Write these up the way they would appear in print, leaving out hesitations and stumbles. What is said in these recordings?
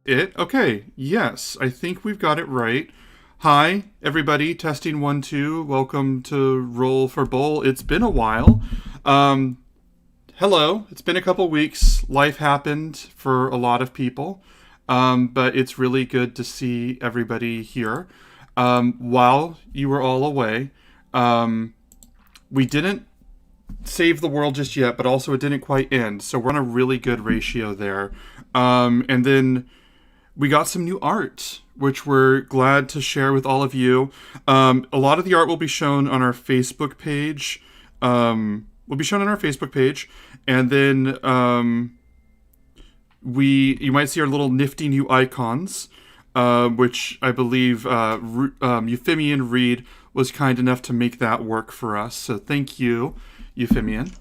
Okay, yes, I think we've got it right. Hi, everybody, testing 1, 2. Welcome to Roll for Bowl. It's been a while. Um, Hello, it's been a couple weeks. Life happened for a lot of people, but it's really good to see everybody here. While you were all away, um, we didn't save the world just yet, but also it didn't quite end. So we're on a really good ratio there. And then we got some new art, which we're glad to share with all of you. A lot of the art will be shown on our Facebook page. And then you might see our little nifty new icons, which I believe Euphemian Reed was kind enough to make that work for us. So thank you, Euphemian.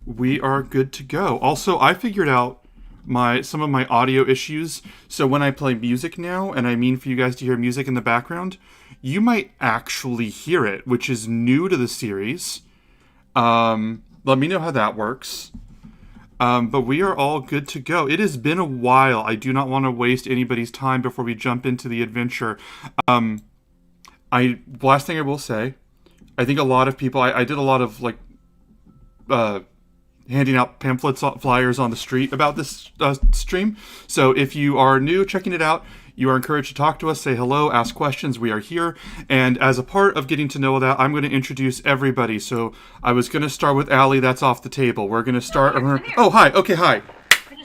We are good to go. Also, I figured out some of my audio issues. So when I play music now, and I mean for you guys to hear music in the background, you might actually hear it, which is new to the series. Let me know how that works. But we are all good to go. It has been a while. I do not want to waste anybody's time before we jump into the adventure. Last thing I will say, I think a lot of people, I did a lot of handing out pamphlets, flyers on the street about this stream. So if you are new, checking it out, you are encouraged to talk to us, say hello, ask questions. We are here. And as a part of getting to know that, I'm going to introduce everybody. So I was going to start with Allie. That's off the table. We're going to start. Oh, hi. Okay, hi. I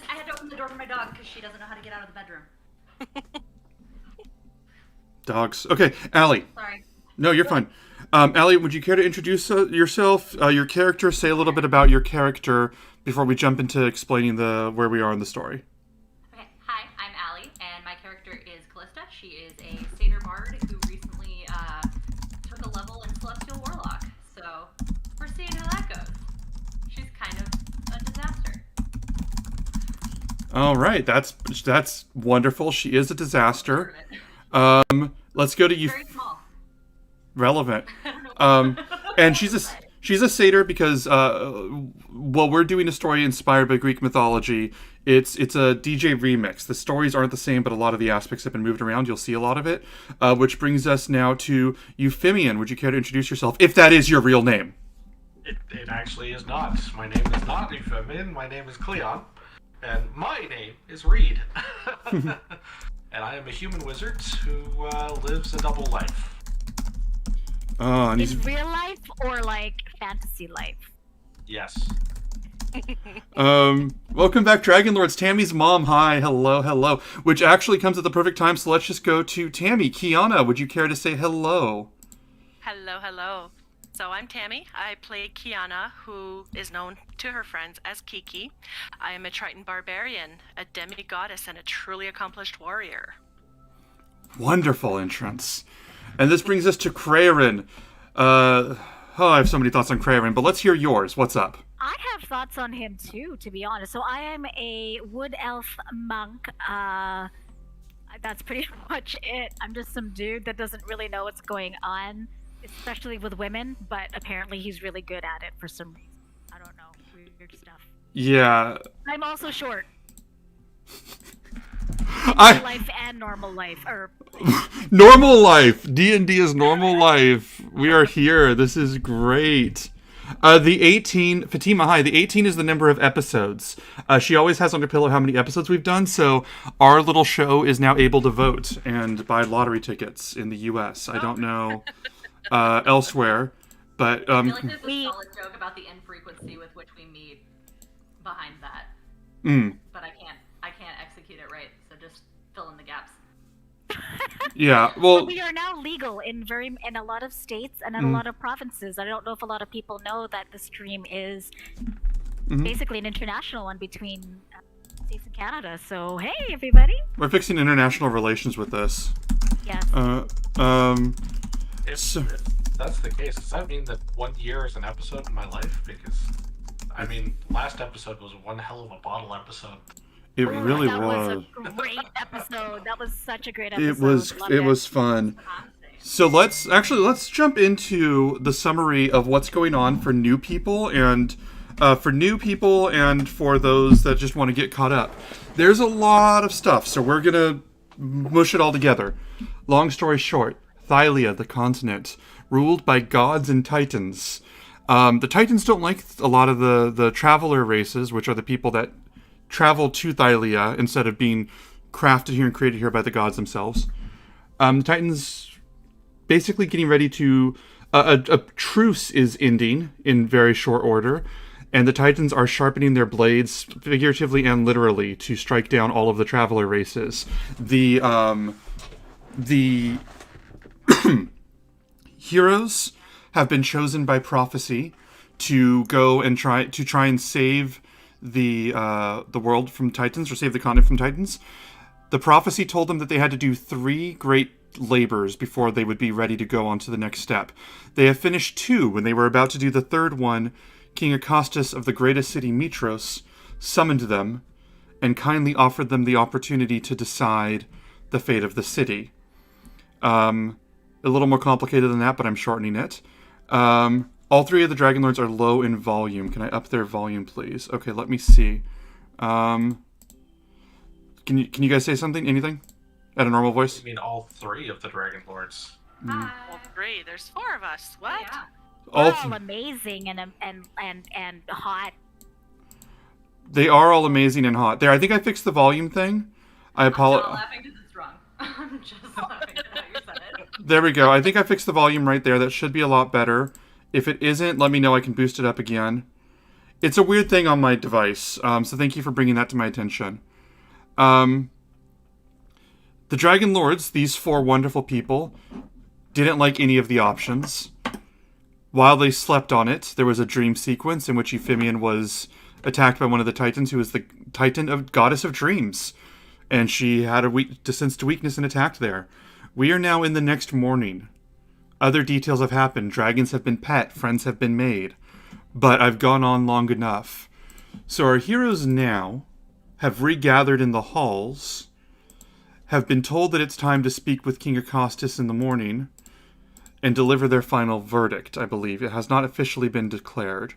had to open the door for my dog because she doesn't know how to get out of the bedroom. Dogs. Okay, Allie. Sorry. No, you're fine. Allie, would you care to introduce yourself, your character, say a little bit about your character before we jump into explaining where we are in the story? Okay, hi, I'm Allie, and my character is Callista. She is a satyr bard who recently took a level in Celestial Warlock. So we're seeing how that goes. She's kind of a disaster. All right, that's wonderful. She is a disaster. Let's go to you. Very small. Relevant. And she's a satyr because we're doing a story inspired by Greek mythology. It's a DJ remix. The stories aren't the same, but a lot of the aspects have been moved around. You'll see a lot of it. Which brings us now to Euphemian. Would you care to introduce yourself, if that is your real name? It actually is not. My name is not Euphemian. My name is Cleon, and my name is Reed. And I am a human wizard who lives a double life. In real life or like fantasy life? Yes. Welcome back, Dragon Lords. Tammy's mom. Hi, hello. Which actually comes at the perfect time, so let's just go to Tammy. Kiana, would you care to say hello? Hello. So I'm Tammy. I play Kiana, who is known to her friends as Kiki. I am a Triton barbarian, a demi-goddess, and a truly accomplished warrior. Wonderful entrance. And this brings us to Crayrin. I have so many thoughts on Crayrin, but let's hear yours. What's up? I have thoughts on him too, to be honest. So I am a wood elf monk. That's pretty much it. I'm just some dude that doesn't really know what's going on, especially with women, but apparently he's really good at it for some reason. I don't know. Weird stuff. Yeah. I'm also short. Life and normal life, or normal life. D&D is normal life. We are here. This is great. The 18, Fatima, hi. The 18 is the number of episodes. She always has on her pillow how many episodes we've done, so our little show is now able to vote and buy lottery tickets in the U.S. I don't know elsewhere, but I feel like there's a solid joke about the infrequency with which we meet behind that. But I can't execute it right, so just fill in the gaps. Yeah, well, we are now legal in a lot of states and in a lot of provinces. I don't know if a lot of people know that the stream is basically an international one between States and Canada. So hey, everybody! We're fixing international relations with this. Yes. If that's the case, does that mean that 1 year is an episode in my life? Because, I mean, last episode was one hell of a bottle episode. It really that was. That was a great episode. That was such a great episode. It was fun. So let's jump into the summary of what's going on for new people and for new people and for those that just want to get caught up. There's a lot of stuff, so we're going to mush it all together. Long story short, Thylia, the continent, ruled by gods and titans. The titans don't like a lot of the traveler races, which are the people that travel to Thylia instead of being crafted here and created here by the gods themselves. The titans basically getting ready to... a truce is ending in very short order, and the titans are sharpening their blades, figuratively and literally, to strike down all of the traveler races. The heroes have been chosen by prophecy to go and try and save the world from titans, or save the continent from titans. The prophecy told them that they had to do 3 great labors before they would be ready to go on to the next step. They have finished 2. When they were about to do the 3rd one, King Acostus of the greatest city Mitros summoned them and kindly offered them the opportunity to decide the fate of the city. A little more complicated than that, but I'm shortening it. All 3 of the Dragon Lords are low in volume. Can I up their volume, please? Okay, let me see. Can you guys say something? Anything? At a normal voice? You mean all 3 of the Dragon Lords? Hi. Well, 3. There's 4 of us. What? Yeah. They're all amazing and hot. They are all amazing and hot. There, I think I fixed the volume thing. I I'm not apologize. laughing because it's wrong. I'm just laughing at how you said it. There we go. I think I fixed the volume right there. That should be a lot better. If it isn't, let me know. I can boost it up again. It's a weird thing on my device, so thank you for bringing that to my attention. The Dragon Lords, these 4 wonderful people, didn't like any of the options. While they slept on it, there was a dream sequence in which Euphemion was attacked by one of the Titans, who was the Titan of Goddess of Dreams. And she had a sensed weakness and attacked there. We are now in the next morning. Other details have happened. Dragons have been pet. Friends have been made. But I've gone on long enough. So our heroes now have regathered in the halls, have been told that it's time to speak with King Acostus in the morning, and deliver their final verdict, I believe. It has not officially been declared.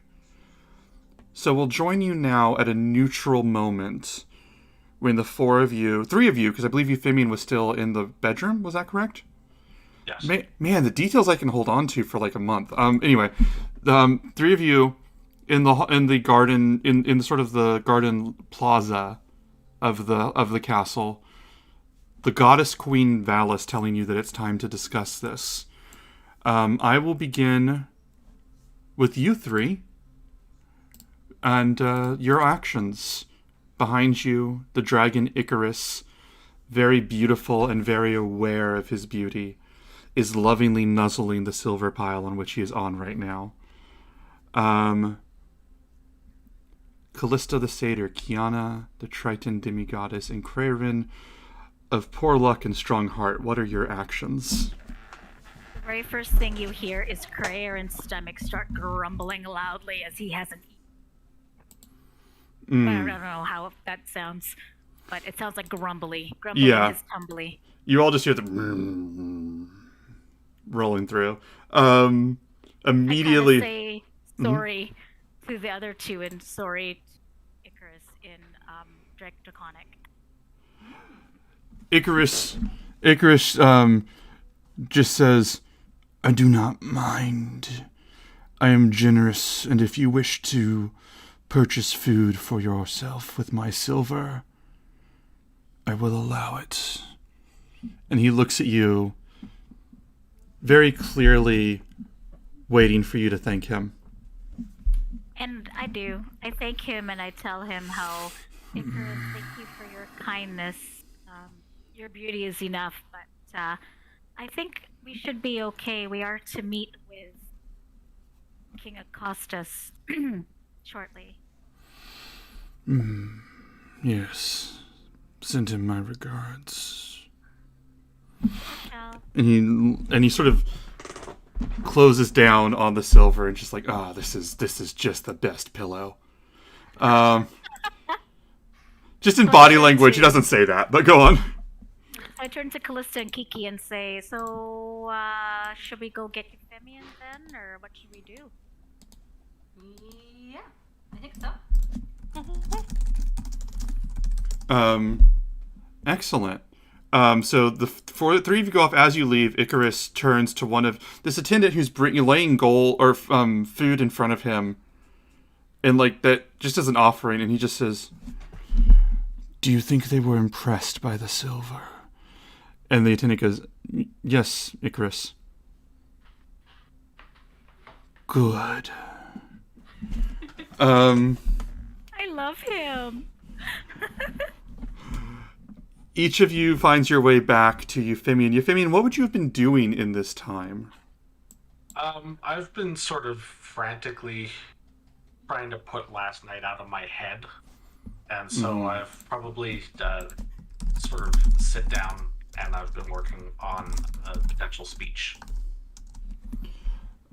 So we'll join you now at a neutral moment when the 3 of you, because I believe Euphemion was still in the bedroom, was that correct? Yes. Man, the details I can hold on to for like a month. Anyway, 3 of you in the garden, in sort of the garden plaza of the castle, the goddess Queen Valis telling you that it's time to discuss this. I will begin with you 3 and your actions. Behind you, the dragon Icarus, very beautiful and very aware of his beauty, is lovingly nuzzling the silver pile on which he is on right now. Callista the Satyr, Kiana the Triton demigoddess, and Craven of poor luck and strong heart. What are your actions? The very first thing you hear is Craeron's stomach start grumbling loudly as he hasn't eaten. I don't know how that sounds, but it sounds like grumbly. Grumbly is tumbly. You all just hear the rolling through. Immediately. I say sorry to the other 2 and sorry to Icarus in Draconic. Icarus just says, I do not mind. I am generous, and if you wish to purchase food for yourself with my silver, I will allow it. And he looks at you, very clearly waiting for you to thank him. And I do. I thank him and I tell him how, Icarus, thank you for your kindness. Your beauty is enough, but I think we should be okay. We are to meet with King Acostus shortly. Yes. Send him my regards. Ciao. And he sort of closes down on the silver and just like, this is just the best pillow. Just in body language, he doesn't say that, but go on. I turn to Callista and Kiki and say, so, should we go get Euphemion then, or what should we do? Yeah. I think so. Excellent. So the three of you go off. As you leave, Icarus turns to one of this attendant who's laying food in front of him, and like that just as an offering, and he just says, "Do you think they were impressed by the silver?" And the attendant goes, "Yes, Icarus." Good. I love him. Each of you finds your way back to Euphemian. Euphemian, what would you have been doing in this time? I've been sort of frantically trying to put last night out of my head. And so I've probably sort of sit down and I've been working on a potential speech.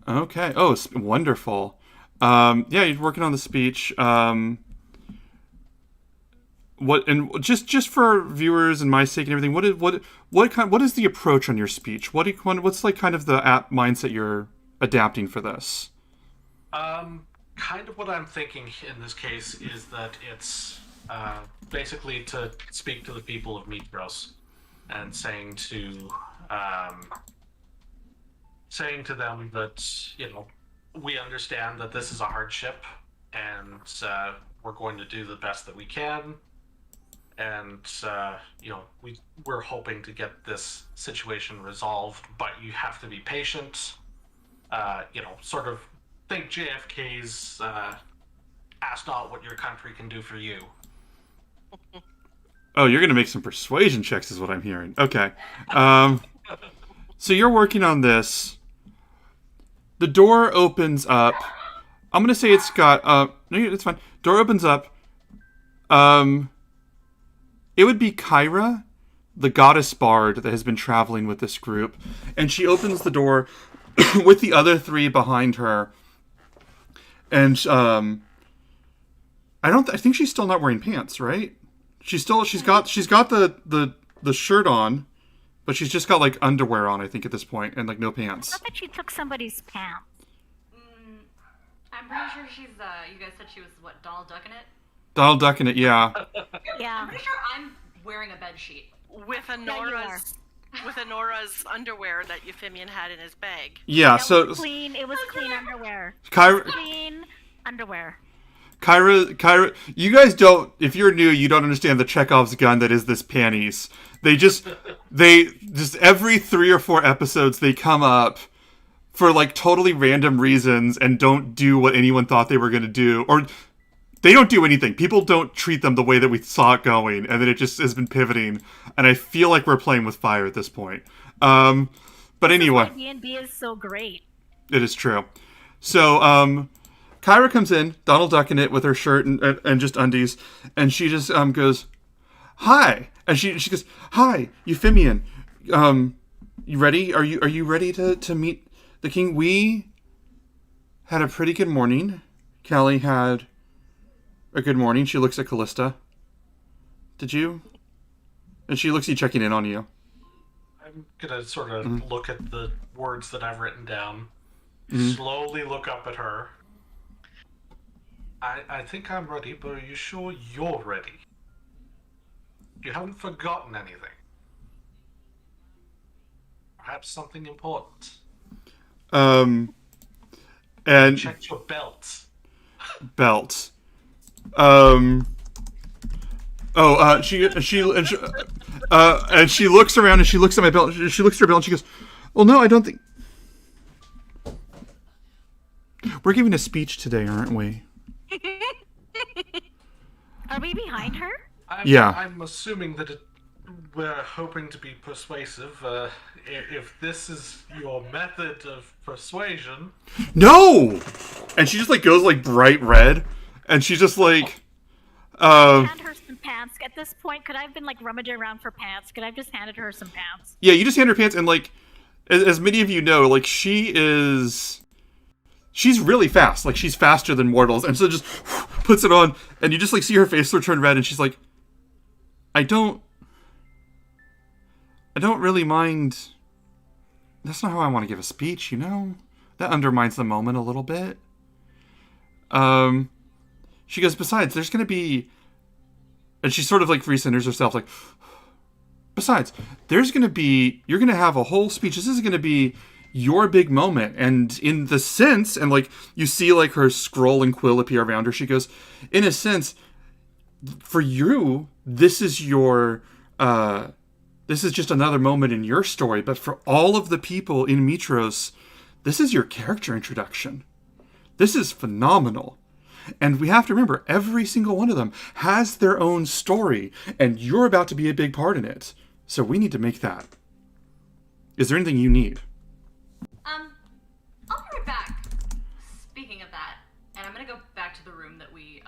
Okay. Oh, wonderful. Yeah, you're working on the speech. What and just for viewers and my sake and everything, what is the approach on your speech? What's like kind of the mindset you're adapting for this? Kind of what I'm thinking in this case is that it's basically to speak to the people of Mitros and saying to them that, you know, we understand that this is a hardship and we're going to do the best that we can. And, you know, we're hoping to get this situation resolved, but you have to be patient. You know, sort of think JFK's ask not what your country can do for you. Oh, you're going to make some persuasion checks is what I'm hearing. Okay. So you're working on this. The door opens up. I'm going to say it's got... no, it's fine. Door opens up. It would be Kyra, the goddess bard that has been traveling with this group. And she opens the door with the other three behind her. And I think she's still not wearing pants, right? She's got the shirt on, but she's just got like underwear on, I think, at this point, and like no pants. I thought she took somebody's pants. I'm pretty sure she's you guys said she was what, Donald Duck in it? Donald Duck in it, yeah. Yeah. I'm pretty sure I'm wearing a bed sheet. With Honora's underwear that Euphemian had in his bag. Yeah, It was clean underwear. Clean underwear. Kyra, you guys don't, if you're new, you don't understand the Chekhov's gun that is this panties. They just every 3 or 4 episodes, they come up for like totally random reasons and don't do what anyone thought they were going to do. Or they don't do anything. People don't treat them the way that we saw it going, and then it just has been pivoting. And I feel like we're playing with fire at this point. But anyway, D&D is so great. it is true. So Kyra comes in, Donald Duck in it with her shirt and just undies, and she just goes, "Hi," and she goes, "Hi, Euphemian. You ready? Are you ready to meet the king? We had a pretty good morning. Callie had a good morning." She looks at Callista. "Did you?" And she looks at you, checking in on you. I'm gonna sort of look at the words that I've written down, slowly look up at her. I think I'm ready, but are you sure you're ready? You haven't forgotten anything. Perhaps something important. And Check your belt. belt. She looks around and she looks at my belt. She looks at her belt and she goes, "Well, no, I don't think we're giving a speech today, aren't we?" Are we behind her? I'm assuming that we're hoping to be persuasive. If this is your method of persuasion. No! And she just like goes like bright red, and she's just like, Hand her some pants. At this point, could I have been like rummaging around for pants? Could I have just handed her some pants? yeah, you just hand her pants, and like, as many of you know, like she's really fast. Like she's faster than mortals, and so just puts it on, and you just like see her face turn red, and she's like, I don't really mind. That's not how I want to give a speech, you know? That undermines the moment a little bit. She goes, besides, there's going to be... And she sort of like recenters herself, like, besides, there's going to be... You're going to have a whole speech. This is going to be your big moment. And in the sense, and like, you see like her scroll and quill appear around her. She goes, in a sense, for you, this is your... this is just another moment in your story. But for all of the people in Mitros, this is your character introduction. This is phenomenal. And we have to remember, every single one of them has their own story, and you're about to be a big part in it. So we need to make that. Is there anything you need? I'll be right back. Speaking of that, and I'm gonna go back to the room that we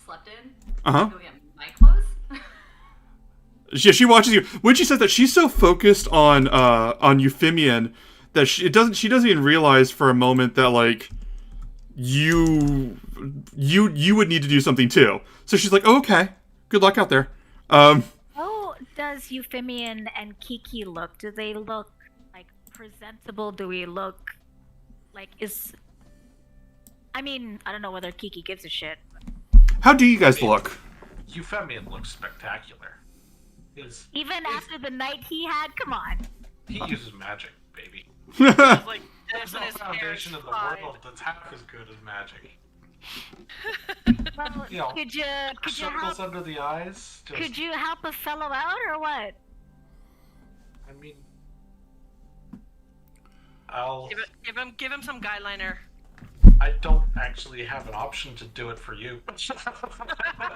slept in. Uh-huh. Go get my clothes. Yeah, she watches you. When she says that, she's so focused on Euphemian that she doesn't even realize for a moment that like you would need to do something too. So she's like, oh, okay, good luck out there. How does Euphemian and Kiki look? Do they look like presentable? Do we look like I mean, I don't know whether Kiki gives a shit. How do you guys look? Euphemian looks spectacular. Even after the night he had, come on. He uses magic, baby. Like, There's this no and his hair foundation in the fine. world that's half as good as magic. Well, You know, could you circles help? under the eyes. Just, Could you help a fellow out or what? I mean, I'll. Give him some guy liner. I don't actually have an option to do it for you. I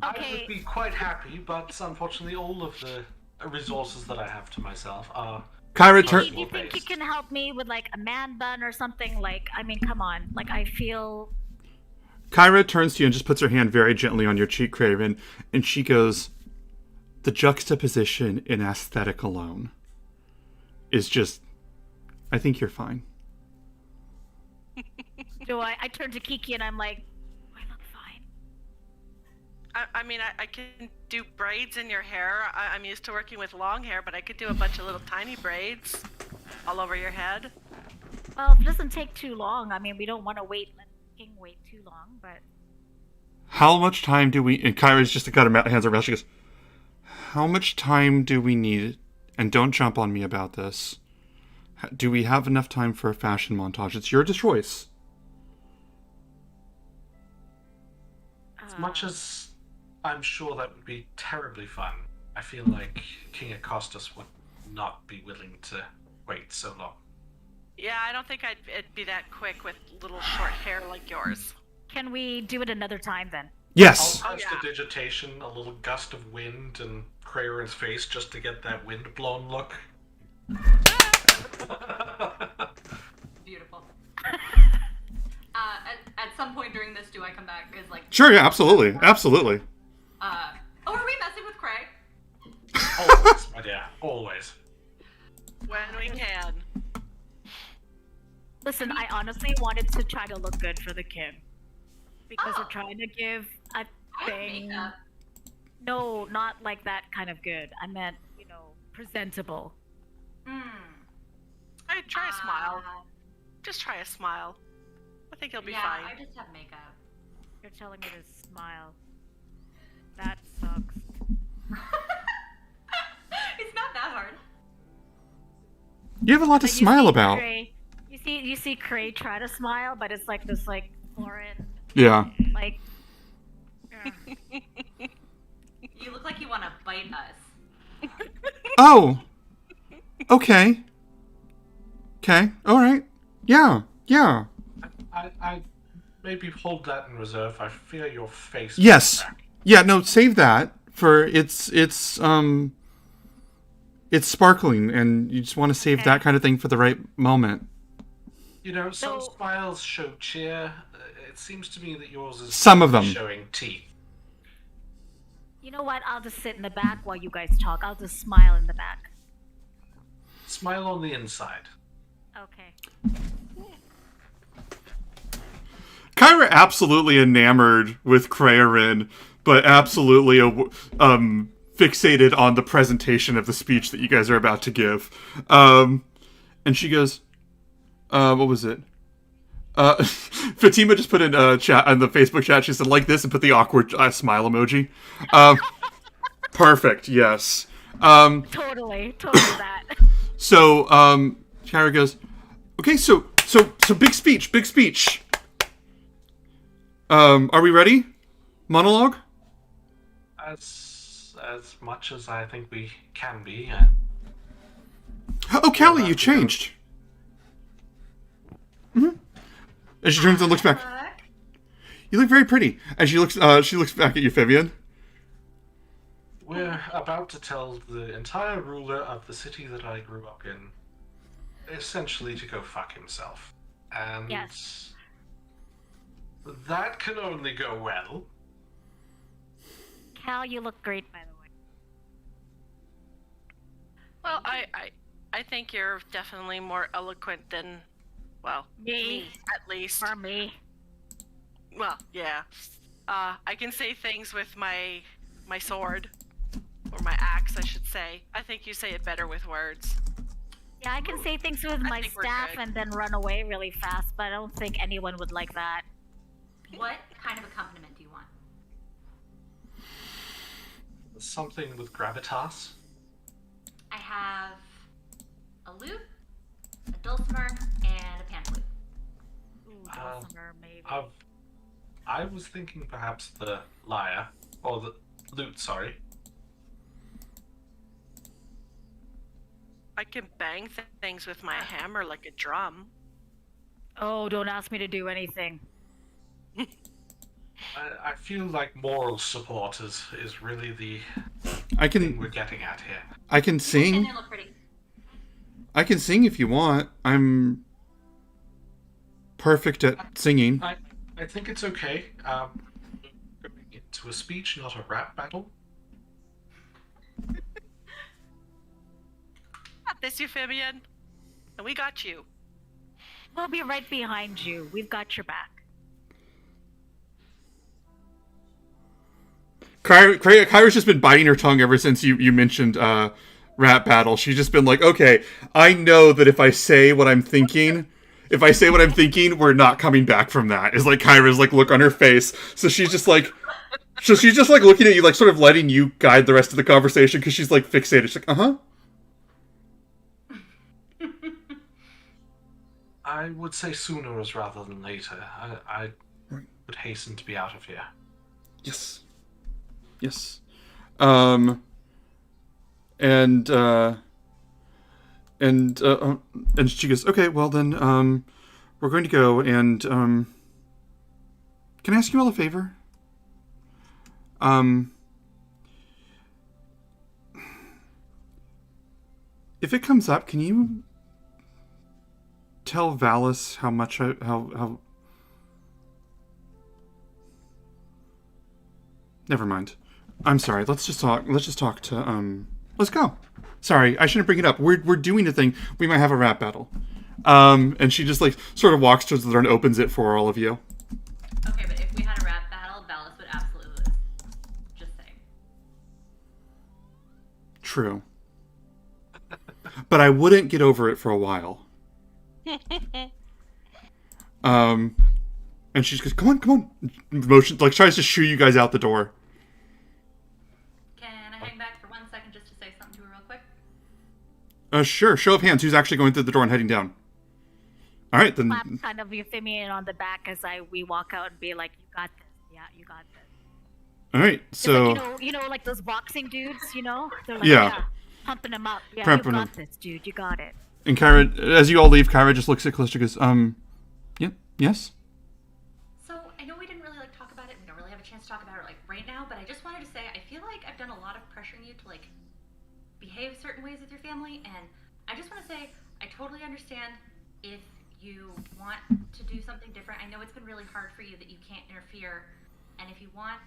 Okay. would be quite happy, but unfortunately, all of the resources that I have to myself are. Kyra Do you turns. think you can help me with like a man bun or something? Like, I mean, come on. Like, I feel. Kyra turns to you and just puts her hand very gently on your cheek, Craven, and she goes, the juxtaposition in aesthetic alone is just... I think you're fine. I turn to Kiki and I'm like, I look fine. I mean, I can do braids in your hair. I'm used to working with long hair, but I could do a bunch of little tiny braids all over your head. Well, if it doesn't take too long, I mean, we don't want to let King wait too long, but. How much time do we... And Kyra's just got her hands on her mouth. She goes, how much time do we need? And don't jump on me about this. Do we have enough time for a fashion montage? It's your choice. As much as I'm sure that would be terribly fun, I feel like King Acostus would not be willing to wait so long. Yeah, I don't think it'd be that quick with little short hair like yours. Can we do it another time then? Yes. I'll touch the digitation, a little gust of wind in Kraren's face just to get that wind-blown look. Beautiful. At some point during this, do I come back? Is like. Sure, yeah, absolutely. Absolutely. Oh, are we messing with Craig? Always, my dear, always. When we can. Listen, I honestly wanted to try to look good for the kid. Because we're Oh. trying to give a I have thing. makeup. No, not like that kind of good. I meant, presentable. Hey, try a smile. Just try a smile. I think you'll be Yeah, fine. I just have makeup. You're telling me to smile. That sucks. It's not that hard. You have a lot to But smile see about. Cray, you see Cray try to smile, but it's like this foreign, Yeah. like. You look like you want to bite us. Oh. Okay. Okay. All right. Yeah. Yeah. I maybe hold that in reserve. I fear your face. Yes. will crack. Yeah. No. Save that for it's sparkling, and you just want to save that kind of thing for the right moment. You know, some So- smiles show cheer. It seems to me that yours is Some of them. showing teeth. You know what? I'll just sit in the back while you guys talk. I'll just smile in the back. Smile on the inside. Okay. Kyra absolutely enamored with Kraerin, but absolutely fixated on the presentation of the speech that you guys are about to give. And she goes, what was it? Fatima just put in chat on the Facebook chat. She said like this and put the awkward smile emoji. Perfect. Yes. Totally that. So Kyra goes, okay. So big speech. Are we ready? Monologue. As much as I think we can be. Oh, Callie, you changed. Mm-hmm. And she turns and looks back. You look very pretty. And she looks back at you, Vivian. We're about to tell the entire ruler of the city that I grew up in, essentially to go fuck himself. And Yes. that can only go well. Cal, you look great, by the way. Well, I think you're definitely more eloquent than, well, me at least. For me. Well, yeah. I can say things with my sword. Or my axe, I should say. I think you say it better with words. Yeah, I can say things with my think we're staff good. and then run away really fast, but I don't think anyone would like that. What kind of accompaniment do you want? Something with gravitas. I have a lute, a dulcimer, and a pan flute. Ooh, dulcimer, maybe. I was thinking perhaps the lyre, or the lute, sorry. I can bang things with my hammer like a drum. Oh, don't ask me to do anything. I feel like moral support is really the I thing can we're getting at here. I can And sing. they look pretty. I can sing if you want. I'm perfect at singing. I think it's okay. Going into a speech, not a rap battle. Got this, Euphemian. And we got you. We'll be right behind you. We've got your back. Kyra's just been biting her tongue ever since you mentioned rap battle. She's just been like, okay, I know that if I say what I'm thinking, we're not coming back from that. Is like Kyra's like look on her face. So she's just like looking at you, like sort of letting you guide the rest of the conversation because she's like fixated. She's like, uh-huh. I would say sooner is rather than later. I would hasten to be out of here. Yes. Yes. And she goes, okay, well then, we're going to go and, can I ask you all a favor? If it comes up, can you tell Valis how much how Never mind. I'm sorry. Let's just talk to let's go. Sorry, I shouldn't bring it up. We're doing a thing. We might have a rap battle. And she just like sort of walks towards the door and opens it for all of you. Okay, but if we had a rap battle, Valis would absolutely lose. Just saying. True. But I wouldn't get over it for a while. And she just goes, come on. Motion, like, tries to shoo you guys out the door. Can I hang back for 1 second just to say something to her real quick? Sure. Show of hands. Who's actually going through the door and heading down? All right, then. Slap kind of Euphemian on the back as we walk out and be like, you got this. Yeah, you got this. All right, so. Like, you know, like those boxing dudes, you know? They're like, Yeah. pumping them up. Yeah, Pumping you got 'em. this, dude. You got it. And Kyra, as you all leave, Kyra just looks at Callista and goes, yep, yes? So, I know we didn't really, talk about it. We don't really have a chance to talk about it, right now, but I just wanted to say, I feel like I've done a lot of pressuring you to, behave certain ways with your family, and I just want to say, I totally understand if you want to do something different. I know it's been really hard for you that you can't interfere, and if you want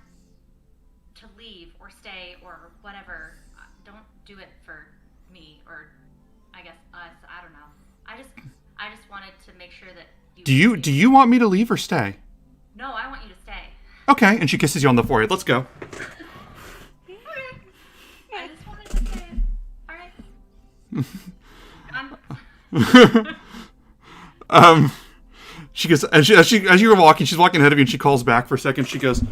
to leave or stay or whatever, don't do it for me or I guess us. I don't know. I just wanted to make sure that you. Do you want me to leave or stay? No, I want you to stay. Okay, and she kisses you on the forehead. Let's go. Okay. I just wanted to say it. All right. She goes, as you were walking, she's walking ahead of you, and she calls back for a second. She goes,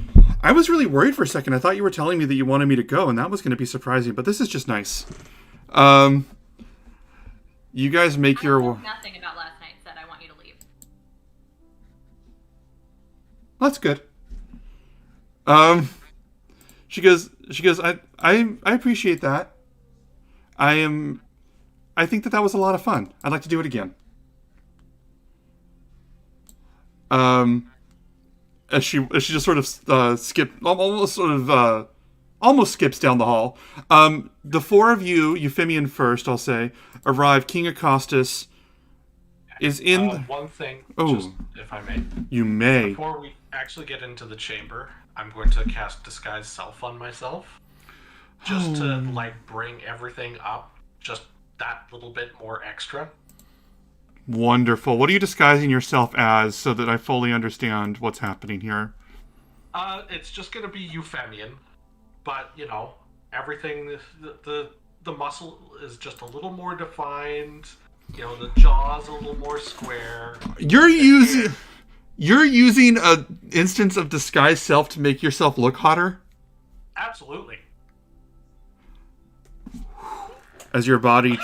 I was really worried for a second. I thought you were telling me that you wanted me to go, and that was going to be surprising, but this is just nice. You guys make your... Nothing about last night said I want you to leave. That's good. She goes, I appreciate that. I think that was a lot of fun. I'd like to do it again. As she just sort of almost skips down the hall. The four of you, Euphemian first, I'll say, arrive. King Acostus is in. One thing, Oh. just if I may. You may. Before we actually get into the chamber, I'm going to cast Disguise Self on myself, just to bring everything up just that little bit more extra. Wonderful. What are you disguising yourself as so that I fully understand what's happening here? It's just going to be Euphemian, but, everything, the muscle is just a little more defined, the jaw's a little more square. You're using a instance of disguise self to make yourself look hotter? Absolutely. As your body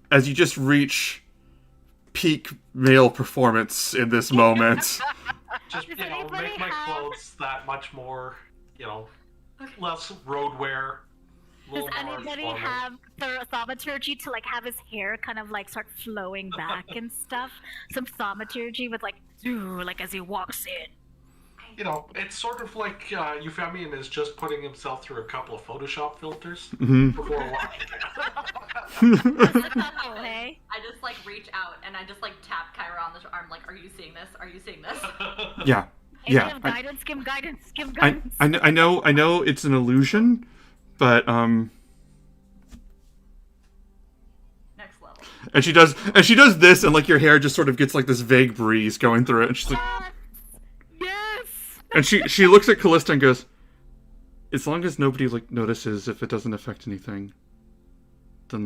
as you just reach peak male performance in this moment. Just, make my clothes that much more, less road wear. Does anybody have thaumaturgy to have his hair kind of start flowing back and stuff? Some thaumaturgy with as he walks in. It's sort of like Euphemian is just putting himself through a couple of Photoshop filters before walking. Oh, hey. I just reach out and I just tap Kyra on the arm, are you seeing this? Are you seeing this? Yeah. Yeah. Guidance, give him guidance. I know it's an illusion, but Next level. and she does this, and your hair just sort of gets this vague breeze going through it, and she's like, Yes. and she looks at Callista and goes, as long as nobody notices, if it doesn't affect anything, then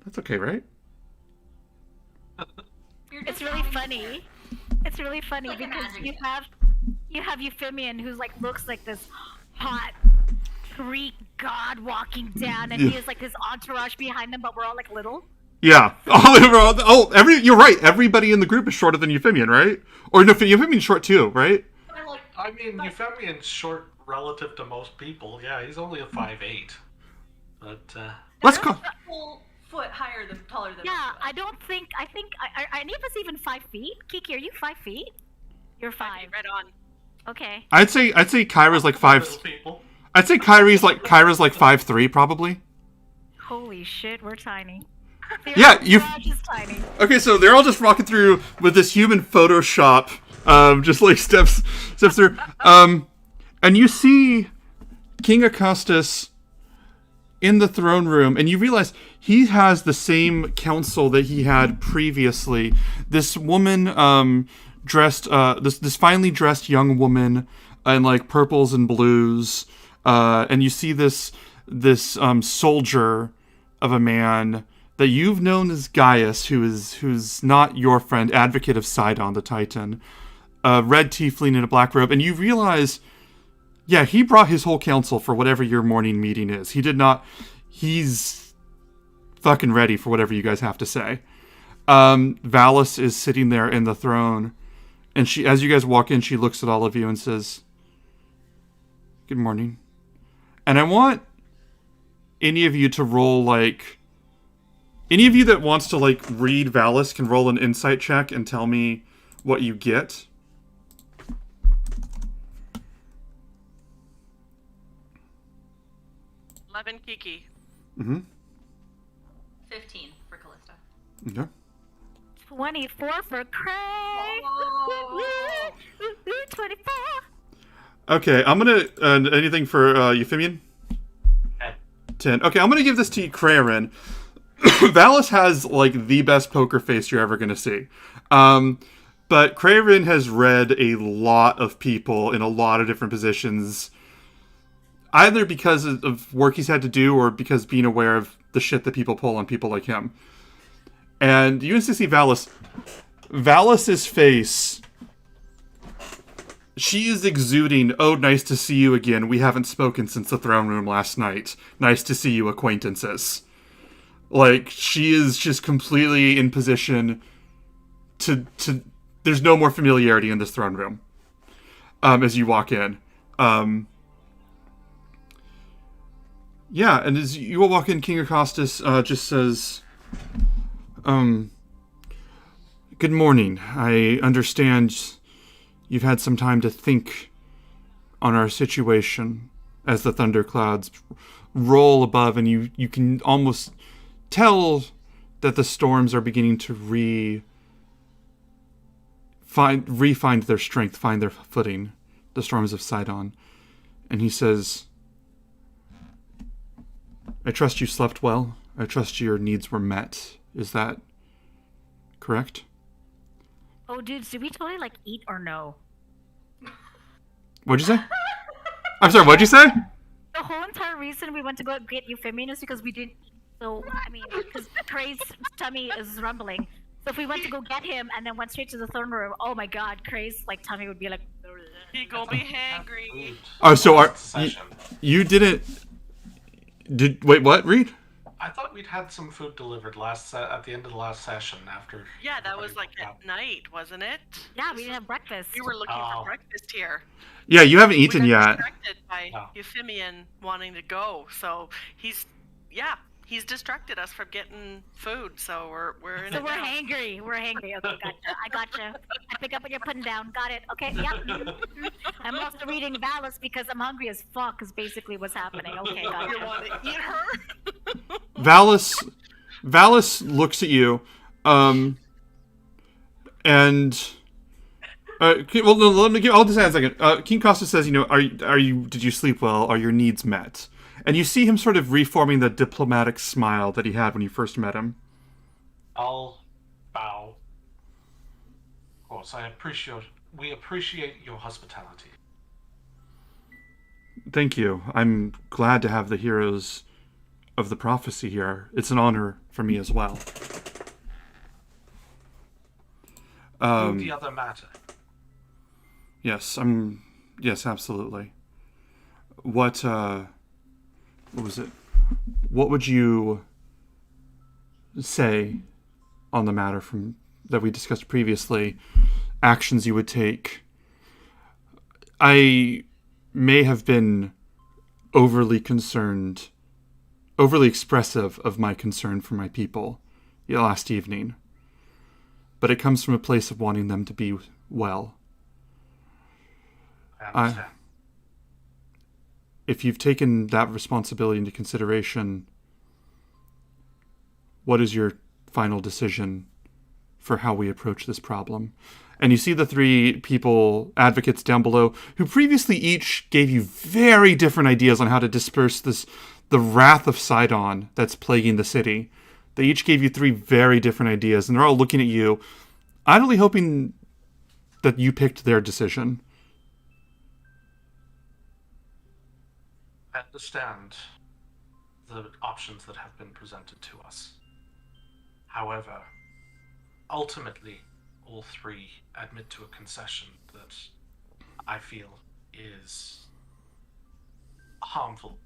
that's okay, right? It's really funny. It's really funny Like a because magic you have Euphemian who's looks like this hot Greek god walking down, and he has his entourage behind him, but we're all little. Yeah. You're right. Everybody in the group is shorter than Euphemian, right? Or no, Euphemian's short too, right? I mean, Euphemian's short relative to most people. Yeah, he's only a 5'8". But Let's go. Full foot taller than Yeah, us. I think are any of us even 5 feet? Kiki, are you 5 feet? You're 5. Right on. Okay. I'd say Kyra's 5. little people. I'd say Kyra's 5'3", probably. Holy shit, we're tiny. Yeah, You're just tiny. Okay, so they're all just walking through with this human Photoshop, just steps through. And you see King Acostus in the throne room, and you realize he has the same council that he had previously. This woman, dressed, this finely dressed young woman in purples and blues, and you see this soldier of a man that you've known as Gaius, who's not your friend, advocate of Sidon the Titan, a red tiefling in a black robe, and you realize, yeah, he brought his whole council for whatever your morning meeting is. He did not. He's fucking ready for whatever you guys have to say. Valis is sitting there in the throne, and she, as you guys walk in, she looks at all of you and says, "Good morning." And I want any of you to roll any of you that wants to read Valis can roll an insight check and tell me what you get. Kiki. 15 for Callista. Okay. 24 for Craig. Oh. 24. Okay, I'm gonna anything for Euphemian? 10. Okay, I'm gonna give this to Krarin. Valis has the best poker face you're ever gonna see. But Krarin has read a lot of people in a lot of different positions, either because of work he's had to do or because being aware of the shit that people pull on people like him. And you instantly see Valis, Valis's face. She is exuding, "Oh, nice to see you again. We haven't spoken since the throne room last night. Nice to see you, acquaintances." Like, she is just completely in position to there's no more familiarity in this throne room. As you walk in. Yeah, and as you all walk in, King Acostus just says, "Good morning. I understand you've had some time to think on our situation," as the thunderclouds roll above, and you can almost tell that the storms are beginning to re-find their strength, find their footing, the storms of Sidon. And he says, "I trust you slept well. I trust your needs were met. Is that correct?" Oh, dudes, did we totally, like, eat or no? What'd you say? I'm sorry, what'd you say? The whole entire reason we went to go get Euphemian is because we didn't eat. So, I mean, because Cray's tummy is rumbling. So if we went to go get him and then went straight to the throne room, oh my god, Cray's, like, tummy would be like... He gonna be hangry. Oh, so Session. you didn't... Wait, what, Reed? I thought we'd had some food delivered at the end of the last session after. Yeah, that was like at night, wasn't it? Yeah, we didn't have breakfast. We were looking for breakfast here. Yeah, you haven't eaten We got yet. distracted by Euphemian wanting to go, so he's distracted us from getting food. So we're in. So it we're now. hangry. We're hangry. Okay, gotcha. I gotcha. I pick up what you're putting down. Got it. Okay, yep. I'm also reading Valis because I'm hungry as fuck is basically what's happening. Okay, You gotcha. want to eat her? Valis looks at you, and well, no, let me give. I'll just add a second. King Costa says, did you sleep well? Are your needs met? And you see him sort of reforming the diplomatic smile that he had when you first met him. I'll bow. Of course, we appreciate your hospitality. Thank you. I'm glad to have the heroes of the prophecy here. It's an honor for me as well. The other matter. Yes, yes, absolutely. What was it? What would you say on the matter that we discussed previously? Actions you would take. I may have been overly expressive of my concern for my people last evening, but it comes from a place of wanting them to be well. I understand. If you've taken that responsibility into consideration, what is your final decision for how we approach this problem? And you see the three advocates down below, who previously each gave you very different ideas on how to disperse the wrath of Sidon that's plaguing the city. They each gave you three very different ideas, and they're all looking at you, idly hoping that you picked their decision. I understand the options that have been presented to us. However, ultimately, all three admit to a concession that I feel is harmful.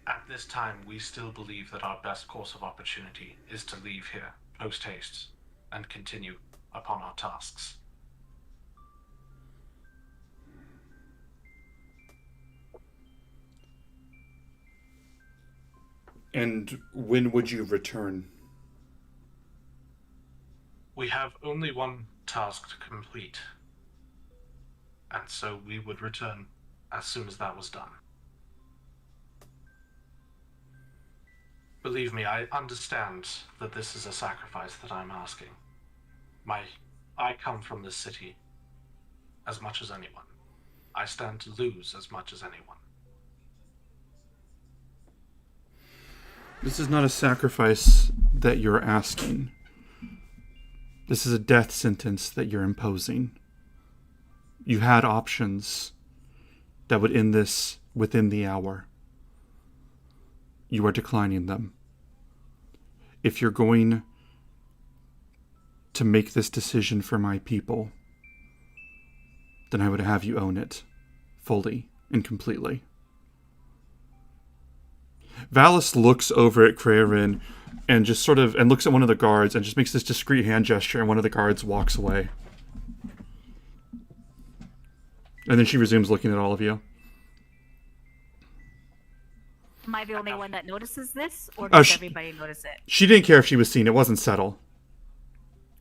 At this time, we still believe that our best course of opportunity is to leave here post-haste and continue upon our tasks. And when would you return? We have only one task to complete, and so we would return as soon as that was done. Believe me, I understand that this is a sacrifice that I'm asking. I come from this city as much as anyone. I stand to lose as much as anyone. This is not a sacrifice that you're asking. This is a death sentence that you're imposing. You had options that would end this within the hour. You are declining them. if you're going to make this decision for my people, then I would have you own it fully and completely. Valis looks over at Kraerin and just sort of, and looks at one of the guards and just makes this discreet hand gesture, and one of the guards walks away. And then she resumes looking at all of you. Am I the only one that notices this, or does everybody notice it? She didn't care if she was seen. It wasn't subtle.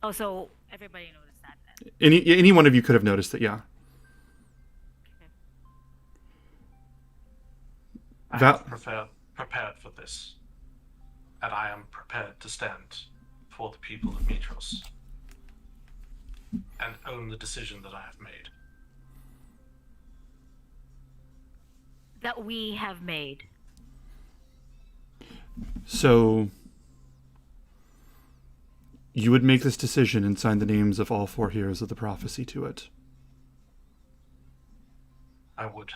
Oh, so everybody noticed that then. Any one of you could have noticed it, yeah. I have prepared for this, and I am prepared to stand for the people of Mitros and own the decision that I have made. That we have made. So, you would make this decision and sign the names of all 4 heroes of the prophecy to it? I would.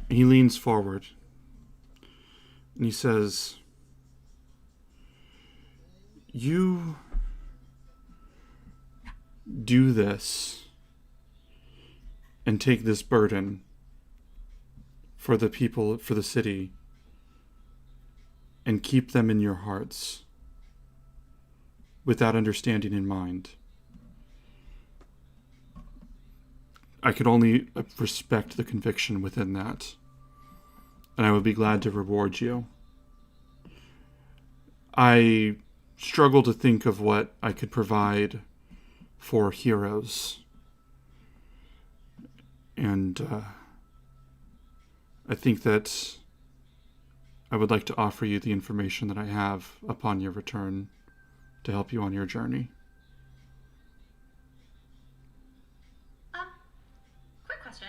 He leans forward and he says, you do this and take this burden for the people, for the city, and keep them in your hearts with that understanding in mind. I could only respect the conviction within that, and I would be glad to reward you. I struggle to think of what I could provide for heroes, and I think that I would like to offer you the information that I have upon your return to help you on your journey. Quick question.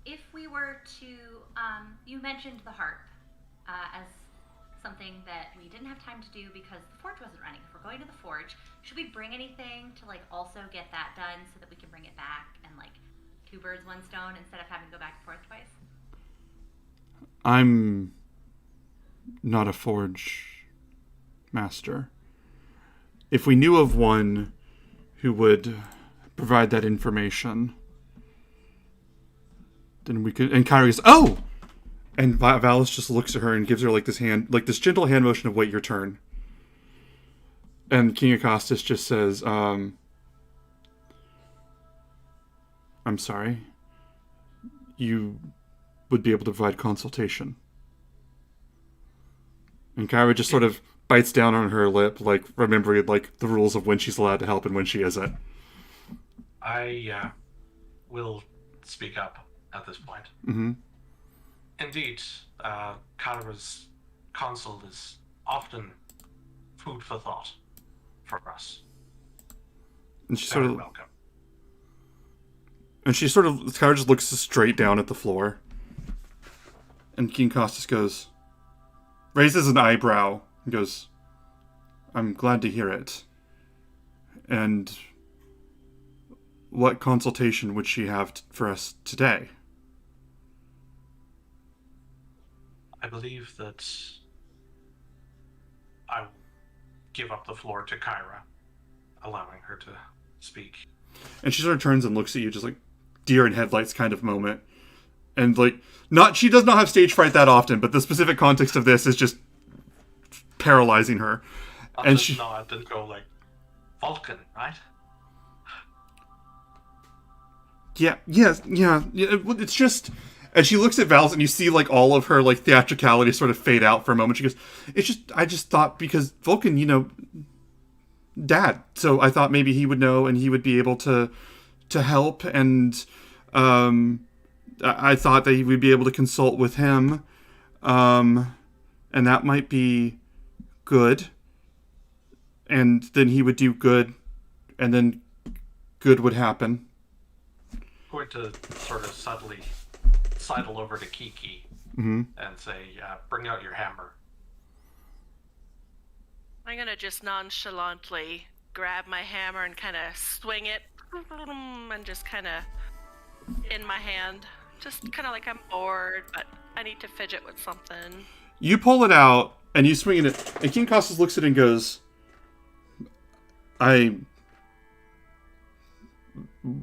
If we were to, you mentioned the harp as something that we didn't have time to do because the forge wasn't running. If we're going to the forge, should we bring anything to also get that done so that we can bring it back and 2 birds, 1 stone instead of having to go back and forth twice? I'm not a forge master. If we knew of one who would provide that information, then we could. And Kyrie goes, "Oh!" And Valis just looks at her and gives her this gentle hand motion of "Wait your turn." And King Acostus just says, "I'm sorry. You would be able to provide consultation." And Kyra just sort of bites down on her lip, remembering the rules of when she's allowed to help and when she isn't. I will speak up at this point. Mm-hmm. Indeed, Kyra's counsel is often food for thought for us. And she Very welcome. And Kyra just looks straight down at the floor. And King Costas goes, raises an eyebrow, and goes, "I'm glad to hear it. And what consultation would she have for us today?" I believe that I will give up the floor to Kyra, allowing her to speak. And she sort of turns and looks at you, just deer in headlights kind of moment. And she does not have stage fright that often, but the specific context of this is just paralyzing her. And she nod and go Vulcan, right? Yeah. It's just, and she looks at Valis, and you see all of her theatricality sort of fade out for a moment. She goes, I just thought because Vulcan, Dad. So I thought maybe he would know and he would be able to help, and I thought that he would be able to consult with him, and that might be good, and then he would do good, and then good would happen. I'm going to sort of subtly sidle over to Kiki mm-hmm. and say, "Bring out your hammer." I'm gonna just nonchalantly grab my hammer and kind of swing it, and just kind of in my hand, just kind of like I'm bored, but I need to fidget with something. You pull it out and you swing it, and King Costas looks at it and goes,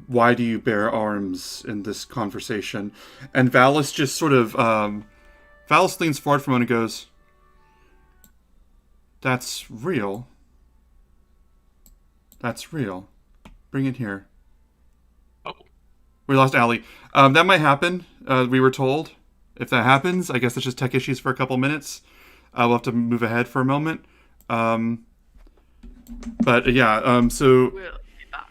why do you bear arms in this conversation? And Valis just sort of, Valis leans forward for a moment and goes, that's real. That's real. Bring it here. Oh. We lost Allie. That might happen, we were told. If that happens, I guess it's just tech issues for a couple minutes. We'll have to move ahead for a moment. But yeah, so... We'll be back.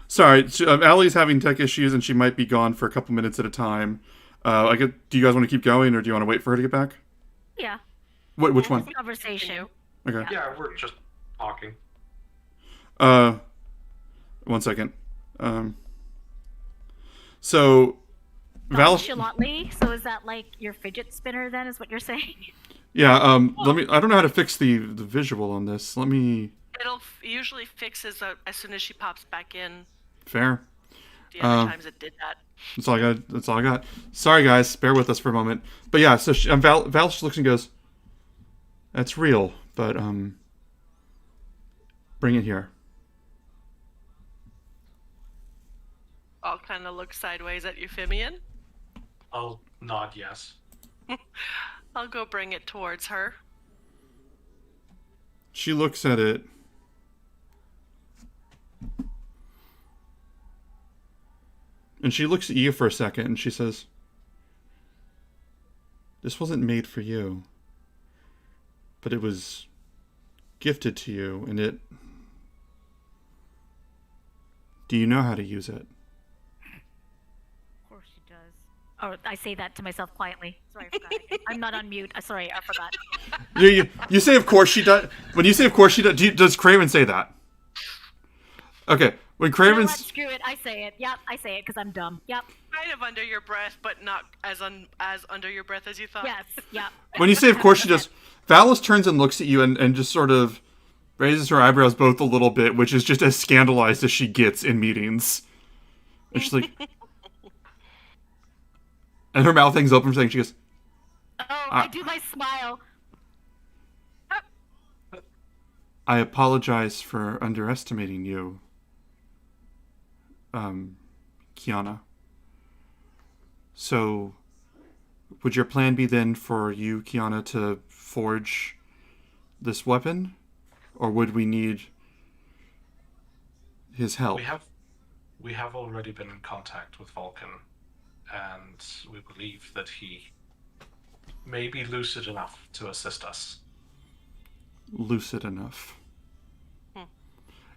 Sorry, Allie's having tech issues and she might be gone for a couple minutes at a time. Do you guys want to keep going or do you want to wait for her to get back? Yeah. Which one? Conversation. Okay. Yeah, we're just talking. 1 second. So, Nonchalantly. So is that like your fidget spinner? Then is what you're saying? Yeah. Let me. I don't know how to fix the visual on this. Let me. It'll usually fixes as soon as she pops back in. Fair. The other times it did that. That's all I got. That's all I got. Sorry, guys. Bear with us for a moment. But yeah. So Val just looks and goes, "That's real, but bring it here." I'll kind of look sideways at Euphemian. I'll nod yes. I'll go bring it towards her. She looks at it. And she looks at you for a second and she says, "This wasn't made for you. But it was gifted to you, and it... Do you know how to use it?" Of course she does. Oh, I say that to myself quietly. Sorry, I forgot. I'm not on mute. Sorry, I forgot. You say, "Of course she does." When you say, "Of course she does," does Craven say that? Okay. When You know what? Craven's... Screw it. I say it. Yep, I say it because I'm dumb. Yep. Kind of under your breath, but not as under your breath as you thought. Yes. Yep. When you say, "Of course she does," Valis turns and looks at you and just sort of raises her eyebrows both a little bit, which is just as scandalized as she gets in meetings. And she's like... and her mouth hangs open for a second. She goes, Oh, I do my smile. "I apologize for underestimating you, Kiana. So, would your plan be then for you, Kiana, to forge this weapon? Or would we need his help?" We have already been in contact with Vulcan, and we believe that he may be lucid enough to assist us. Lucid enough.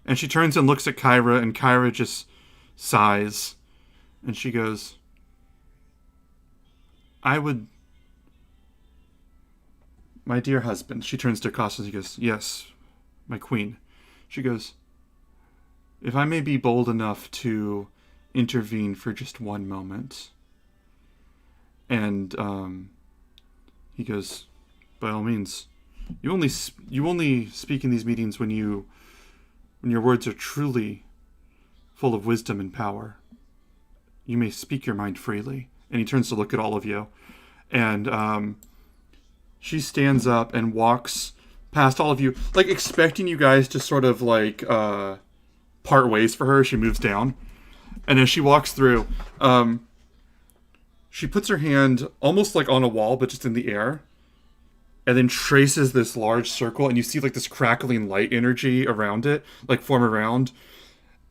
And she turns and looks at Kyra, and Kyra just sighs. And she goes, "I would... My dear husband," she turns to Costas and he goes, "Yes, my queen." She goes, "If I may be bold enough to intervene for just one moment." And he goes, "By all means. You only speak in these meetings when your words are truly full of wisdom and power. You may speak your mind freely." And he turns to look at all of you. And she stands up and walks past all of you, like expecting you guys to sort of like part ways for her. She moves down. And as she walks through, she puts her hand almost like on a wall, but just in the air. And then traces this large circle, and you see like this crackling light energy around it, like form around.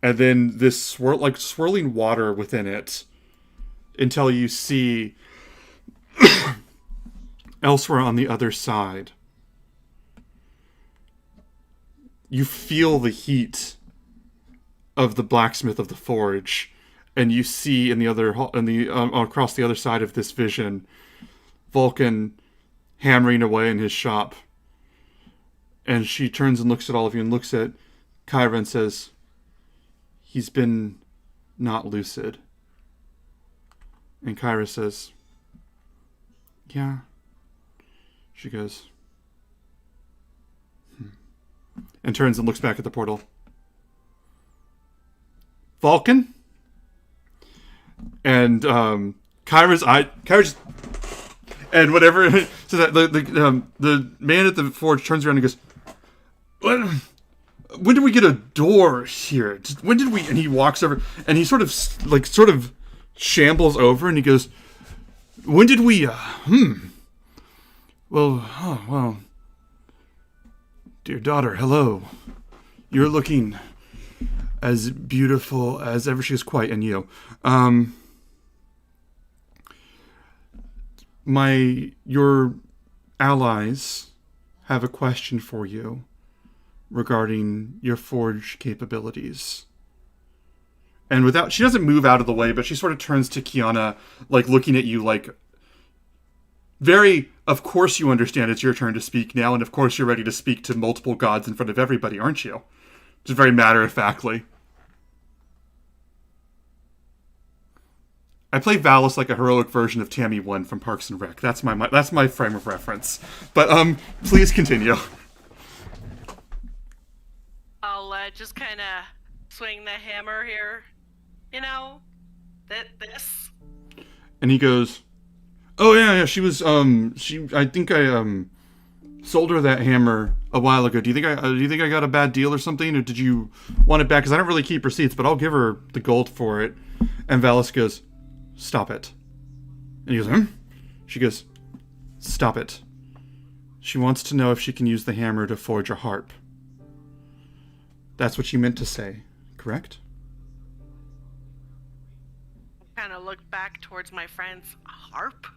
And then this swirling water within it, until you see elsewhere on the other side. You feel the heat of the blacksmith of the forge, and you see across the other side of this vision, Vulcan hammering away in his shop. And she turns and looks at all of you and looks at Kyra and says, "He's been not lucid." And Kyra says, "Yeah." She goes, and turns and looks back at the portal. Vulcan? And Kyra's just, and whatever. So that the man at the forge turns around and goes, when did we get a door here? When did we? And he walks over and he sort of shambles over and he goes, when did we? Well, dear daughter, hello. You're looking as beautiful as ever. She is quite, and you. Your allies have a question for you regarding your forge capabilities. And she doesn't move out of the way, but she sort of turns to Kiana, like looking at you like, very, of course you understand it's your turn to speak now, and of course you're ready to speak to multiple gods in front of everybody, aren't you? Just very matter-of-factly. I play Valis like a heroic version of Tammy 1 from Parks and Rec. That's my frame of reference. But please continue. I'll just kind of swing the hammer here. You know, this. And he goes, "Oh yeah, she was I think I sold her that hammer a while ago. Do you think I got a bad deal or something, or did you want it back? Because I don't really keep receipts, but I'll give her the gold for it." And Valis goes, "Stop it." And he goes, She goes, "Stop it. She wants to know if she can use the hammer to forge a harp. That's what you meant to say, correct?" Kind of look back towards my friend's harp.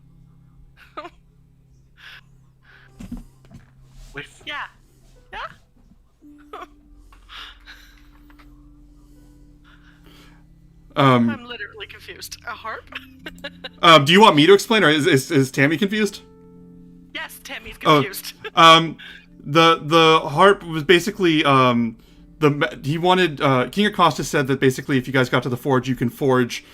Yeah. I'm literally confused. A harp? Do you want me to explain, or is Tammy confused? Yes, Tammy's confused. The harp was basically he wanted King Acosta said that basically if you guys got to the forge, you can forge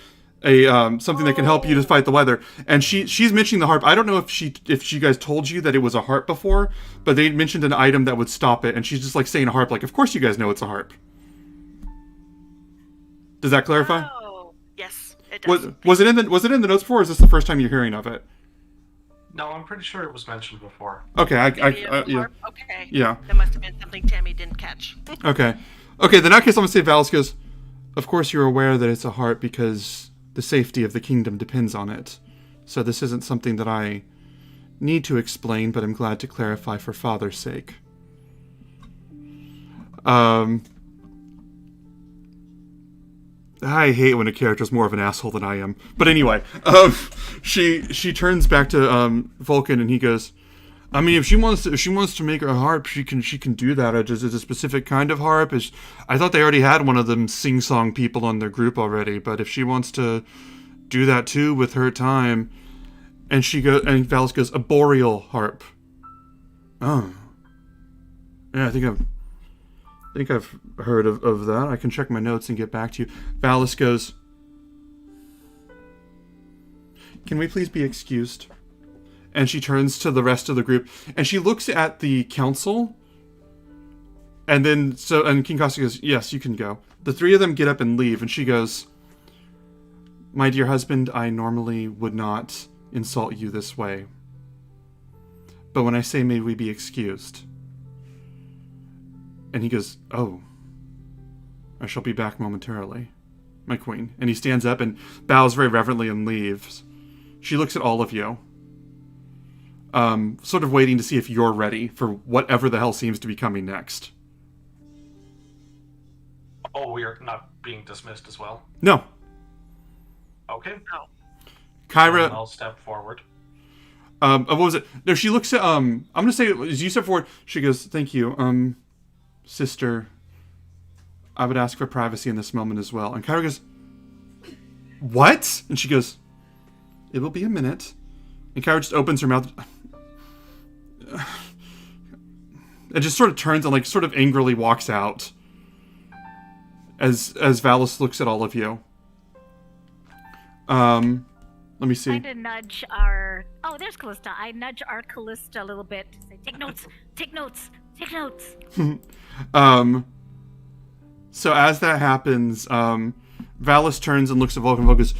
a something that can help you to fight the weather. And she's mentioning the harp. I don't know if she guys told you that it was a harp before, but they mentioned an item that would stop it, and she's just like saying a harp, like, of course you guys know it's a harp. Does that clarify? Oh, yes, it does. Was it in the notes before, or is this the first time you're hearing of it? No, I'm pretty sure it was mentioned before. Okay, Yeah. yeah. Okay. Yeah. That must have been something Tammy didn't catch. Okay. Then in that case, I'm gonna say Valis goes, of course you're aware that it's a harp because the safety of the kingdom depends on it. So this isn't something that I need to explain, but I'm glad to clarify for Father's sake. I hate when a character's more of an asshole than I am. But anyway, she turns back to Vulcan and he goes, I mean, if she wants to make a harp, she can do that. Is it a specific kind of harp? I thought they already had one of them sing-song people on their group already, but if she wants to do that too with her time, and Valis goes, a boreal harp. Oh. Yeah, I think I've heard of that. I can check my notes and get back to you. Valis goes, can we please be excused? And she turns to the rest of the group, and she looks at the council, and King Costa goes, yes, you can go. The three of them get up and leave, and she goes, my dear husband, I normally would not insult you this way. But when I say may we be excused, and he goes, oh, I shall be back momentarily, my queen. And he stands up and bows very reverently and leaves. She looks at all of you, sort of waiting to see if you're ready for whatever the hell seems to be coming next. Oh, we are not being dismissed as well? No. Okay. No. Kyra... I'll step forward. What was it? No, she looks at, I'm gonna say, as you step forward, she goes, thank you, sister, I would ask for privacy in this moment as well. And Kyra goes, what? And she goes, it will be a minute. And Kyra just opens her mouth and just sort of turns and sort of angrily walks out as Valis looks at all of you. Let me see. I try to nudge our... Oh, there's Callista. I nudge our Callista a little bit to say, take notes, Take notes. So as that happens, Valis turns and looks at Vulcan. Vulcan goes,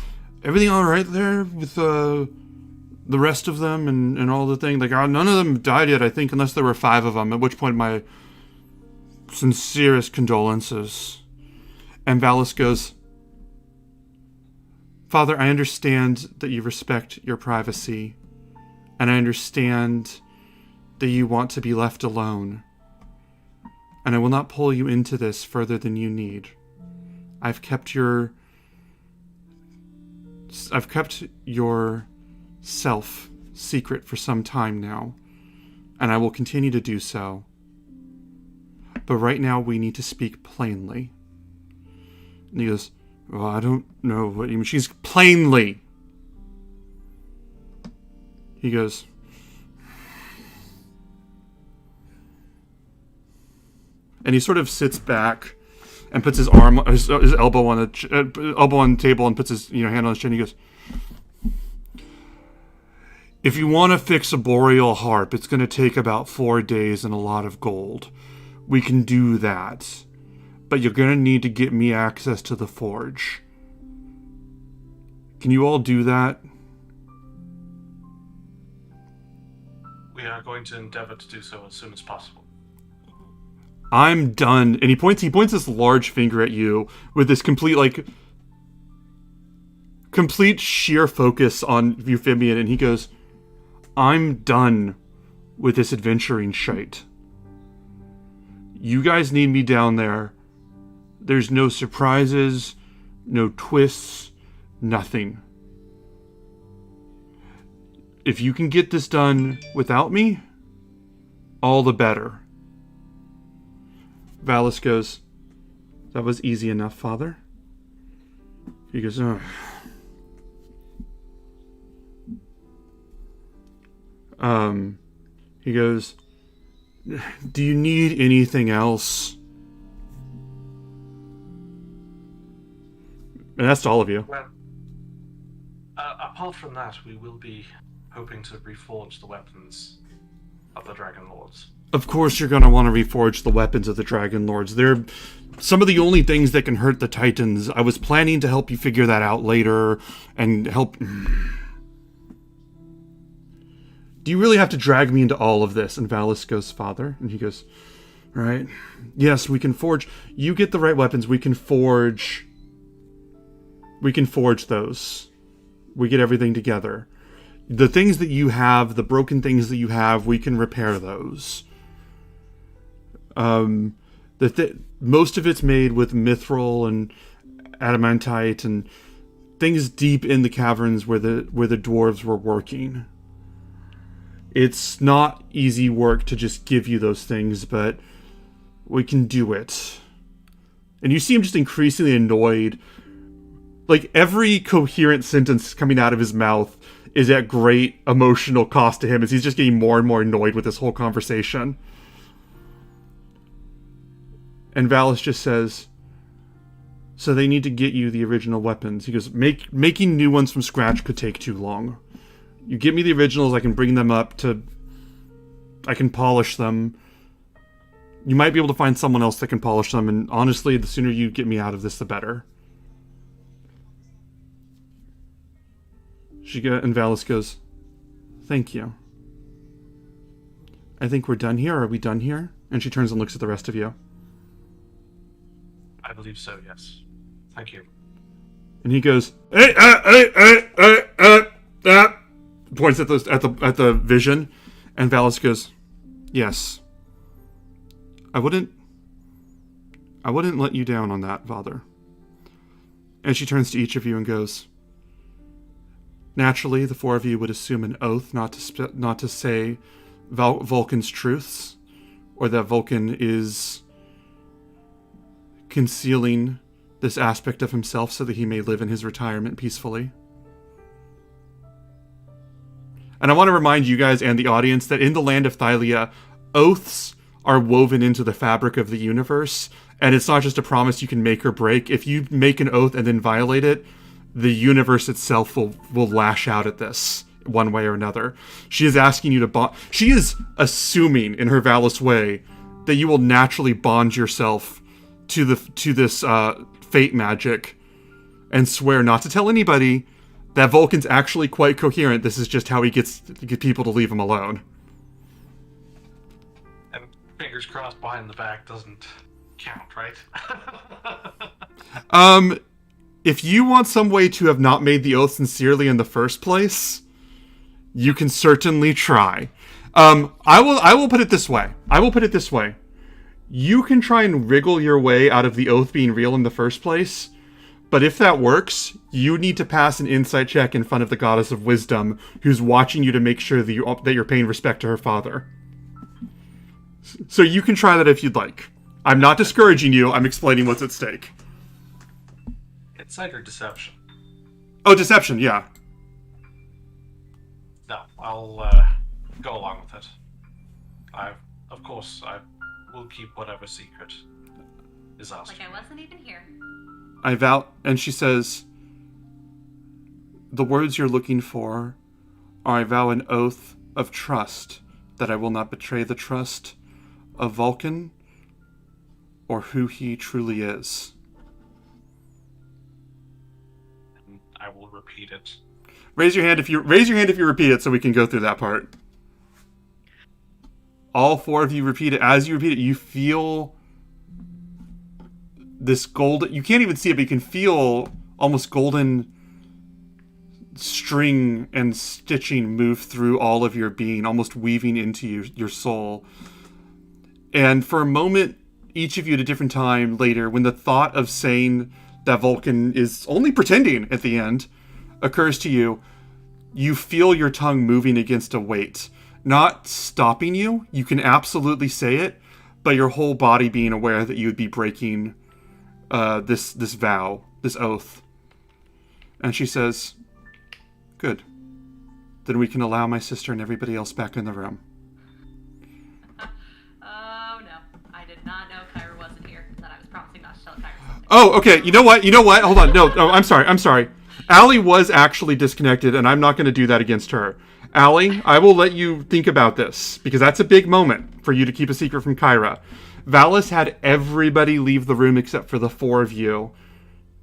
everything all right there with the rest of them and all the thing? Like, none of them died yet, I think, unless there were 5 of them, at which point my sincerest condolences. And Valis goes, Father, I understand that you respect your privacy, and I understand that you want to be left alone, and I will not pull you into this further than you need. I've kept your self secret for some time now, and I will continue to do so. But right now we need to speak plainly. And he goes, well, I don't know what you mean. She's plainly. He goes, and he sort of sits back and puts his elbow on the table and puts his hand on his chin. He goes, if you want to fix a boreal harp, it's going to take about 4 days and a lot of gold. We can do that. But you're going to need to get me access to the forge. Can you all do that? We are going to endeavor to do so as soon as possible. I'm done. And he points this large finger at you with this complete sheer focus on Euphemian, and he goes, I'm done with this adventuring shite. You guys need me down there. There's no surprises, no twists, nothing. If you can get this done without me, all the better. Valis goes, that was easy enough, Father. He goes, oh. He goes, do you need anything else? And that's to all of you. Well, apart from that, we will be hoping to reforge the weapons of the Dragon Lords. Of course you're going to want to reforge the weapons of the Dragon Lords. They're some of the only things that can hurt the Titans. I was planning to help you figure that out later and help... Do you really have to drag me into all of this? And Valis goes, Father. And he goes, right. Yes, we can forge. You get the right weapons. We can forge those. We get everything together. The things that you have, the broken things that you have, we can repair those. Most of it's made with mithril and adamantite and things deep in the caverns where the dwarves were working. It's not easy work to just give you those things, but we can do it. And you see him just increasingly annoyed. Like, every coherent sentence coming out of his mouth is at great emotional cost to him as he's just getting more and more annoyed with this whole conversation. And Valis just says, so they need to get you the original weapons. He goes, making new ones from scratch could take too long. You get me the originals, I can bring them up I can polish them. You might be able to find someone else that can polish them, and honestly, the sooner you get me out of this, the better. And Valis goes, thank you. I think we're done here. Are we done here? And she turns and looks at the rest of you. I believe so, yes. Thank you. And he goes, points at the vision, and Valis goes, yes. I wouldn't let you down on that, Father. And she turns to each of you and goes, naturally, the 4 of you would assume an oath not to say Vulcan's truths, or that Vulcan is concealing this aspect of himself so that he may live in his retirement peacefully. And I want to remind you guys and the audience that in the land of Thylia, oaths are woven into the fabric of the universe, and it's not just a promise you can make or break. If you make an oath and then violate it, the universe itself will lash out at this one way or another. She is asking you to she is assuming in her Valis way that you will naturally bond yourself to this fate magic and swear not to tell anybody that Vulcan's actually quite coherent. This is just how he gets to get people to leave him alone. And fingers crossed behind the back doesn't count, right? If you want some way to have not made the oath sincerely in the first place, you can certainly try. I will put it this way. You can try and wriggle your way out of the oath being real in the first place, but if that works, you need to pass an insight check in front of the Goddess of Wisdom, who's watching you to make sure that you're paying respect to her father. So you can try that if you'd like. I'm not discouraging you, I'm explaining what's at stake. Insight or deception? Oh, deception, yeah. No, I'll go along with it. Of course, I will keep whatever secret is asked. Like I wasn't even here. I vow, and she says, the words you're looking for are I vow an oath of trust that I will not betray the trust of Vulcan or who he truly is. And I will repeat it. Raise your hand if you repeat it so we can go through that part. All four of you repeat it. As you repeat it, you feel this golden... You can't even see it, but you can feel almost golden string and stitching move through all of your being, almost weaving into your soul. And for a moment, each of you at a different time later, when the thought of saying that Vulcan is only pretending at the end occurs to you, you feel your tongue moving against a weight. Not stopping you. You can absolutely say it, but your whole body being aware that you would be breaking this vow, this oath. And she says, good. Then we can allow my sister and everybody else back in the room. Oh no, I did not know Kyra wasn't here. That I was promising not to tell Kyra something. Oh, okay. You know what? Hold on. No, I'm sorry. Allie was actually disconnected, and I'm not going to do that against her. Allie, I will let you think about this, because that's a big moment for you to keep a secret from Kyra. Valis had everybody leave the room except for the four of you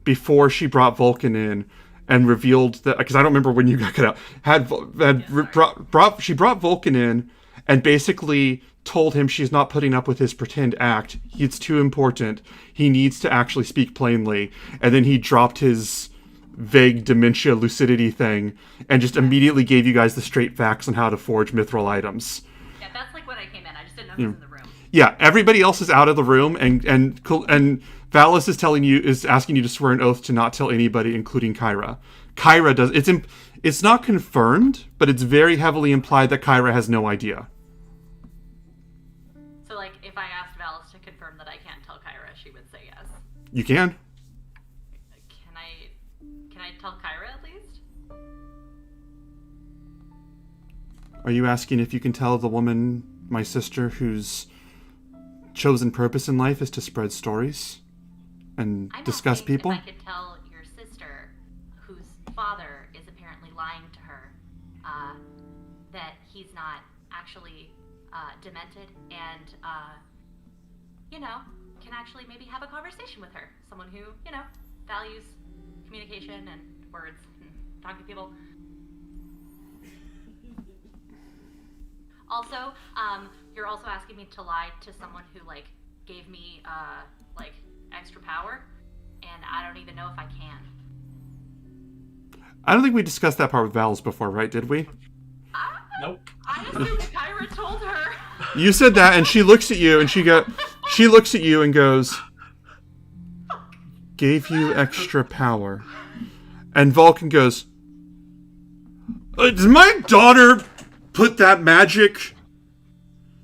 before she brought Vulcan in and revealed that, because I don't remember when you got cut out, she brought Vulcan in and basically told him she's not putting up with his pretend act. It's too important. He needs to actually speak plainly. And then he dropped his vague dementia lucidity thing and just immediately gave you guys the straight facts on how to forge mithril items. Yeah, that's like when I came in. I just didn't know he was in the room. Yeah, everybody else is out of the room, and Valis is asking you to swear an oath to not tell anybody, including Kyra. Kyra does. It's not confirmed, but it's very heavily implied that Kyra has no idea. So, like, if I asked Valis to confirm that I can't tell Kyra, she would say yes. You can. Can I tell Kyra at least? Are you asking if you can tell the woman, my sister, whose chosen purpose in life is to spread stories and discuss people? If I could tell your sister, whose father is apparently lying to her, that he's not actually demented and, can actually maybe have a conversation with her. Someone who, values communication and words and talking to people. Also, you're also asking me to lie to someone who, gave me, extra power, and I don't even know if I can. I don't think we discussed that part with Valis before, right? Did we? Nope. I assumed Kyra told her. You said that, and she looks at you, and she looks at you and goes, gave you extra power. And Vulcan goes, does my daughter put that magic?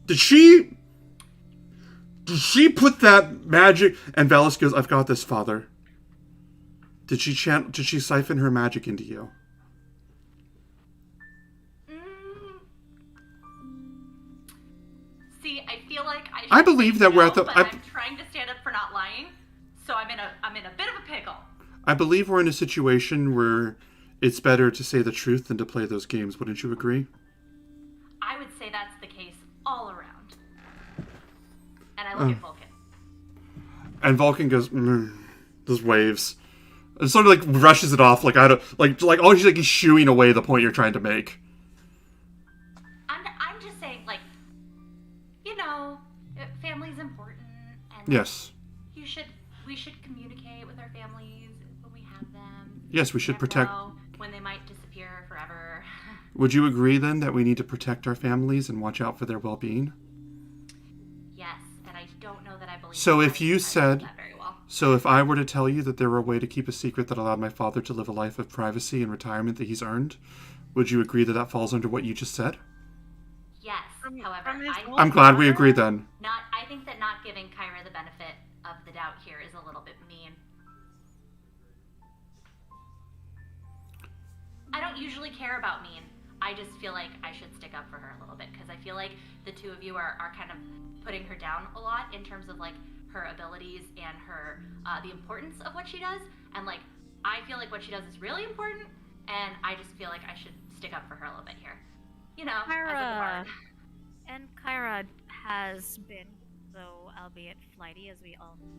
Did she put that magic? And Valis goes, I've got this, father. Did she siphon her magic into you? See, I feel like I believe that we're at the. but I'm trying to stand up for not lying, so I'm in a bit of a pickle. I believe we're in a situation where it's better to say the truth than to play those games. Wouldn't you agree? I would say that's the case all around. I look at Vulcan. And Vulcan goes, just waves. And sort of like brushes it off, like I don't like oh he's shooing away the point you're trying to make. I'm just saying, like, you know, family's important, and Yes. we should communicate with our families when we have them. Yes, we should protect. Know when they might disappear forever. Would you agree then that we need to protect our families and watch out for their well-being? Yes, and I don't know that I believe. So that if you I said, that very well. so if I were to tell you that there were a way to keep a secret that allowed my father to live a life of privacy and retirement that he's earned, would you agree that that falls under what you just said? Yes. However, I'm glad we agreed then. I think that not giving Kyra the benefit of the doubt here is a little bit mean. I don't usually care about mean. I just feel like I should stick up for her a little bit, because I feel like the two of you are kind of putting her down a lot in terms of like her abilities and her the importance of what she does, and like I feel like what she does is really important, and I just feel like I should stick up for her a little bit here. You know, as a bard. And Kyra has been, though albeit flighty as we all know,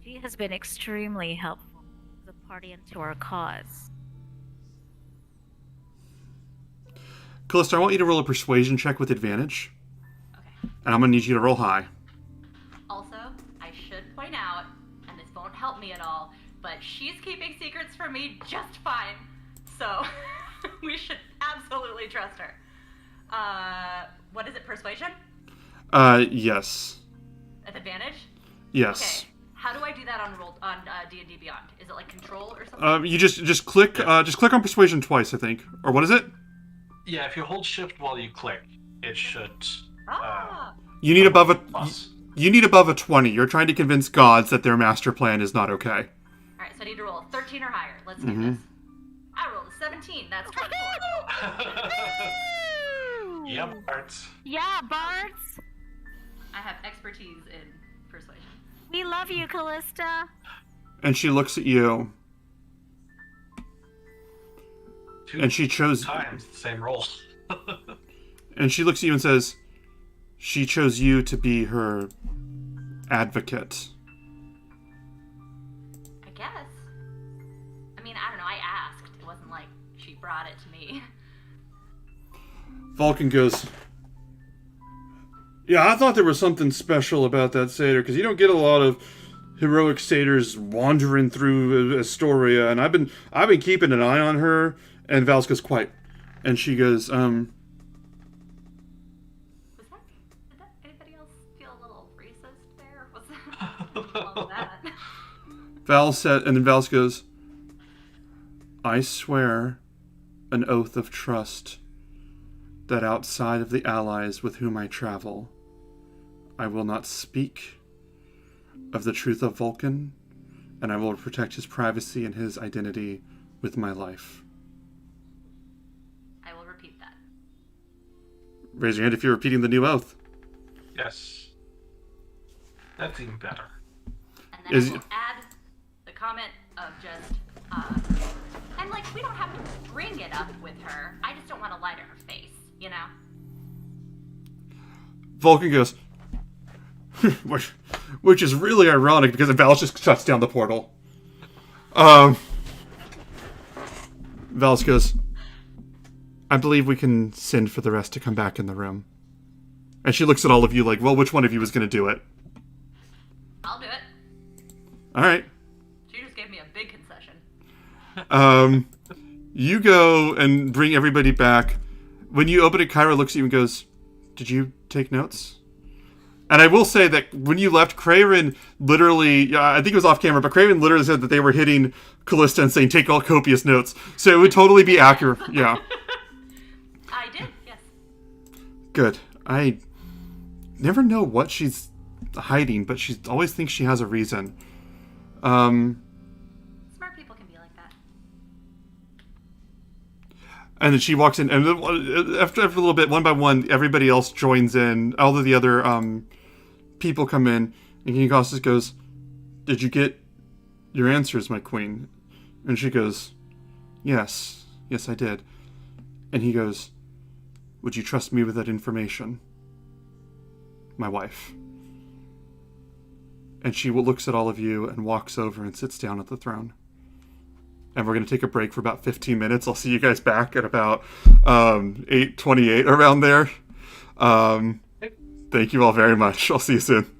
she has been extremely helpful to the party and to our cause. Callista, I want you to roll a persuasion check with advantage. Okay. And I'm going to need you to roll high. Also, I should point out, and this won't help me at all, but she's keeping secrets from me just fine. So, we should absolutely trust her. What is it, persuasion? Yes. With advantage? Yes. Okay. How do I do that on D&D Beyond? Is it like control or something? You just click on persuasion twice, I think. Or what is it? Yeah, if you hold shift while you click, it should. You need above a plus. you need above a 20. You're trying to convince gods that their master plan is not okay. Alright, so I need to roll a 13 or higher. Let's do this. I rolled a 17. That's 24. Yep, Barts. Yeah, Bards! I have expertise in persuasion. We love you, Callista. And she looks at you. And she chose times the same roll. And she looks at you and says, she chose you to be her advocate. I guess. I mean, I don't know. I asked. It wasn't like she brought it to me. Vulcan goes, yeah, I thought there was something special about that satyr, because you don't get a lot of heroic satyrs wandering through Astoria, and I've been keeping an eye on her. And Vals goes, quite. And she goes, Did anybody else feel a little racist there? Was that all of that? Val said, and then Vals goes, I swear an oath of trust that outside of the allies with whom I travel, I will not speak of the truth of Vulcan, and I will protect his privacy and his identity with my life. I will repeat that. Raise your hand if you're repeating the new oath. Yes. That's even better. And then I will add the comment of just, and like, we don't have to bring it up with her. I just don't want to lie to her face, you know? Vulcan goes, which is really ironic because Vals just shuts down the portal. Vals goes, I believe we can send for the rest to come back in the room. And she looks at all of you like, well, which one of you is going to do it? I'll do it. All right. She just gave me a big concession. You go and bring everybody back. When you open it, Kyra looks at you and goes, did you take notes? And I will say that when you left, Craven literally, I think it was off camera, but Craven literally said that they were hitting Callista and saying, take all copious notes. So it would totally be accurate. Yeah. I did, yes. Good. I never know what she's hiding, but she always thinks she has a reason. Smart people can be like that. And then she walks in, and after a little bit, one by one, everybody else joins in. All of the other people come in, and King Costas goes, did you get your answers, my queen? And she goes, yes, I did. And he goes, would you trust me with that information? My wife. and she looks at all of you and walks over and sits down at the throne. And we're going to take a break for about 15 minutes. I'll see you guys back at about 8:28, around there. Thank you all very much. I'll see you soon.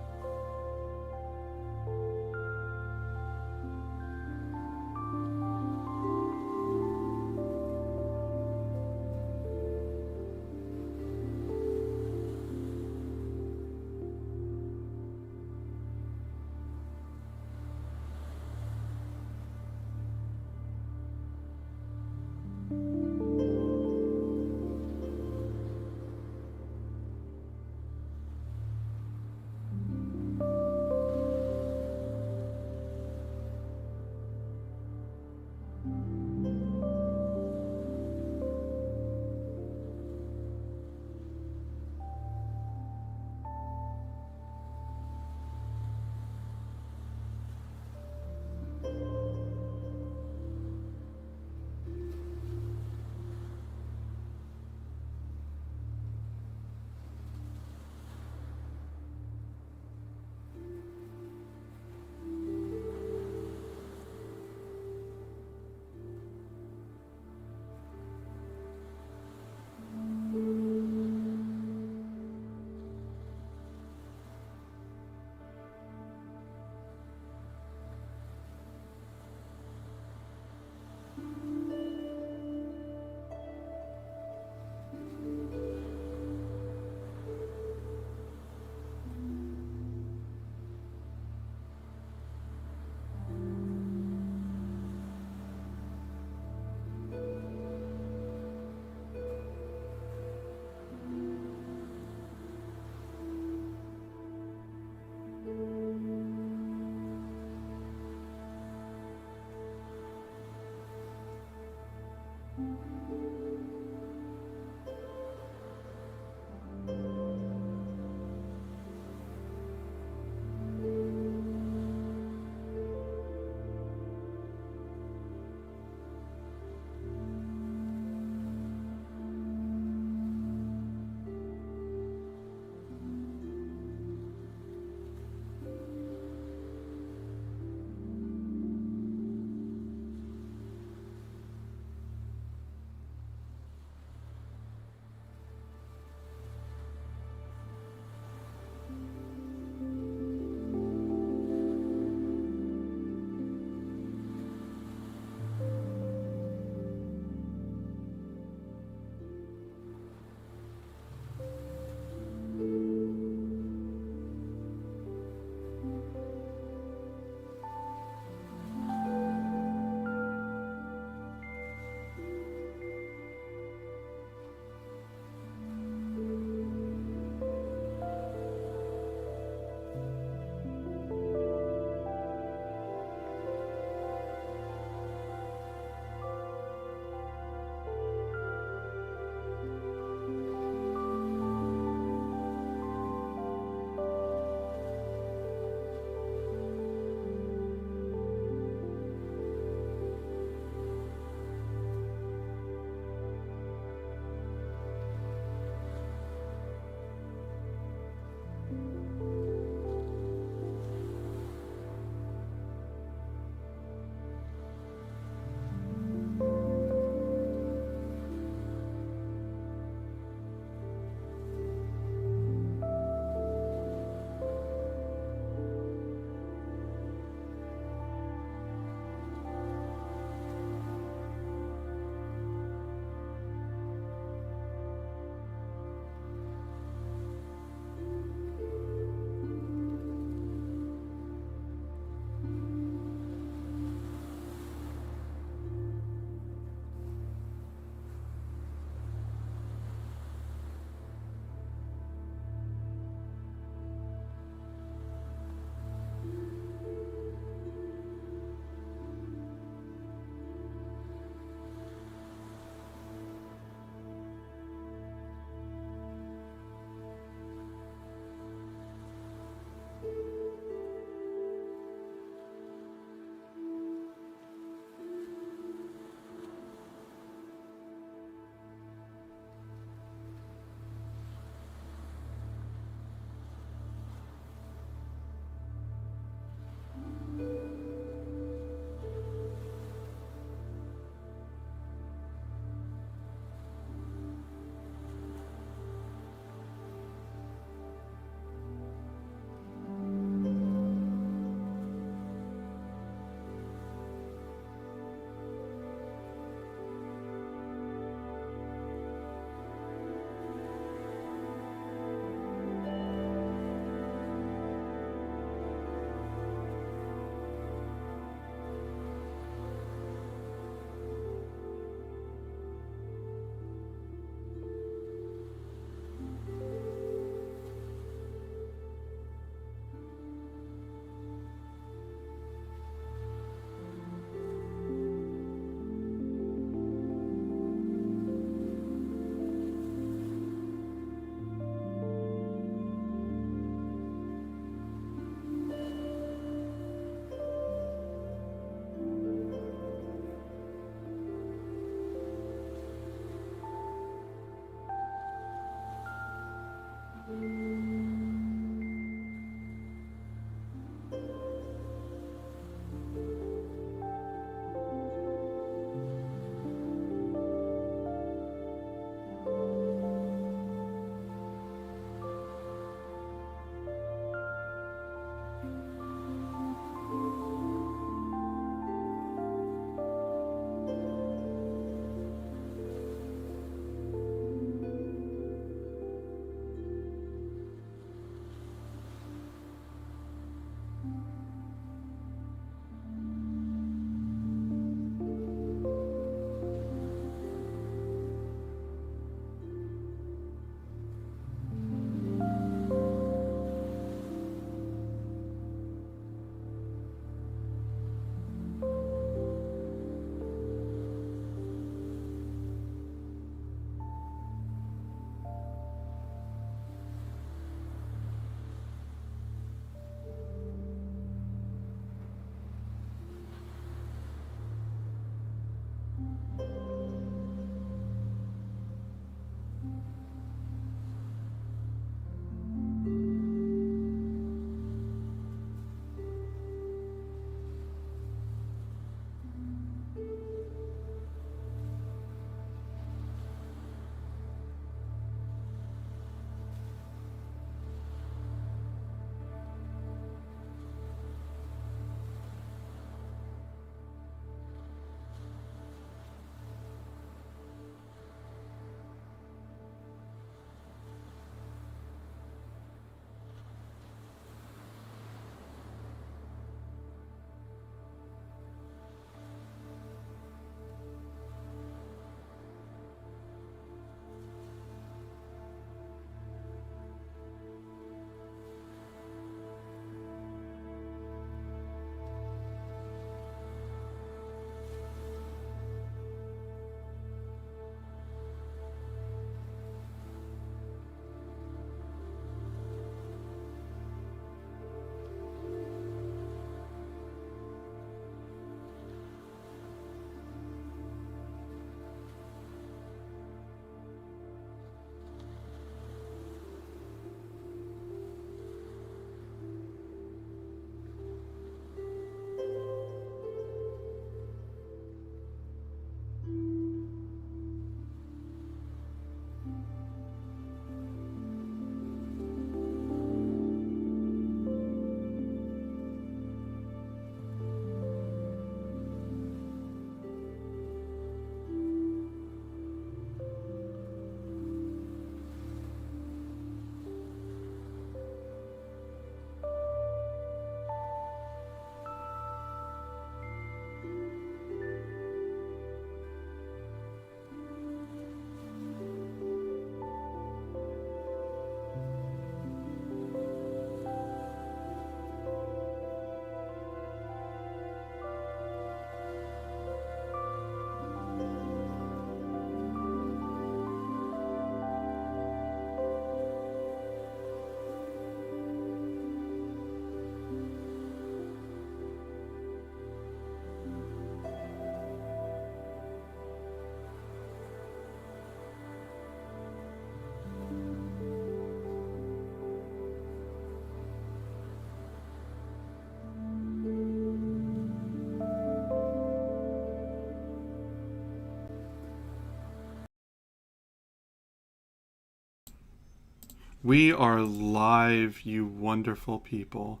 We are live, you wonderful people.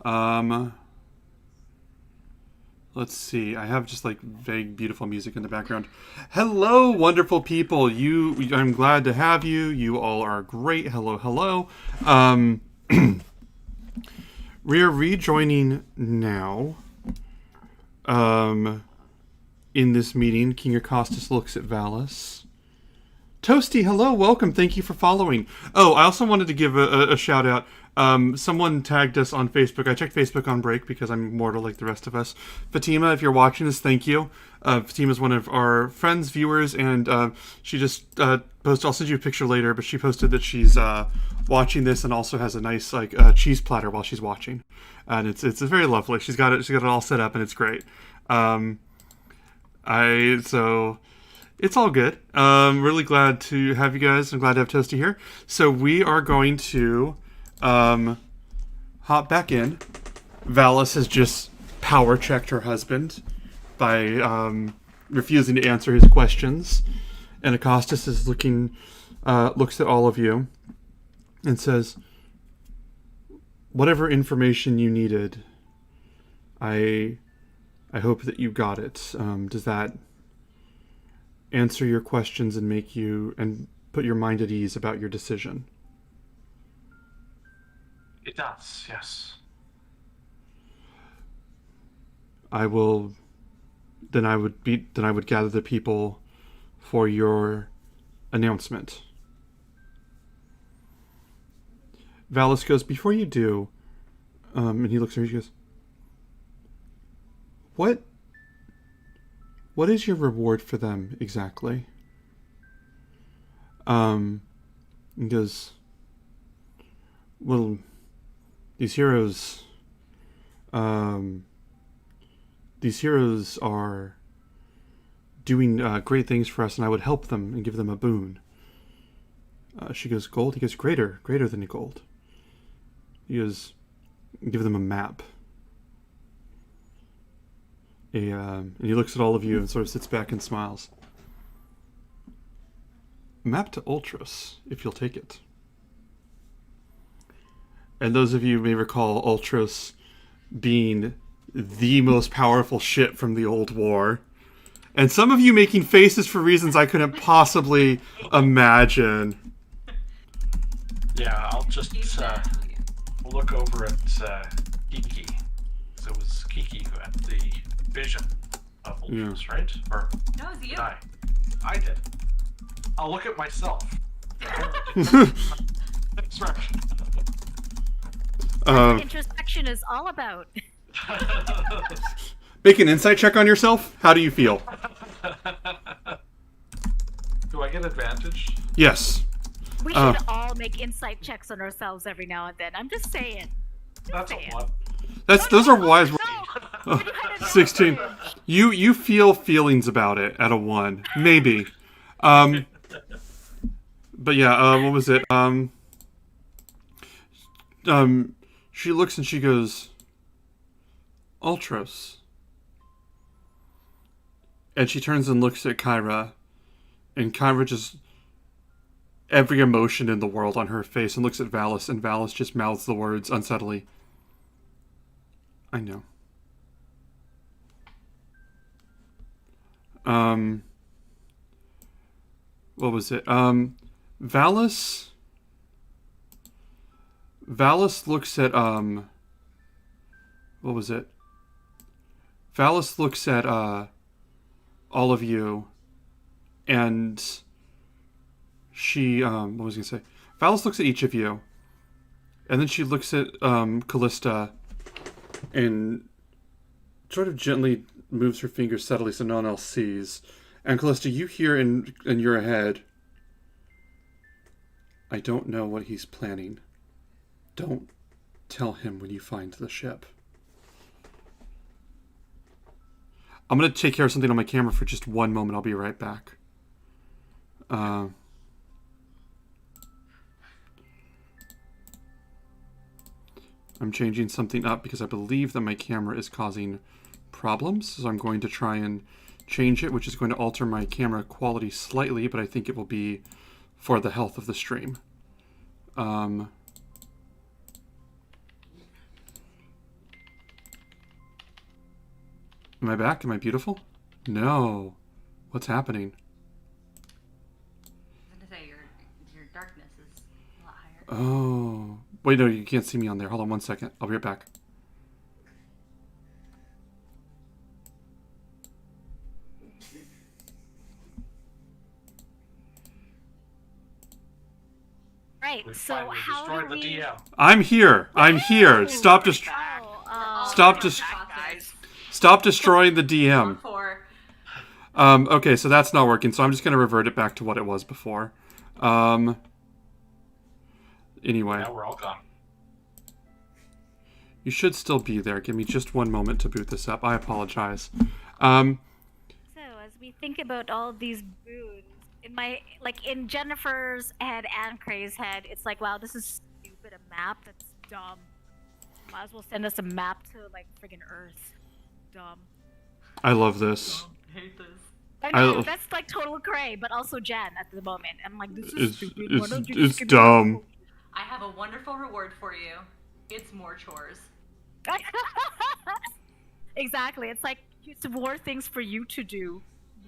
Let's see. I have just like vague, beautiful music in the background. Hello, wonderful people. I'm glad to have you. You all are great. Hello, hello. We are rejoining now. In this meeting, King Acostus looks at Valis. Toasty, hello, welcome. Thank you for following. Oh, I also wanted to give a shout out. Someone tagged us on Facebook. I checked Facebook on break because I'm mortal like the rest of us. Fatima, if you're watching this, thank you. Fatima's one of our friends, viewers, and she just posted. I'll send you a picture later, but she posted that she's watching this and also has a nice cheese platter while she's watching, and it's very lovely. She's got it all set up and it's great. It's all good. Really glad to have you guys. I'm glad to have Toasty here. So we are going to hop back in. Valis has just power checked her husband by refusing to answer his questions. And Acostus is looks at all of you and says, whatever information you needed, I hope that you got it. Does that answer your questions and make you and put your mind at ease about your decision? It does, yes. I would gather the people for your announcement. Valis goes, before you do, and he looks at her, he goes, What is your reward for them exactly? He goes, well, these heroes are doing great things for us, and I would help them and give them a boon. She goes, gold? He goes, greater than gold. He goes, give them a map. And he looks at all of you and sort of sits back and smiles. Map to Ultros, if you'll take it. And those of you may recall Ultros being the most powerful ship from the old war. And some of you making faces for reasons I couldn't possibly imagine. Yeah, I'll just look over at Kiki. So it was Kiki who had the vision of Ultros, right? Or No, it was you. I did. I'll look at myself. That's right. That's what introspection is all about. Make an insight check on yourself. How do you feel? Do I get advantage? Yes. We should all make insight checks on ourselves every now and then. I'm just saying. That's a lot. Those are wise. No, 16. You feel feelings about it at a 1, maybe. But yeah, what was it? She looks and she goes, Ultros. And she turns and looks at Kyra, and Kyra just, every emotion in the world on her face, and looks at Valis, and Valis just mouths the words unsteadily, I know. What was it? Valis looks at, what was it? Valis looks at, all of you, and she, what was I going to say? Valis looks at each of you, and then she looks at, Callista, and sort of gently moves her fingers subtly so no one else sees. And Callista, you hear in your head, I don't know what he's planning. Don't tell him when you find the ship. I'm going to take care of something on my camera for just one moment. I'll be right back. I'm changing something up because I believe that my camera is causing problems. So I'm going to try and change it, which is going to alter my camera quality slightly, but I think it will be for the health of the stream. Am I back? Am I beautiful? No. What's happening? I was gonna say your darkness is a lot higher. Oh. Wait, no, you can't see me on there. Hold on one second. I'll be right back. Right. We So finally how destroyed do the we? DM. I'm here. I'm here. Stop All Stop of dis- our costas. Stop destroying the DM. On 4. Okay, so that's not working, so I'm just going to revert it back to what it was before. Anyway. Now we're all gone. You should still be there. Give me just one moment to boot this up. I apologize. So as we think about all of these boons, in Jennifer's head and Cray's head, it's like, wow, this is stupid. A map? That's dumb. Might as well send us a map to like friggin' Earth. Dumb. I love this. I hate this. I know, I- that's like total Cray, but also Jen at the moment. I'm like, this is It's, stupid. Why it's, don't you just it's give dumb. me I have a wonderful reward for you. It's more chores. Exactly. It's like it's more things for you to do.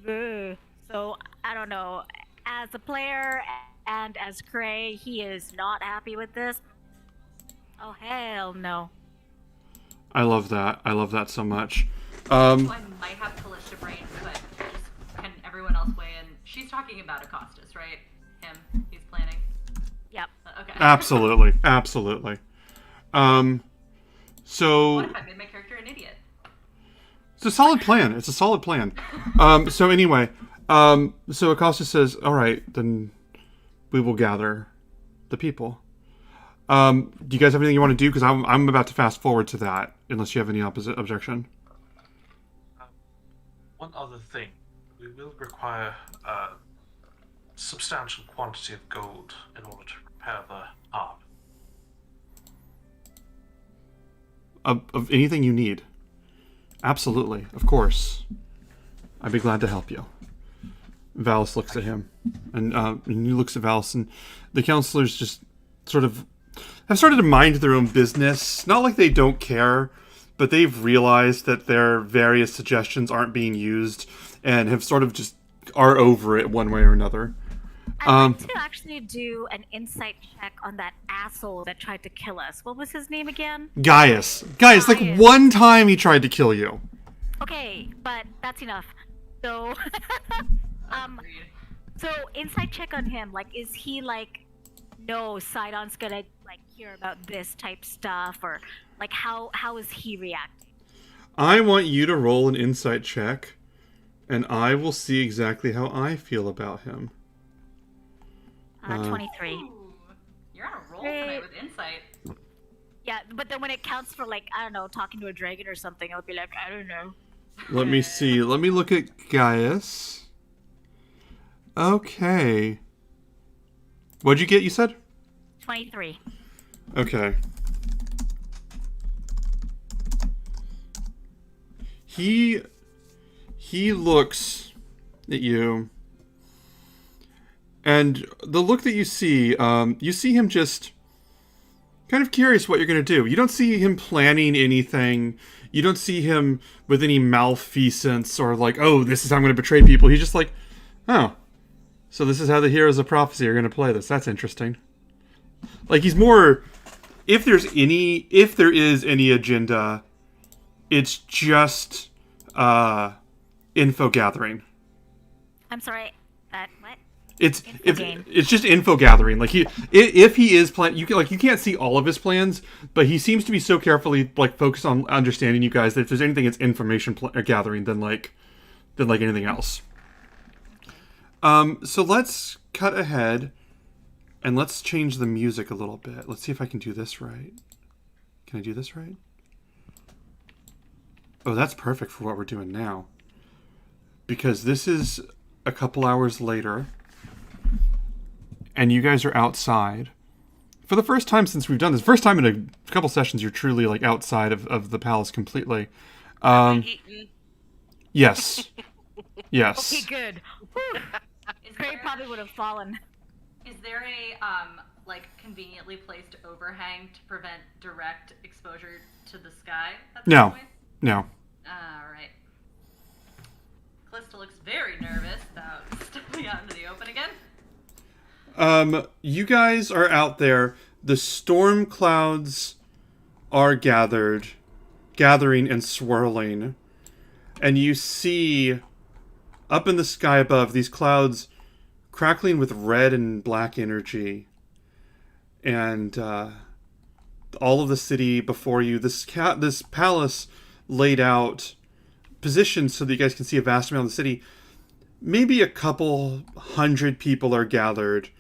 Ugh. So I don't know. As a player and as Cray, he is not happy with this. Oh hell no. I love that. I love that so much. So I might have Callista brain, but just can everyone else weigh in? She's talking about Acostus, right? Him. He's planning. Yep. Okay. Absolutely. Absolutely. So What if I made my character an idiot? it's a solid plan. It's a solid plan. So anyway, so Acosta says, all right, then we will gather the people. Do you guys have anything you want to do? Because I'm about to fast forward to that, unless you have any objection. One other thing. We will require a substantial quantity of gold in order to repair the arm. Of anything you need. Absolutely. Of course. I'd be glad to help you. Valis looks at him. And he looks at Valis, and the counselors just sort of have started to mind their own business. Not like they don't care, but they've realized that their various suggestions aren't being used and have sort of just are over it one way or another. I'd like to actually do an insight check on that asshole that tried to kill us. What was his name again? Gaius, like Gaius. one time he tried to kill you. Okay, but that's enough. So, Agreed. so insight check on him. Like, is he like, no, Sidon's gonna like hear about this type stuff, or like how is he reacting? I want you to roll an insight check, and I will see exactly how I feel about him. 23. Ooh, you're on a roll tonight with insight. Yeah, but then when it counts for like, I don't know, talking to a dragon or something, I'll be like, I don't know. Let me see. Let me look at Gaius. Okay. What'd you get, you said? 23. Okay. He looks at you, and the look that you see him just kind of curious what you're going to do. You don't see him planning anything. You don't see him with any malfeasance or like, oh, this is how I'm going to betray people. He's just like, oh, so this is how the heroes of prophecy are going to play this. That's interesting. Like, he's more, if there is any agenda, it's just info gathering. I'm sorry. That what? It's Game. it's just info gathering. Like, if he is you can't see all of his plans, but he seems to be so carefully like focused on understanding you guys that if there's anything, it's information gathering than like anything else. So let's cut ahead, and let's change the music a little bit. Let's see if I can do this right. Can I do this right? Oh, that's perfect for what we're doing now. Because this is a couple hours later, and you guys are outside. For the first time since we've done this, first time in a couple sessions, you're truly like outside of the palace completely. Eaten. Yes. Yes. Okay, good. Whew. Is Cray there, probably would have fallen. is there a like conveniently placed overhang to prevent direct exposure to the sky at this No. point? No. Alright. Callista looks very nervous about stepping out into the open again. You guys are out there. The storm clouds are gathering and swirling. And you see up in the sky above these clouds crackling with red and black energy. And all of the city before you, this palace laid out, positioned so that you guys can see a vast amount of the city. Maybe a couple hundred people are gathered,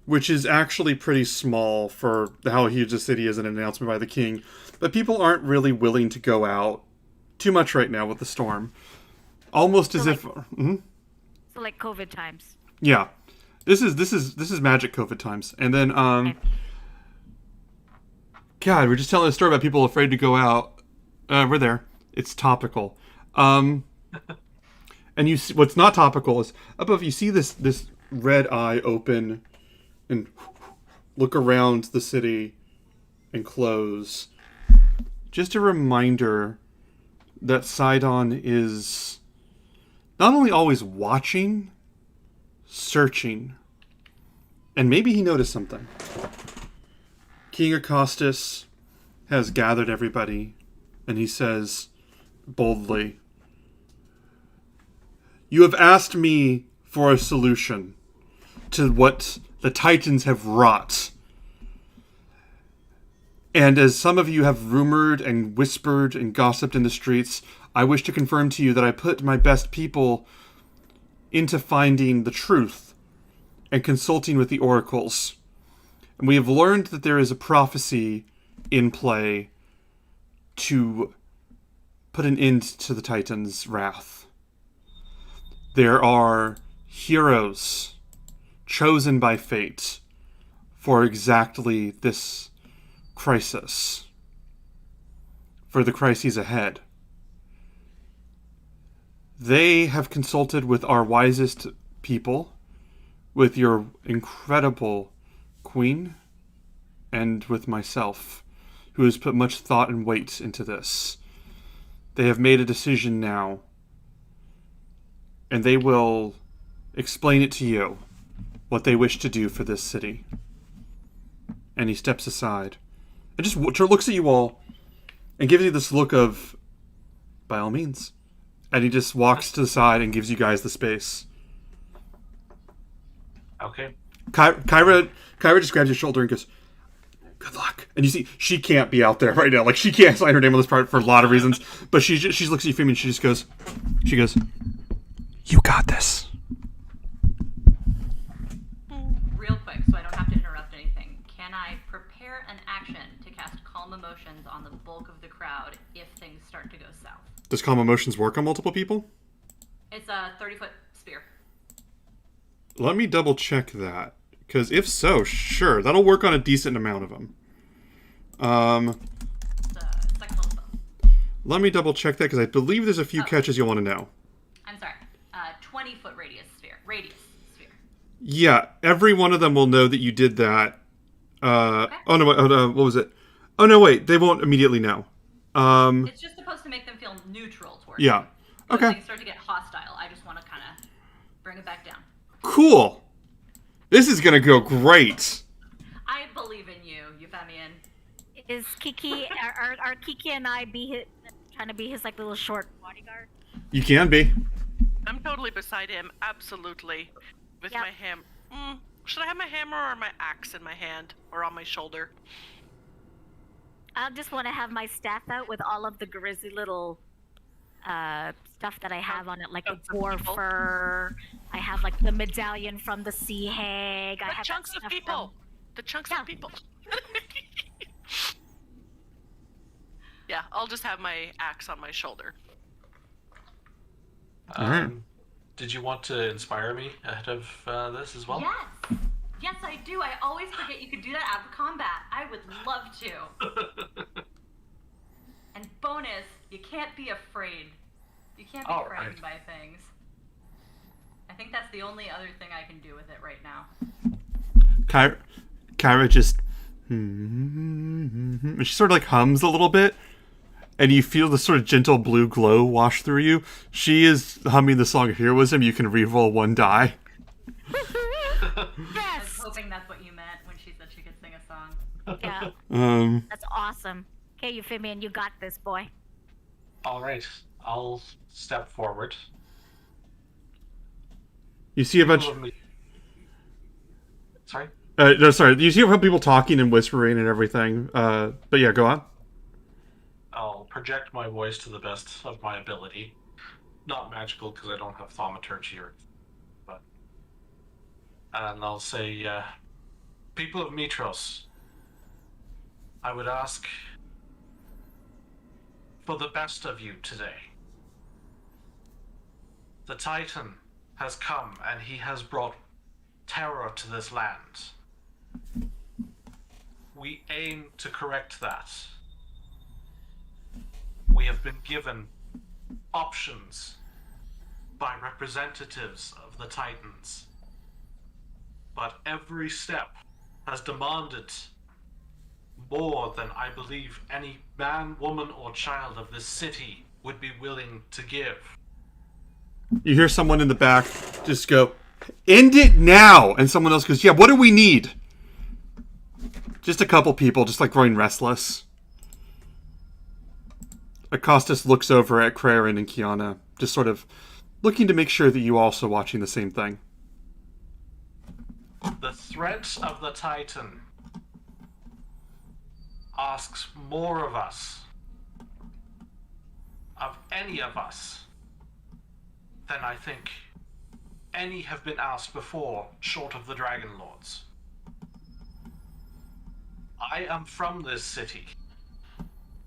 which is actually pretty small for how huge the city is, an announcement by the king. But people aren't really willing to go out too much right now with the storm. Almost So as like- if... Mhm. So like COVID times. Yeah. This is magic COVID times. And then, Okay. God, we're just telling a story about people afraid to go out. We're there. It's topical. And you see, what's not topical is above. You see this red eye open and look around the city and close. Just a reminder that Sidon is not only always watching, searching, and maybe he noticed something. King Acostus has gathered everybody, and he says boldly, "You have asked me for a solution to what the Titans have wrought. And as some of you have rumored and whispered and gossiped in the streets, I wish to confirm to you that I put my best people into finding the truth and consulting with the oracles. And we have learned that there is a prophecy in play to put an end to the Titans' wrath. There are heroes chosen by fate for exactly this crisis, for the crises ahead. They have consulted with our wisest people, with your incredible queen, and with myself, who has put much thought and weight into this. They have made a decision now, and they will explain it to you, what they wish to do for this city." And he steps aside and just looks at you all and gives you this look of, by all means. And he just walks to the side and gives you guys the space. Okay. Kyra just grabs your shoulder and goes, "Good luck." And you see, she can't be out there right now. Like, she can't sign her name on this part for a lot of reasons. But she looks at you, Femi, and she goes, "You got this." Real quick, so I don't have to interrupt anything. Can I prepare an action to cast Calm Emotions on the bulk of the crowd if things start to go south? Does calm emotions work on multiple people? It's a 30-foot sphere. Let me double check that. Because if so, sure. That'll work on a decent amount of them. It's a second level spell. Let me double check that because I believe there's a few catches you'll want to know. I'm sorry. 20-foot radius sphere. Yeah, every one of them will know that you did that. Okay. Oh no, what was it? Oh no, wait, they won't immediately know. It's just supposed to make them feel neutral towards Yeah. you. When Okay. things start to get hostile, I just want to kind of bring it back down. Cool. This is gonna go great. I believe in you, Euphemian. Is Kiki are Kiki and I trying to be his like little short bodyguard? You can be. I'm totally beside him, absolutely. With Yep. my hammer. Should I have my hammer or my axe in my hand or on my shoulder? I just want to have my staff out with all of the grisly little stuff that I have on it, like the Chunks of boar people. fur. I have like the medallion from the sea hag. I The have chunks that of stuff people. The chunks Yeah. of people. Yeah, I'll just have my axe on my shoulder. Alright. Did you want to inspire me ahead of this as well? Yes! Yes, I do. I always forget you could do that out of combat. I would love to. And bonus, you can't be afraid. You can't be All frightened right. by things. I think that's the only other thing I can do with it right now. Kyra just... and she sort of like hums a little bit, and you feel the sort of gentle blue glow wash through you. She is humming the song Heroism. You can reroll 1 die. I was Yes. hoping that's what you meant when she said she could sing a song. Yeah, that's awesome. Okay, Euphemian, you got this, boy. All right, I'll step forward. You see a bunch... People of me- Sorry? no, sorry. You see a couple people talking and whispering and everything. But yeah, go on. I'll project my voice to the best of my ability. Not magical because I don't have thaumaturgy but... And I'll say, people of Mitros, I would ask for the best of you today. The Titan has come and he has brought terror to this land. We aim to correct that. We have been given options by representatives of the Titans, but every step has demanded more than I believe any man, woman, or child of this city would be willing to give. You hear someone in the back just go, "End it now!" And someone else goes, "Yeah, what do we need?" Just a couple people just like growing restless. Acostus looks over at Craren and Kiana, just sort of looking to make sure that you also watching the same thing. The threat of the Titan asks more of us, of any of us, than I think any have been asked before, short of the Dragon Lords. I am from this city.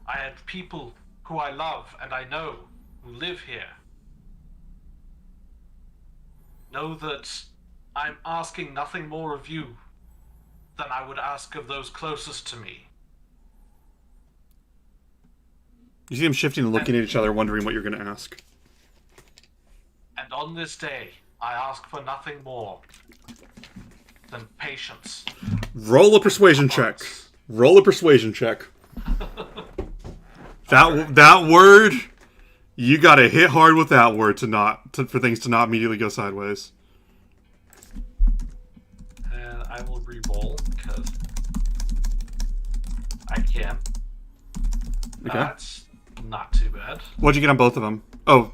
I have people who I love and I know who live here. Know that I'm asking nothing more of you than I would ask of those closest to me. You see them shifting and looking at each other, wondering what you're going to ask. And on this day, I ask for nothing more than patience. Roll a persuasion check. Roll a persuasion check. That word, you got to hit hard with that word for things to not immediately go sideways. And I will re-roll because I can. Okay. That's not too bad. What'd you get on both of them? Oh,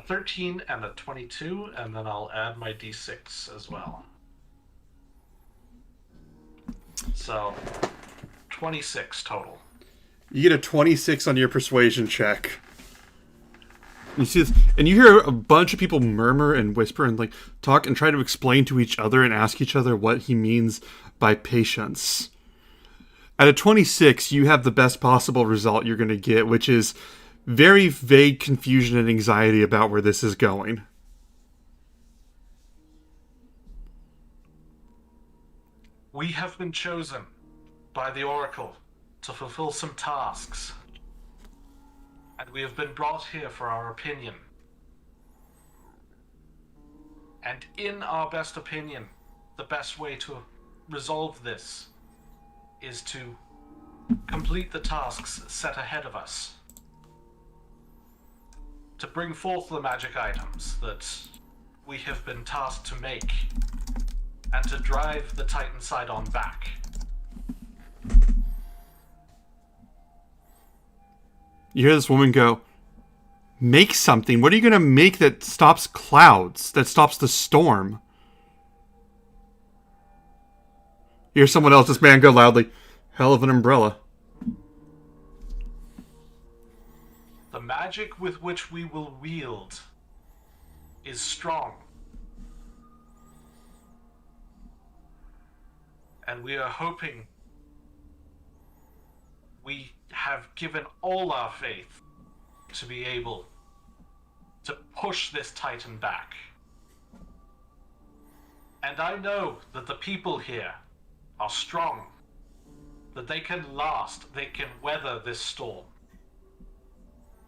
13 and a 22, and then I'll add my d6 as well. So, 26 total. you get a 26 on your persuasion check. You see this, and you hear a bunch of people murmur and whisper and like talk and try to explain to each other and ask each other what he means by patience. At a 26, you have the best possible result you're going to get, which is very vague confusion and anxiety about where this is going. We have been chosen by the Oracle to fulfill some tasks. And we have been brought here for our opinion. And in our best opinion, the best way to resolve this is to complete the tasks set ahead of us. To bring forth the magic items that we have been tasked to make, and to drive the Titan Sidon back. You hear this woman go, "Make something. What are you going to make that stops clouds, that stops the storm?" You hear someone else, this man, go loudly, "Hell of an umbrella." The magic with which we will wield is strong. And we are hoping we have given all our faith to be able to push this Titan back. And I know that the people here are strong, that they can last, they can weather this storm.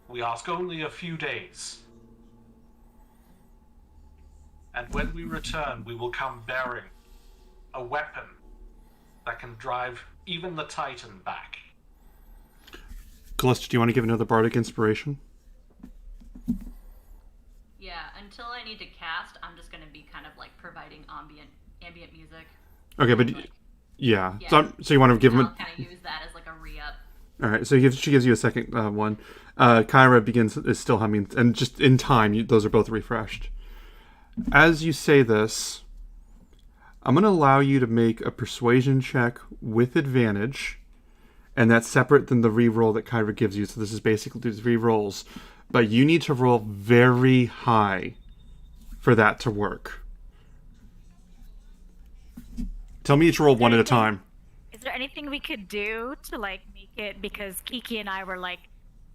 We ask only a few days. And when we return, we will come bearing a weapon that can drive even the Titan back. Callista, do you want to give another bardic inspiration? Yeah, until I need to cast, I'm just gonna be kind of like providing ambient music. Okay, but Like, yeah. yeah. So you want to give him I'll a... kind of use that as like a re-up. All right, so she gives you a second one. Kyra is still humming, and just in time, those are both refreshed. As you say this, I'm going to allow you to make a persuasion check with advantage, and that's separate than the re-roll that Kyra gives you. So this is basically 3 rolls, but you need to roll very high for that to work. Tell me each roll one at a time. Is there anything we could do to like make it, because Kiki and I were like,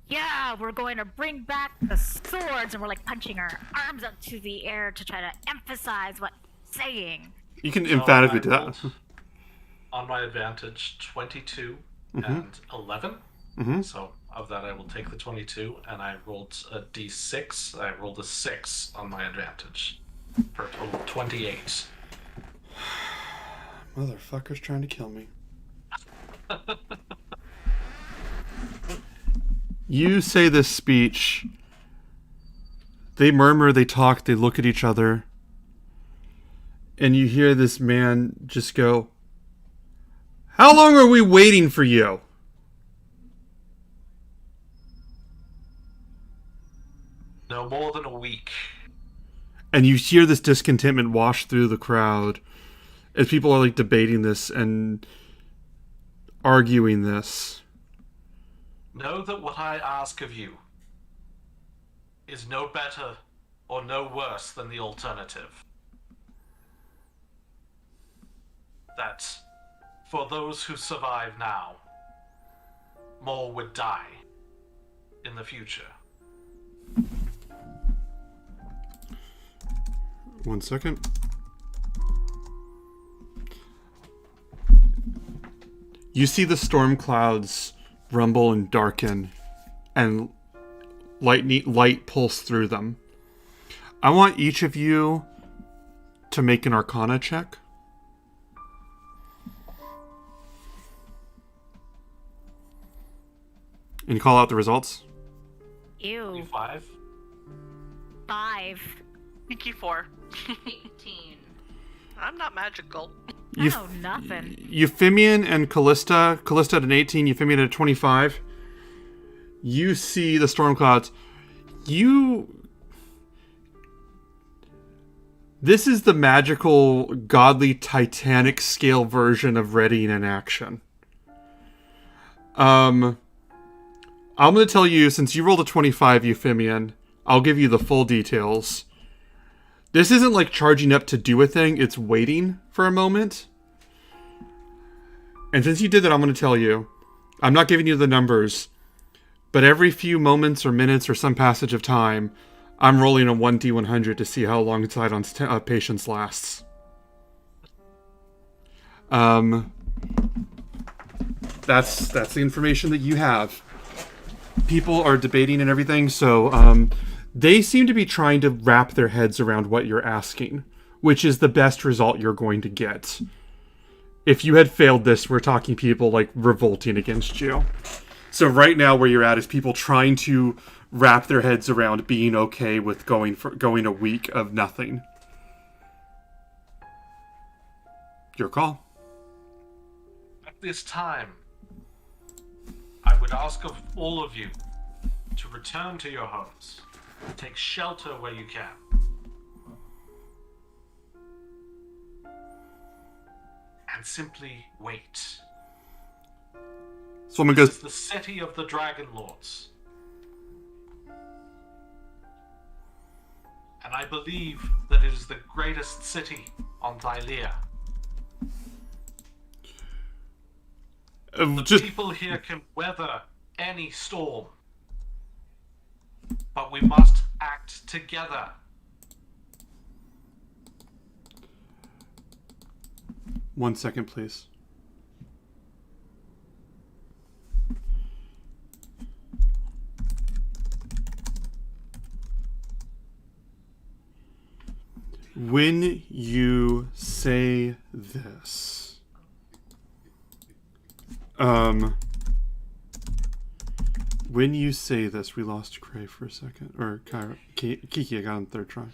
yeah, we're going to bring back the swords, and we're like punching our arms up to the air to try to emphasize what we're saying. You can emphatically do that. rolled, on my advantage, 22 Mm-hmm. and 11. Mm-hmm. So of that, I will take the 22, and I rolled a d6. I rolled a 6 on my advantage for a total of 28. Motherfucker's trying to kill me. You say this speech. They murmur, they talk, they look at each other. And you hear this man just go, "How long are we waiting for you?" No more than a week. And you hear this discontentment wash through the crowd as people are like debating this and arguing this. Know that what I ask of you is no better or no worse than the alternative. That for those who survive now, more would die in the future. 1 second. You see the storm clouds rumble and darken, and light pulse through them. I want each of you to make an Arcana check. And call out the results. Ew. 5. 5. Pinky 4. 18. I'm not magical. Oh, nothing. Euphemian and Callista at an 18, Euphemian at a 25. You see the storm clouds. This is the magical, godly, Titanic scale version of Ready in Action. I'm going to tell you, since you rolled a 25, Euphemian, I'll give you the full details. This isn't like charging up to do a thing, it's waiting for a moment. And since you did that, I'm going to tell you. I'm not giving you the numbers, but every few moments or minutes or some passage of time, I'm rolling a 1d100 to see how long silence patience lasts. That's the information that you have. People are debating and everything, so they seem to be trying to wrap their heads around what you're asking, which is the best result you're going to get. If you had failed this, we're talking people like revolting against you. So right now where you're at is people trying to wrap their heads around being okay with going a week of nothing. Your call. At this time, I would ask of all of you to return to your homes. Take shelter where you can. And simply wait. So someone This goes, is the city of the Dragon Lords. And I believe that it is the greatest city on Thylea. The people here can weather any storm. But we must act together. One second, please. When you say this, When you say this, we lost Cray for a second. Or Kyra. Kiki, I got on the third try.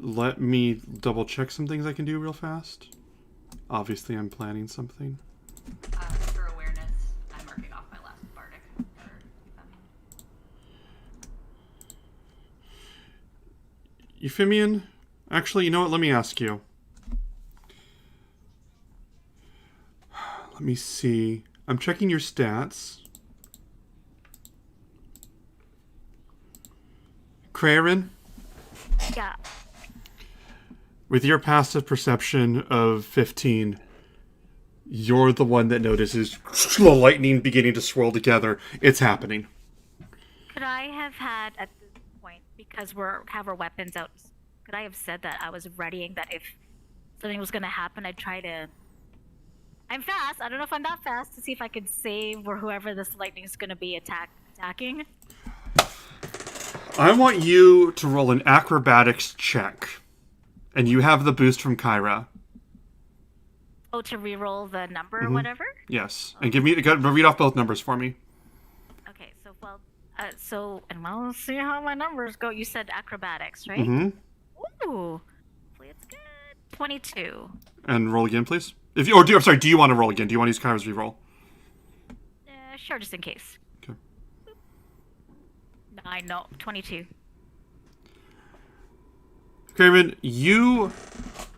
Let me double check some things I can do real fast. Obviously, I'm planning something. For awareness, I'm marking off my last bardic. Euphemian? Actually, you know what? Let me ask you. Let me see. I'm checking your stats. Krarin? Yeah. With your passive perception of 15, you're the one that notices the lightning beginning to swirl together. It's happening. Could I have had, at this point, because have our weapons out, could I have said that I was readying that if something was going to happen, I'd try to... I'm fast. I don't know if I'm that fast to see if I could save or whoever this lightning is going to be attacking. I want you to roll an acrobatics check. And you have the boost from Kyra. Oh, to re-roll the number or whatever? Yes. And read off both numbers for me. Okay, and we'll see how my numbers go. You said acrobatics, right? Mm-hmm. Ooh. Hopefully it's good. 22. And roll again, please. Do you want to roll again? Do you want to use Kyra's re-roll? Sure, just in case. Okay. 22. Craven, you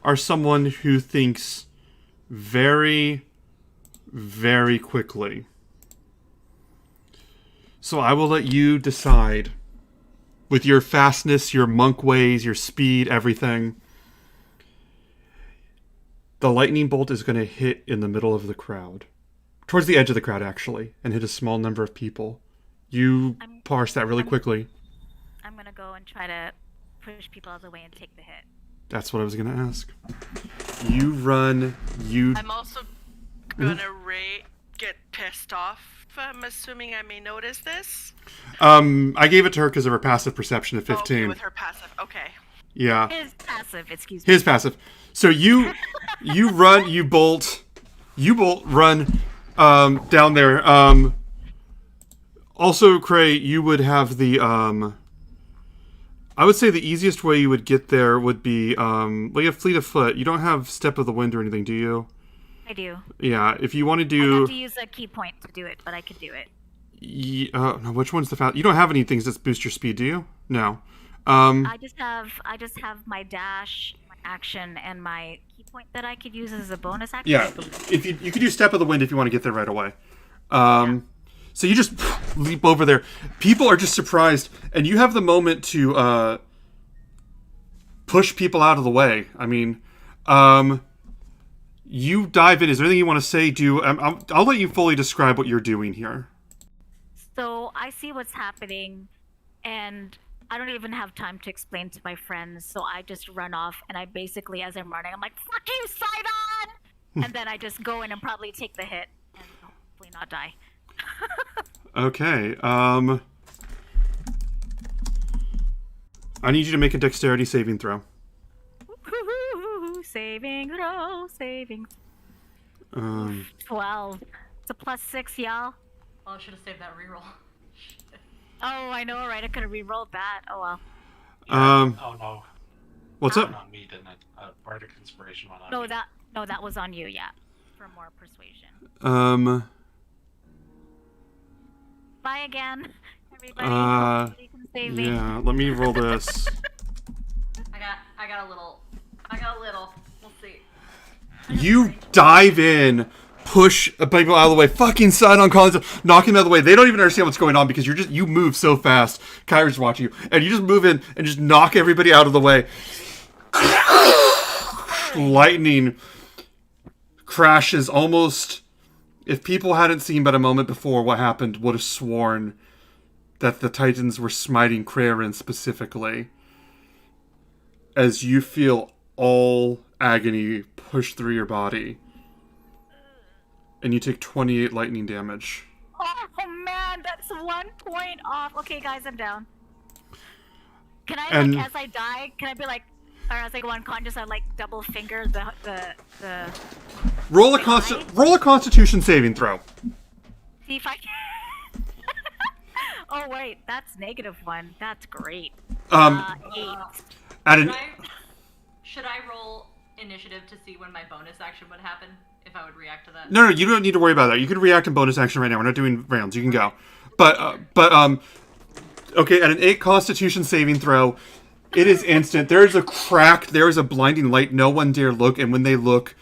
are someone who thinks very, very quickly. So I will let you decide, with your fastness, your monk ways, your speed, everything. The lightning bolt is going to hit in the middle of the crowd. Towards the edge of the crowd, actually, and hit a small number of people. You parse that really quickly. I'm going to go and try to push people out of the way and take the hit. That's what I was going to ask. You run, I'm also gonna get pissed off. I'm assuming I may notice this. I gave it to her because of her passive perception of 15. Okay, with her passive. Okay. Yeah. His passive, excuse me. His passive. So you run, you bolt, run down there. Also, Cray, you would have the I would say the easiest way you would get there would be well, you have Fleet of Foot. You don't have Step of the Wind or anything, do you? I do. Yeah, if you want to I do... have to use a key point to do it, but I could do it. No, which one's the fast? You don't have any things that boost your speed, do you? No. I just have my dash, my action, and my key point that I could use as a bonus action. Yeah, if you could use Step of the Wind if you want to get there right away. So you just leap over there. People are just surprised, and you have the moment to push people out of the way. I mean, you dive in. Is there anything you want to say? I'll let you fully describe what you're doing here. So I see what's happening, and I don't even have time to explain to my friends. So I just run off, and I basically, as I'm running, I'm like, "Fuck you, Sidon!" And then I just go in and probably take the hit, and hopefully not die. Okay. I need you to make a dexterity saving throw. Saving throw, saving. 12. It's a +6, y'all. Oh, I should have saved that reroll. Oh, I know, right? I could have re-rolled that. Oh well. Oh no. What's up? On me, didn't it? Bardic Inspiration went on No, me. that was on you. Yeah, for more persuasion. Bye again, everybody. Hopefully you can save me. Yeah. Let me roll this. I got a little. We'll see. You dive in, push people out of the way. Fucking Sidon calling, knock him out of the way. They don't even understand what's going on because you move so fast. Kyra's watching you, and you just move in and just knock everybody out of the way. Lightning crashes almost. If people hadn't seen but a moment before what happened, would have sworn that the Titans were smiting Krarin specifically. As you feel all agony push through your body. And you take 28 lightning damage. Oh man, that's 1 point off. Okay, guys, I'm down. Can I, as I die, can I be like, Or as I go unconscious, I like double finger the Roll a eye? roll a Constitution saving throw. See if I can. Oh wait, that's -1. That's great. 8. At Should an should I roll initiative to see when my bonus action would happen? If I would react to that? no, you don't need to worry about that. You can react in bonus action right now. We're not doing rounds. You can go. Okay, at an 8 Constitution saving throw, it is instant. There is a crack. There is a blinding light. No one dare look. And when they look,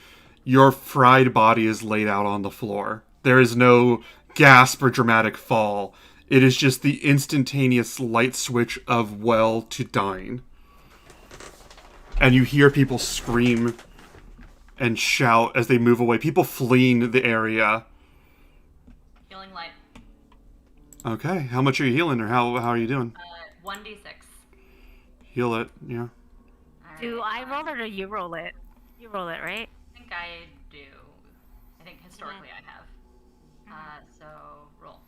your fried body is laid out on the floor. There is no gasp or dramatic fall. It is just the instantaneous light switch of well to dying. And you hear people scream and shout as they move away. People fleeing the area. Healing light. Okay, how much are you healing, or how are you doing? 1d6. Heal it, yeah. Do I roll it or you roll it? You roll it, right? I think I do. I think historically I have. So roll.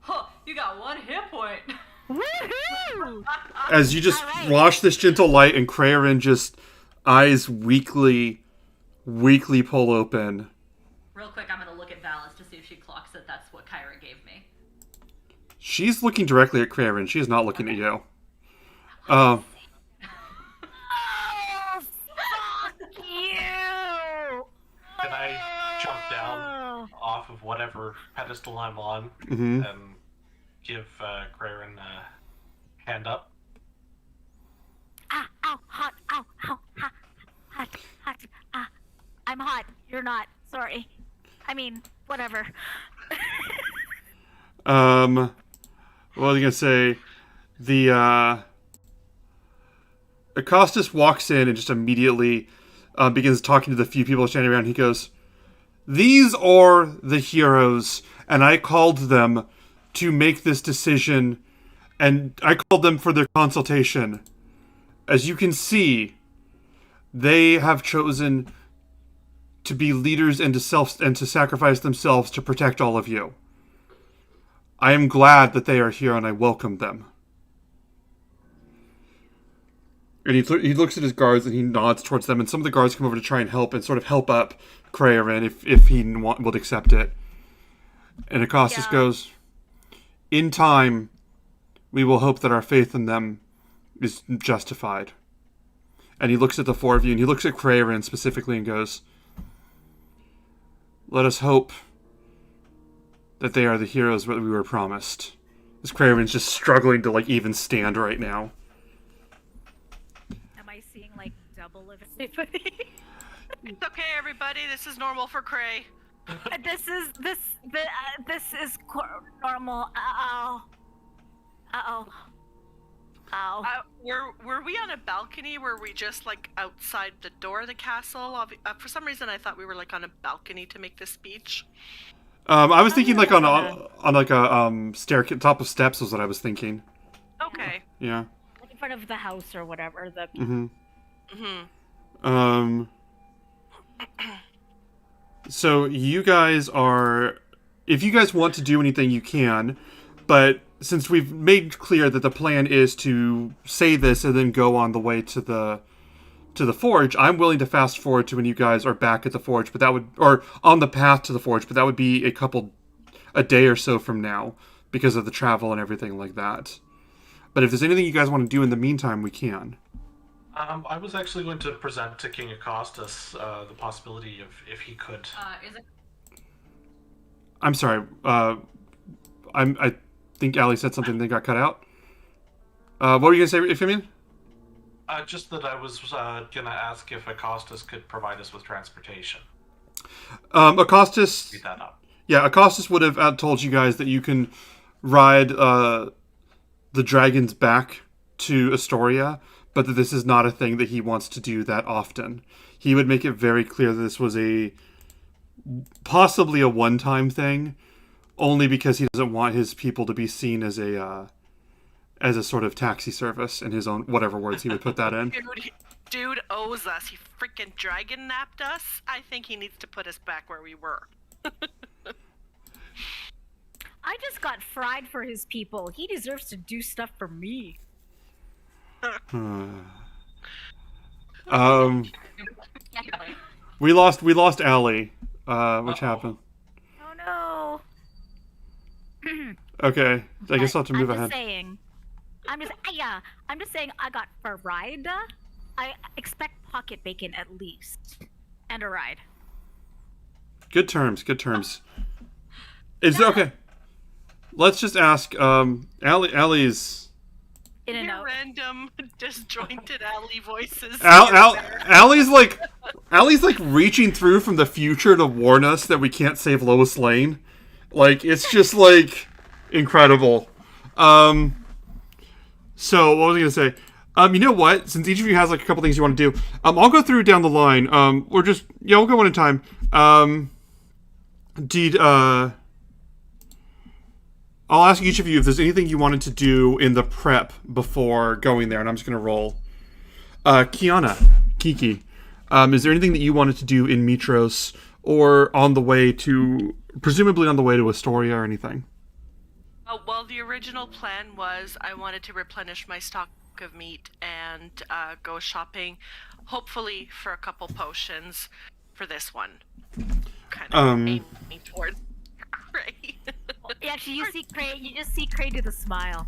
Huh, you got 1 hit point. Woohoo! As you just Alright. wash this gentle light, and Krarin just eyes weakly pull open. Real quick, I'm gonna look at Valis to see if she clocks that that's what Kyra gave me. She's looking directly at Krarin. She is not looking at you. Oh, fuck you! Can I jump down off of whatever pedestal I'm on Mhm. and give Krarin a hand up? Ah, ow, hot, ow, ow, hot, hot, hot, ah. I'm hot. You're not. Sorry. I mean, whatever. What was I gonna say? The Acostus walks in and just immediately begins talking to the few people standing around. He goes, "These are the heroes, and I called them to make this decision, and I called them for their consultation. As you can see, they have chosen to be leaders and to sacrifice themselves to protect all of you. I am glad that they are here, and I welcome them." And he looks at his guards and he nods towards them, and some of the guards come over to try and help up Krarin if he would accept it. And Acostus goes, "In time, we will hope that our faith in them is justified." And he looks at the 4 of you, and he looks at Krarin specifically and goes, "Let us hope that they are the heroes that we were promised." This Krarin's just struggling to even stand right now. Am I seeing double of everybody? It's okay, everybody. This is normal for Cray. this is normal. Ow. Ow. Were we on a balcony? Were we just outside the door of the castle? For some reason, I thought we were on a balcony to make this speech. I was thinking on a staircase, top of steps was what I was thinking. Okay. Yeah. In front of the house or whatever. So you guys are, if you guys want to do anything, you can, but since we've made clear that the plan is to say this and then go on the way to the forge, I'm willing to fast forward to when you guys are back at the forge, or on the path to the forge, but that would be a day or so from now because of the travel and everything like that. But if there's anything you guys want to do in the meantime, we can. I was actually going to present to King Acostus the possibility of if he could. Is it? I'm sorry. I think Allie said something that got cut out. What were you gonna say, Euphemian? Just that I was gonna ask if Acostus could provide us with transportation. Acostus. Speed that up. Yeah, Acostus would have told you guys that you can ride the dragons back to Astoria, but that this is not a thing that he wants to do that often. He would make it very clear that this was possibly a one-time thing, only because he doesn't want his people to be seen as a sort of taxi service, in his own whatever words he would put that in. Dude owes us. He freaking dragon napped us. I think he needs to put us back where we were. I just got fried for his people. He deserves to do stuff for me. We lost Allie. Which happened? Oh no. Okay, I guess I'll have to move ahead. I'm just saying I got for ride. I expect pocket bacon at least. And a ride. Good terms. Is okay. Let's just ask, Allie's... In a note. Random, disjointed Allie voices. Allie's like reaching through from the future to warn us that we can't save Lois Lane. Like, it's just, like, incredible. So, what was I going to say? You know what? Since each of you has, like, a couple things you want to do, I'll go through down the line. We'll go one at a time. I'll ask each of you if there's anything you wanted to do in the prep before going there, and I'm just going to roll. Kiki, is there anything that you wanted to do in Mitros or presumably on the way to Astoria or anything? Well, the original plan was I wanted to replenish my stock of meat and go shopping, hopefully for a couple potions for this one. Kind of aiming towards Cray. Actually, you just see Cray do the smile.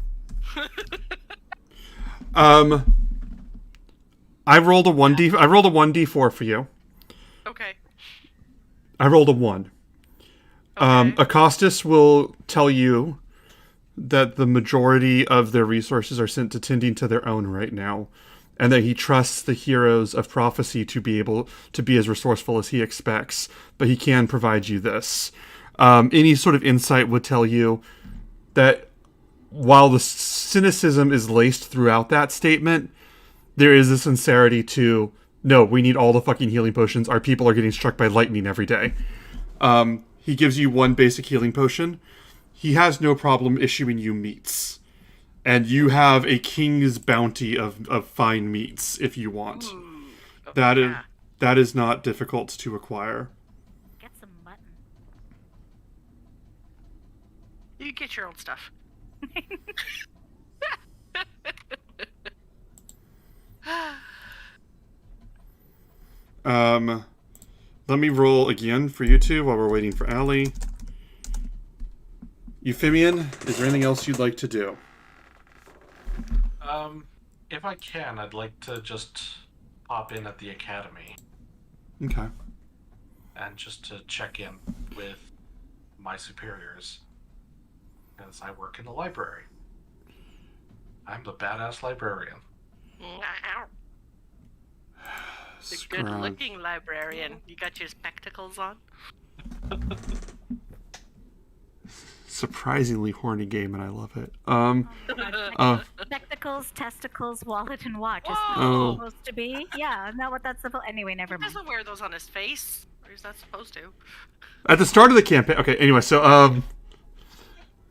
I rolled a 1d4 for you. Okay. I rolled a 1. Okay. Acostus will tell you that the majority of their resources are sent to tending to their own right now, and that he trusts the heroes of prophecy to be able to be as resourceful as he expects, but he can provide you this. Any sort of insight would tell you that while the cynicism is laced throughout that statement, there is a sincerity to, no, we need all the fucking healing potions. Our people are getting struck by lightning every day. He gives you 1 basic healing potion. He has no problem issuing you meats. And you have a king's bounty of fine meats if you want. Ooh, That is not difficult to acquire. Get some mutton. You get your own stuff. Let me roll again for you two while we're waiting for Allie. Euphemian, is there anything else you'd like to do? If I can, I'd like to just pop in at the academy. Okay. And just to check in with my superiors. Because I work in the library. I'm the badass librarian. The good-looking librarian. You got your spectacles on? Surprisingly horny game, and I love it. Spectacles, testicles, wallet, and watch. Is Whoa. that supposed to be? Yeah, isn't that what that's supposed? Anyway, never He mind. doesn't wear those on his face. Or is that supposed to? At the start of the campaign... Okay, anyway, so,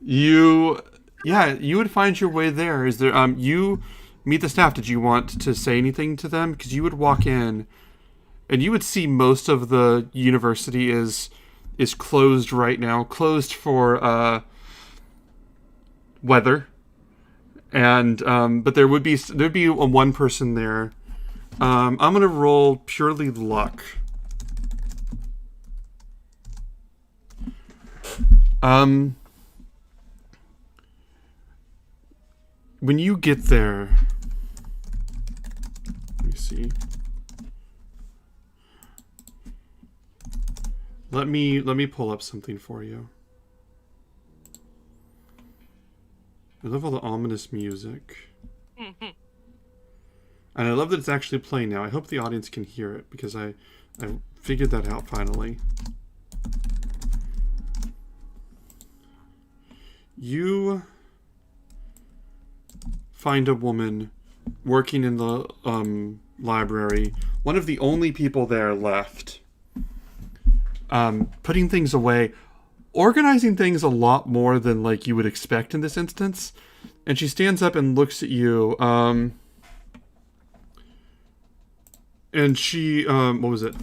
you would find your way there. Is there, you meet the staff. Did you want to say anything to them? Because you would walk in, and you would see most of the university is closed right now. Closed for, weather. And, but there'd be one person there. I'm gonna roll purely luck. When you get there, let me see. Let me pull up something for you. I love all the ominous music. And I love that it's actually playing now. I hope the audience can hear it because I figured that out finally. You find a woman working in the library, one of the only people there left, putting things away, organizing things a lot more than like you would expect in this instance. And she stands up and looks at you, and she, what was it?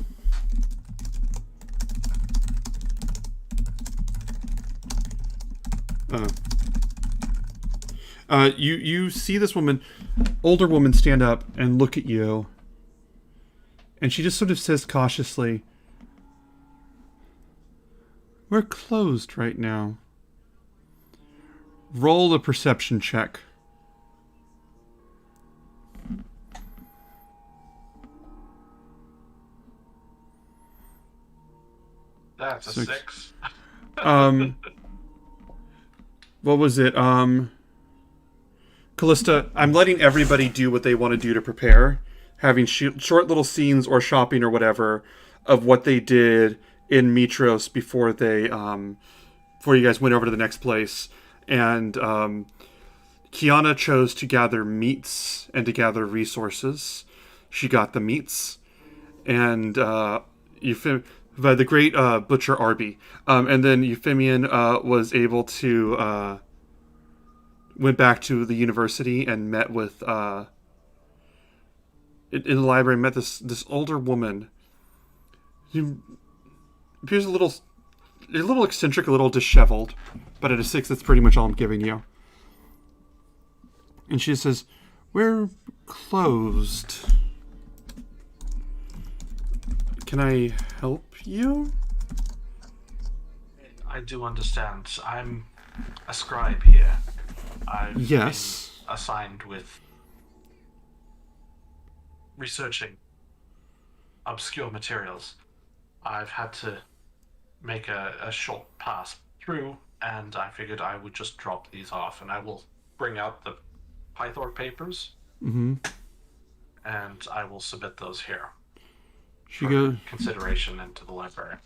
You see this woman, older woman, stand up and look at you, And she just sort of says cautiously, "We're closed right now. Roll a perception check." That's a 6. What was it? Callista, I'm letting everybody do what they want to do to prepare, having short little scenes or shopping or whatever of what they did in Mitros before before you guys went over to the next place. And Kiana chose to gather meats and to gather resources. She got the meats, and by the great butcher Arby, and then Euphemian was able to went back to the university and met with in the library, met this older woman who appears a little eccentric, a little disheveled, but at a 6, that's pretty much all I'm giving you. And she says, "We're closed. Can I help you?" I do understand. I'm a scribe here. I've Yes. been assigned with researching obscure materials. I've had to make a short pass through, and I figured I would just drop these off, and I will bring out the Pythor papers, and I will submit those here. She for goes, consideration into the library.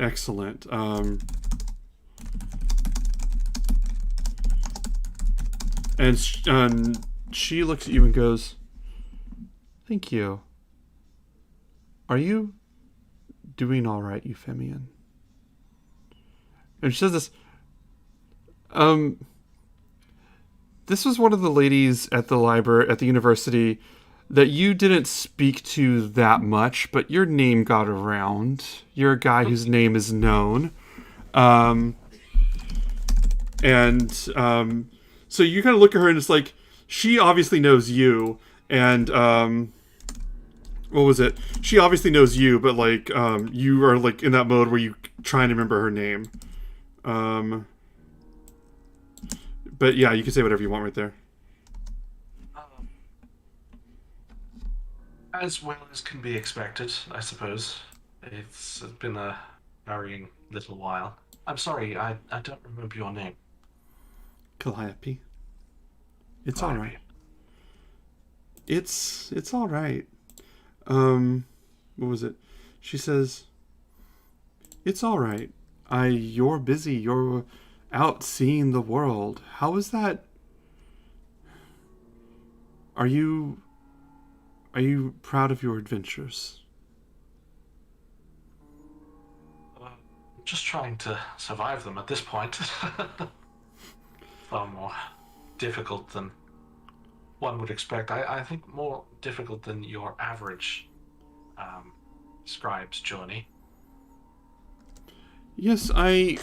Excellent. And she looks at you and goes, "Thank you. Are you doing all right, Euphemian?" And she says this. This was one of the ladies at the library, at the university, that you didn't speak to that much, but your name got around. You're a guy whose name is known. So you kind of look at her and it's like, she obviously knows you, and, what was it? She obviously knows you, but, like, you are, like, in that mode where you trying to remember her name. But yeah, you can say whatever you want right there. As well as can be expected, I suppose. It's been a varying little while. I'm sorry, I don't remember your name. Calliope. It's alright. It's alright. What was it? She says, "It's alright. You're busy. You're out seeing the world. How is that? Are you proud of your adventures?" Just trying to survive them at this point. Far more difficult than one would expect. I think more difficult than your average scribe's journey. Yes, I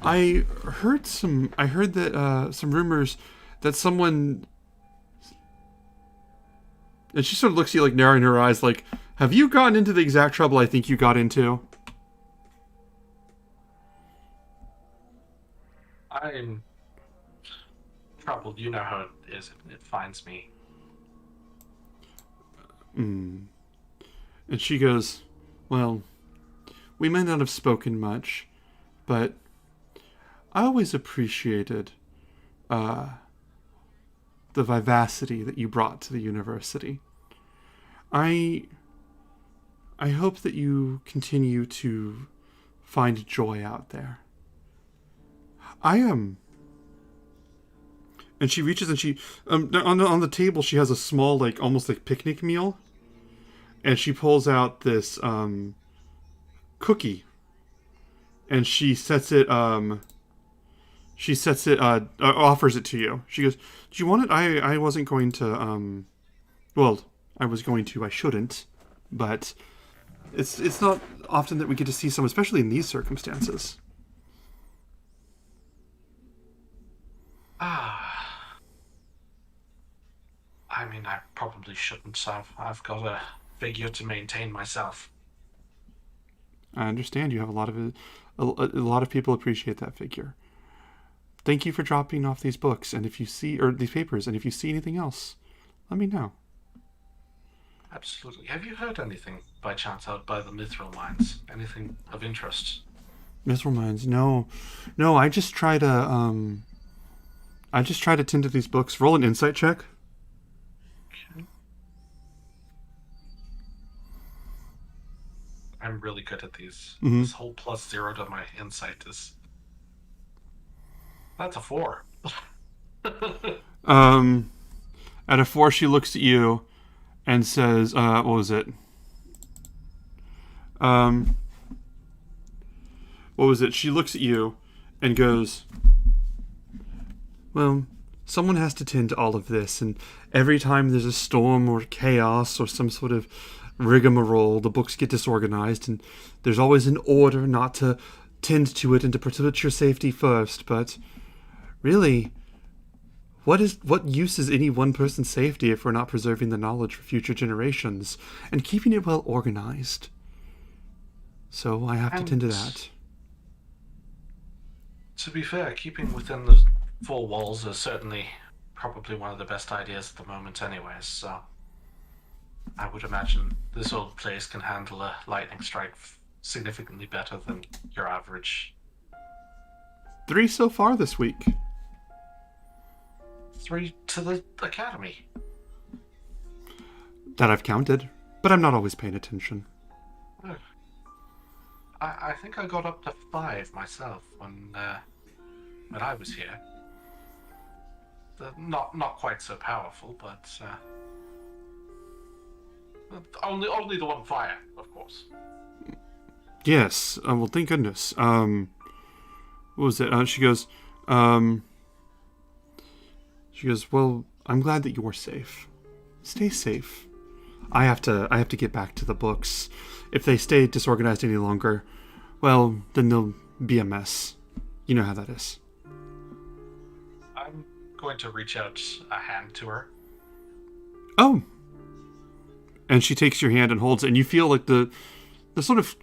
heard that some rumors that someone, and she sort of looks at you, like, narrowing her eyes, like, have you gotten into the exact trouble I think you got into? I'm troubled. You know how it is. It finds me. And she goes, "Well, we may not have spoken much, but I always appreciated the vivacity that you brought to the university. I hope that you continue to find joy out there. I am." And she reaches and she on the table she has a small, like, almost like picnic meal, and she pulls out this cookie, and she sets it offers it to you. She goes, "Do you want it?" I wasn't going to well, I was going to, I shouldn't, but it's not often that we get to see someone, especially in these circumstances. I mean, I probably shouldn't have. I've got a figure to maintain myself. I understand you have a lot of people appreciate that figure. Thank you for dropping off these books, and if you see, or these papers, and if you see anything else, let me know. Absolutely. Have you heard anything by chance out by the Mithril mines? Anything of interest? Mithril mines? No. I just try to tend to these books. Roll an insight check. Okay. I'm really good at these. Mm-hmm. This whole +0 to my insight is... That's a 4. At a 4, she looks at you and says, what was it? What was it? She looks at you and goes, well, someone has to tend to all of this, and every time there's a storm or chaos or some sort of rigmarole, the books get disorganized, and there's always an order not to tend to it and to put your safety first, but really, what use is any one person's safety if we're not preserving the knowledge for future generations and keeping it well organized? So I have to tend to that. To be fair, keeping within the 4 walls is certainly probably one of the best ideas at the moment anyways, so I would imagine this old place can handle a lightning strike significantly better than your average. 3 so far this week. 3 to the academy. That I've counted, but I'm not always paying attention. Oh. I think I got up to 5 myself when I was here. Not quite so powerful, but only the one fire, of course. Yes. Well, thank goodness. What was it? She goes. Well, I'm glad that you're safe. Stay safe. I have to get back to the books. If they stay disorganized any longer, well, then they'll be a mess. You know how that is. I'm going to reach out a hand to her. Oh. And she takes your hand and holds it, and you feel like the sort of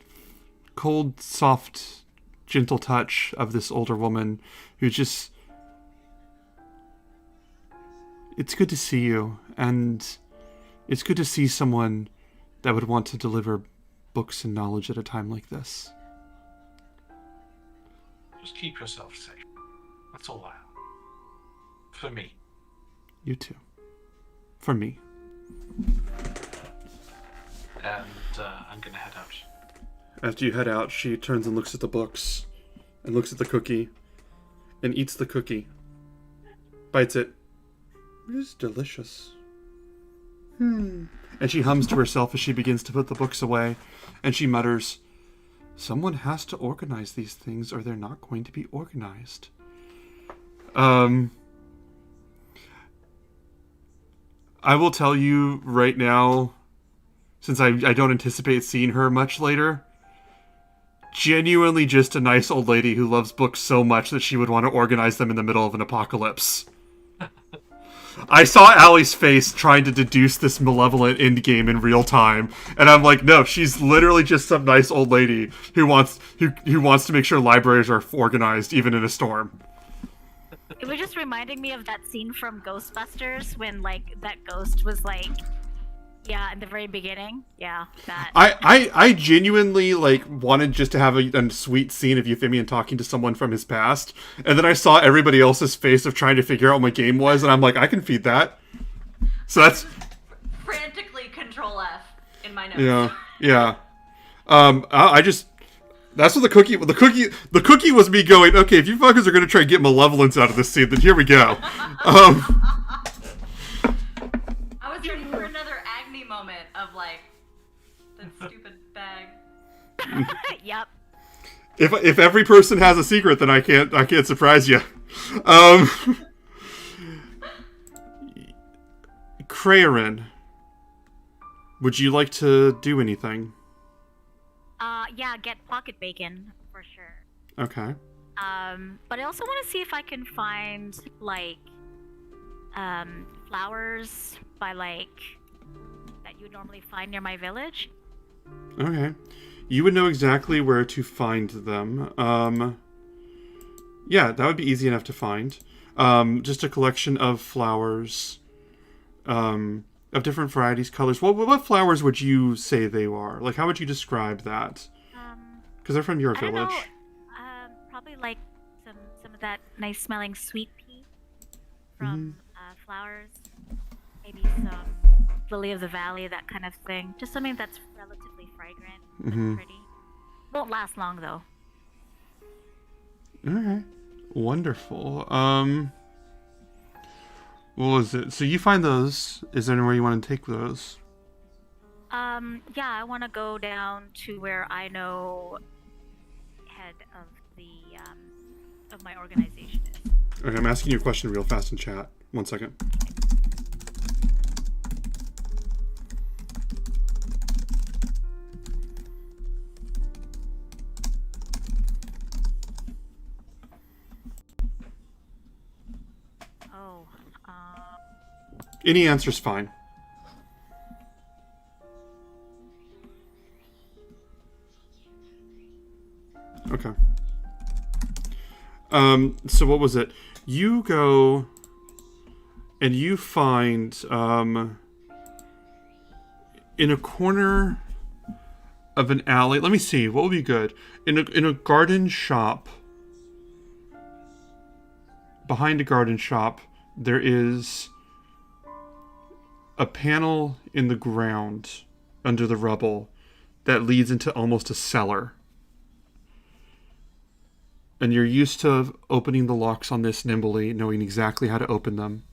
cold, soft, gentle touch of this older woman who just... It's good to see you, and it's good to see someone that would want to deliver books and knowledge at a time like this. Just keep yourself safe. That's all I have. For me. You too. For me. And I'm gonna head out. After you head out, she turns and looks at the books, and looks at the cookie, and eats the cookie. Bites it. It is delicious. And she hums to herself as she begins to put the books away, and she mutters, someone has to organize these things or they're not going to be organized. I will tell you right now, since I don't anticipate seeing her much later, genuinely just a nice old lady who loves books so much that she would want to organize them in the middle of an apocalypse. I saw Allie's face trying to deduce this malevolent endgame in real time, and I'm like, no, she's literally just some nice old lady who wants to make sure libraries are organized even in a storm. It was just reminding me of that scene from Ghostbusters when, like, that ghost was like, yeah, in the very beginning. Yeah, that. I genuinely, like, wanted just to have a sweet scene of Euphemian talking to someone from his past, and then I saw everybody else's face of trying to figure out what my game was, and I'm like, I can feed that. So that's... Frantically Control F in my notes. Yeah. I just... That's what the cookie was me going, okay, if you fuckers are gonna try and get malevolence out of this scene, then here we go. I was ready for another Agni moment of, like, that stupid bag. Yep. If every person has a secret, then I can't surprise you. Crayorin, would you like to do anything? Yeah, get pocket bacon for sure. Okay. But I also want to see if I can find like flowers by like that you would normally find near my village. Okay. You would know exactly where to find them. Yeah, that would be easy enough to find. Just a collection of flowers, of different varieties, colors. What flowers would you say they are? Like, how would you describe that? Because they're from your I don't village. know. Probably like some of that nice smelling sweet pea from flowers. Maybe some lily of the valley, that kind of thing. Just something that's relatively fragrant and pretty. Won't last long though. Okay. Wonderful. What was it? So you find those. Is there anywhere you want to take those? Yeah, I want to go down to where I know head of the of my organization is. Okay, I'm asking you a question real fast in chat. 1 second. Oh, Any answer's fine. Okay. So what was it? You go and you find in a corner of an alley. Let me see. What would be good? In a garden shop. Behind a garden shop, there is a panel in the ground under the rubble that leads into almost a cellar. And you're used to opening the locks on this nimbly, knowing exactly how to open them.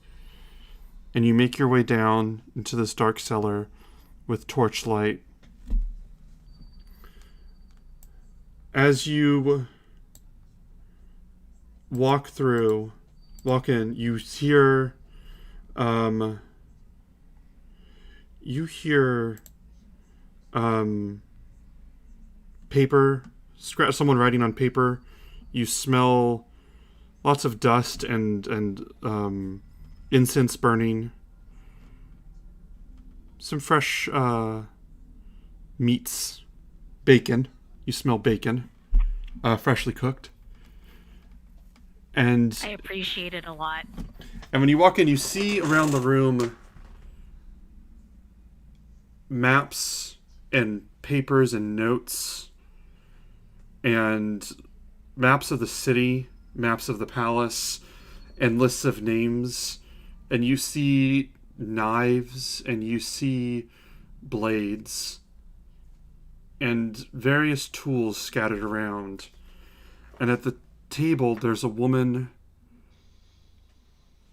And you make your way down into this dark cellar with torchlight. As you walk in, you hear paper, someone writing on paper. You smell lots of dust and incense burning. Some fresh meats, bacon. You smell bacon, freshly cooked. And I appreciate it a lot. And when you walk in, you see around the room maps and papers and notes and maps of the city, maps of the palace, and lists of names. And you see knives and you see blades and various tools scattered around. And at the table, there's a woman.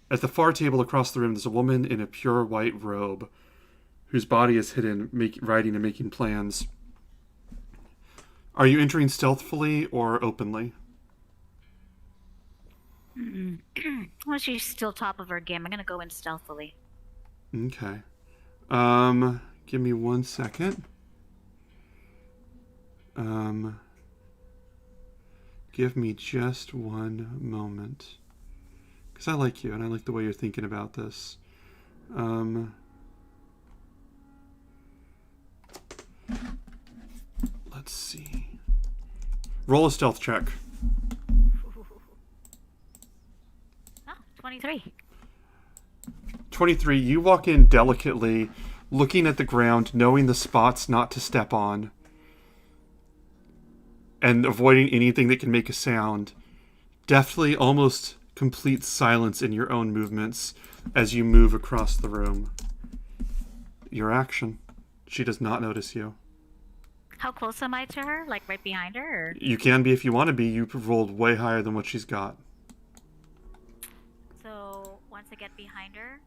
At the far table across the room, there's a woman in a pure white robe whose body is hidden, writing and making plans. Are you entering stealthily or openly? Well, she's still top of her game. I'm gonna go in stealthily. Okay. Give me 1 second. Give me just one moment. Because I like you, and I like the way you're thinking about this. Let's see. Roll a stealth check. Oh, 23. 23, you walk in delicately, looking at the ground, knowing the spots not to step on, and avoiding anything that can make a sound. Deftly, almost complete silence in your own movements as you move across the room. Your action. She does not notice you. How close am I to her? Like right behind her? Or? You can be if you want to be. You've rolled way higher than what she's got. So once I get behind her,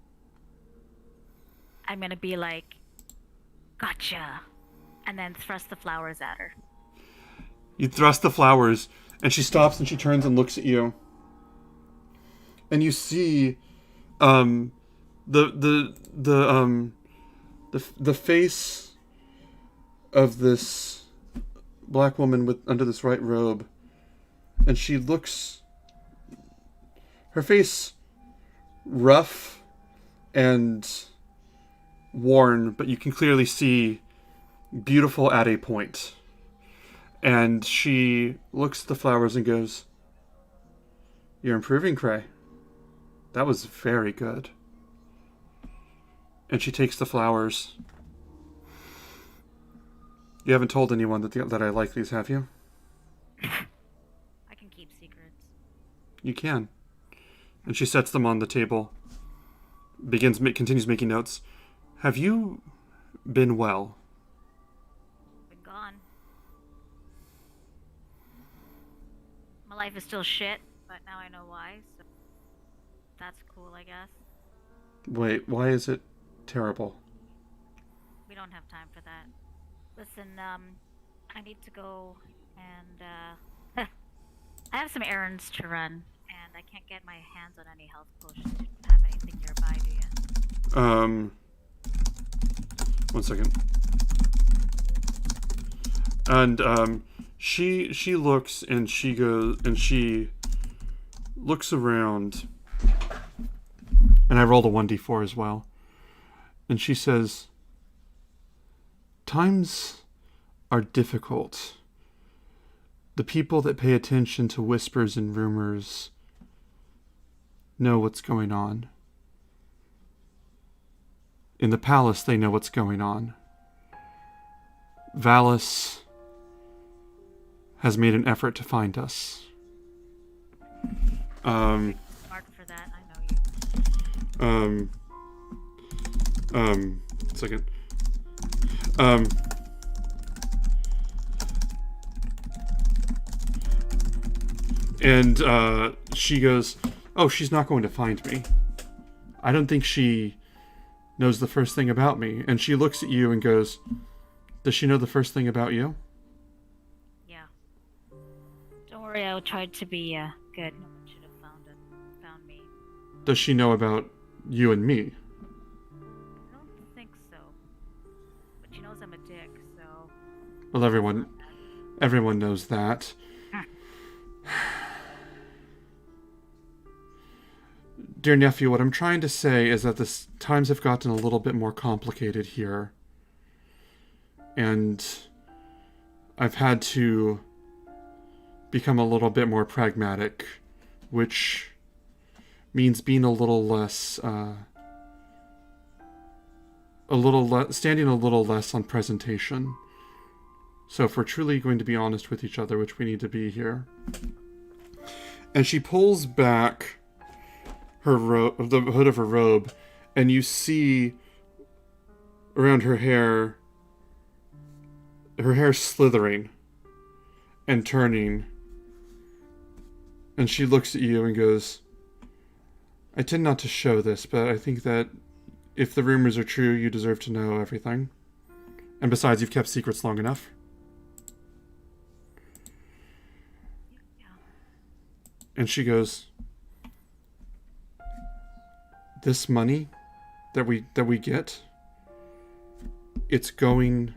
I'm gonna be like, gotcha, and then thrust the flowers at her. You thrust the flowers, and she stops and she turns and looks at you. And you see, the face of this black woman under this white robe, and she looks, her face rough and worn, but you can clearly see beautiful at a point. And she looks at the flowers and goes, "You're improving, Cray. That was very good." And she takes the flowers. "You haven't told anyone that I like these, have you?" I can keep secrets. "You can." And she sets them on the table. Continues making notes. "Have you been well?" Been gone. My life is still shit, but now I know why, so that's cool, I guess. Wait, why is it terrible? We don't have time for that. Listen, I need to go and, I have some errands to run, and I can't get my hands on any health potions. You don't have anything nearby, do you? One second. And, she looks and she goes, and she looks around, and I rolled a 1d4 as well. And she says, "Times are difficult. The people that pay attention to whispers and rumors know what's going on. In the palace, they know what's going on. Valis has made an effort to find us." Smart for that, I know you. Second. And she goes, "Oh, she's not going to find me. I don't think she knows the first thing about me." And she looks at you and goes, "Does she know the first thing about you?" Yeah. Don't worry, I tried to be, good. No one should have found me. "Does she know about you and me?" I don't think so. But she knows I'm a dick, so... Well, everyone knows that. Dear nephew, what I'm trying to say is that the times have gotten a little bit more complicated here. And I've had to become a little bit more pragmatic, which means being a little less, standing a little less on presentation. So if we're truly going to be honest with each other, which we need to be here. And she pulls back the hood of her robe, and you see around her hair slithering and turning. And she looks at you and goes, "I tend not to show this, but I think that if the rumors are true, you deserve to know everything. And besides, you've kept secrets long enough." Yeah. And she goes, "This money that we get, it's going...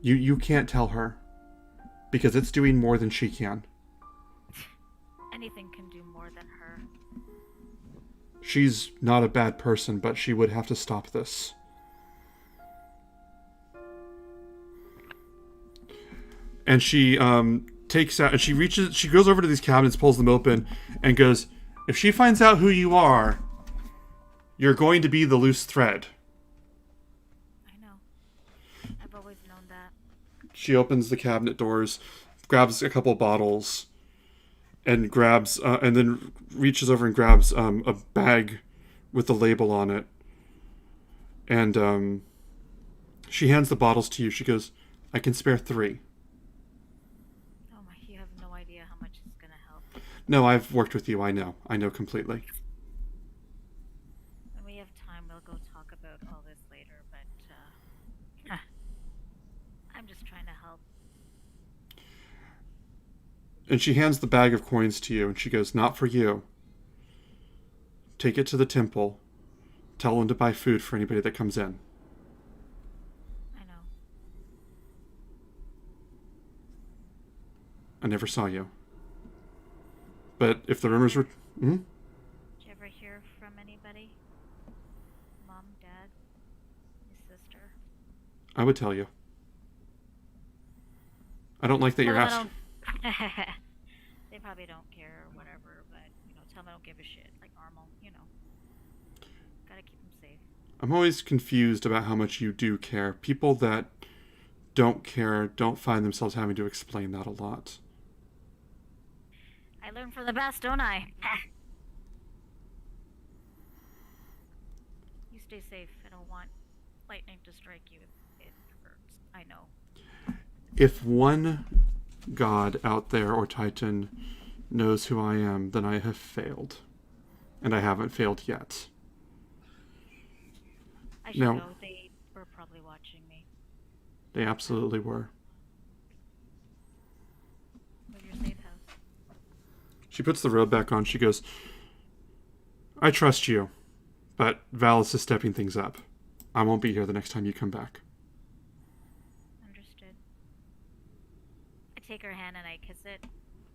You can't tell her, because it's doing more than she can. Anything can do more than her. She's not a bad person, but she would have to stop this." And she takes out, and she goes over to these cabinets, pulls them open, and goes, "If she finds out who you are, you're going to be the loose thread." I know. I've always known that. She opens the cabinet doors, grabs a couple bottles, and then reaches over and grabs a bag with the label on it. And she hands the bottles to you. She goes, "I can spare 3. Oh my, you have no idea how much it's gonna help. No, I've worked with you. I know completely." When we have time, we'll go talk about all this later, but, I'm just trying to help. And she hands the bag of coins to you, and she goes, "Not for you. Take it to the temple. Tell them to buy food for anybody that comes in." I know. "I never saw you. But if the rumors were..." Did you ever hear from anybody? Mom, Dad? I would tell you. I don't like that you're asking. They probably don't care or whatever, but, tell them I don't give a shit. Like normal, Gotta keep them safe. I'm always confused about how much you do care. People that don't care don't find themselves having to explain that a lot. I learn from the best, don't I? You stay safe. I don't want lightning to strike you. It hurts. I know. If one god out there or titan knows who I am, then I have failed. And I haven't failed yet. I should know. They were probably watching me. They absolutely were. Where's your safe house? She puts the robe back on. She goes, I trust you, but Valis is stepping things up. I won't be here the next time you come back. Understood. I take her hand and I kiss it,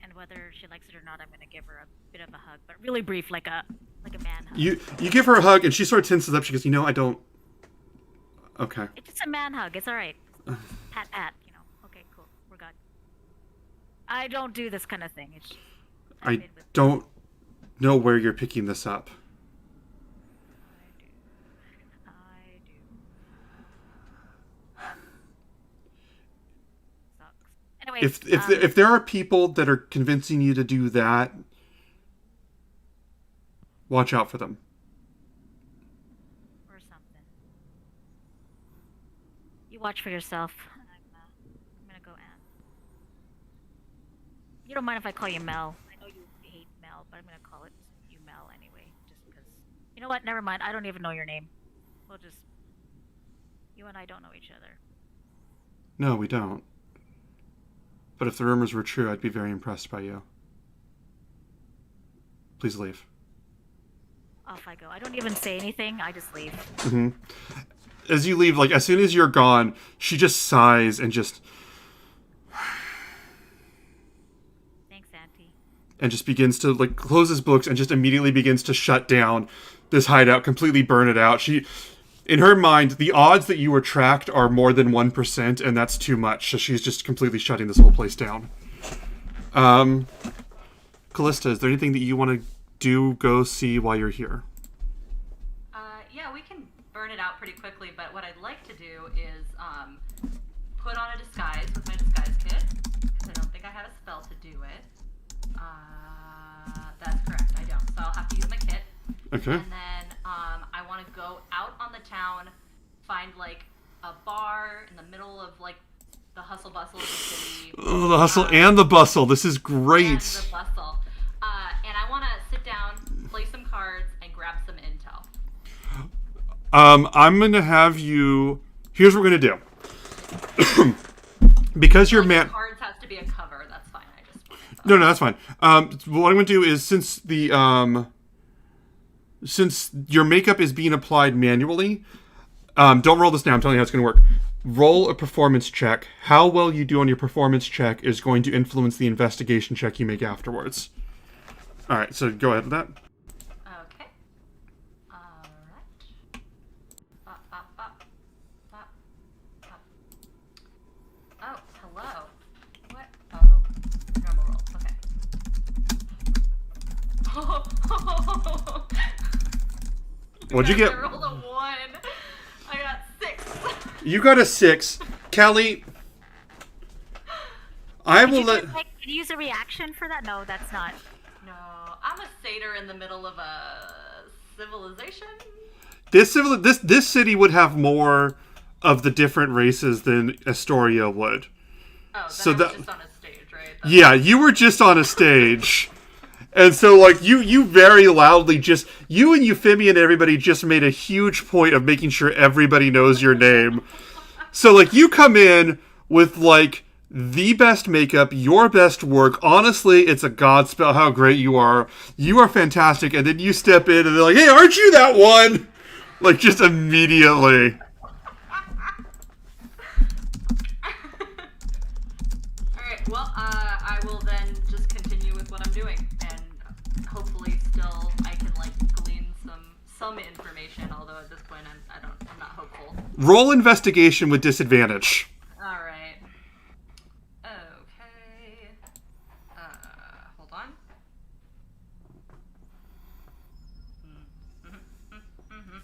and whether she likes it or not, I'm gonna give her a bit of a hug, but really brief, like a man hug. You give her a hug, and she sort of tenses up. She goes, I don't... Okay. It's just a man hug. It's all right. Pat, pat. Okay, cool. We're good. I don't do this kind of thing. It's just, I don't know where you're picking this up. I do. Sucks. Anyway, if there are people that are convincing you to do that, watch out for them. Or something. You watch for yourself. I'm gonna go Anne. You don't mind if I call you Mel? I know you hate Mel, but I'm gonna call it you Mel anyway, just because. You know what? Never mind. I don't even know your name. We'll just. You and I don't know each other. No, we don't. But if the rumors were true, I'd be very impressed by you. Please leave. Off I go. I don't even say anything. I just leave. Mm-hmm. As you leave, as soon as you're gone, she just sighs and just... Thanks, Auntie. And just begins to, close his books and just immediately begins to shut down this hideout, completely burn it out. In her mind, the odds that you were tracked are more than 1%, and that's too much. So she's just completely shutting this whole place down. Callista, is there anything that you want to go see while you're here? Yeah, we can burn it out pretty quickly, but what I'd like to do is put on a disguise with my disguise kit, because I don't think I have a spell to do it. That's correct, I don't. So I'll have to use my kit. Okay. And then I want to go out on the town, find a bar in the middle of the hustle bustle of the city. Oh, the hustle and the bustle. This is great. And the bustle. And I want to sit down, play some cards, and grab some intel. I'm gonna have you. Here's what we're gonna do. Because your man. Cards has to be a cover. That's fine. No, that's fine. What I'm gonna do is since your makeup is being applied manually, don't roll this now. I'm telling you how it's gonna work. Roll a performance check. How well you do on your performance check is going to influence the investigation check you make afterwards. All right, so go ahead with that. Okay. All right. Bop, bop, bop. Bop, bop. Oh, hello. What? Oh, normal roll. Okay. What'd you get? I rolled a 1. I got 6. You got a 6. Callie, I will let... Can you use a reaction for that? No, that's not. No, I'm a satyr in the middle of a civilization. This city would have more of the different races than Astoria would. Oh, then So I was that- just on a stage, right? Yeah, you were just on a stage. And so, you very loudly you and Euphemia and everybody just made a huge point of making sure everybody knows your name. So, you come in with, the best makeup, your best work. Honestly, it's a godspell how great you are. You are fantastic. And then you step in and they're like, hey, aren't you that one? Just immediately. Alright, well, I will then just continue with what I'm doing. And hopefully still I can, glean some some information, although at this point I'm not hopeful. Roll investigation with disadvantage. All right. Okay. Hold on.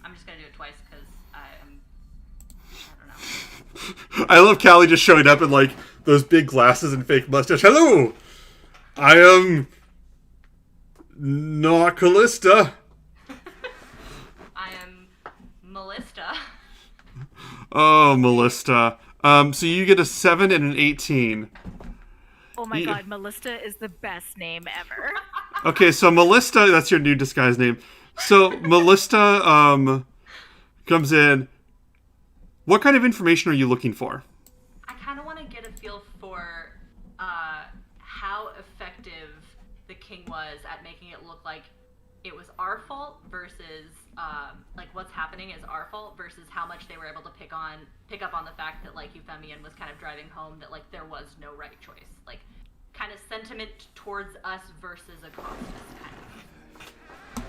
I'm just gonna do it twice because I don't know. I love Callie just showing up in like those big glasses and fake mustache. Hello, I am not Callista. I am Melista. Oh, Melista. So you get a 7 and an 18. Oh my god, Melista is the best name ever. Okay, so Melista, that's your new disguise name. So Melista comes in. What kind of information are you looking for? I kind of want to get a feel for how effective the king was at making it look like it was our fault versus like what's happening is our fault versus how much they were able to pick up on the fact that like Euphemian was kind of driving home that like there was no right choice, like kind of sentiment towards us versus across us kind of.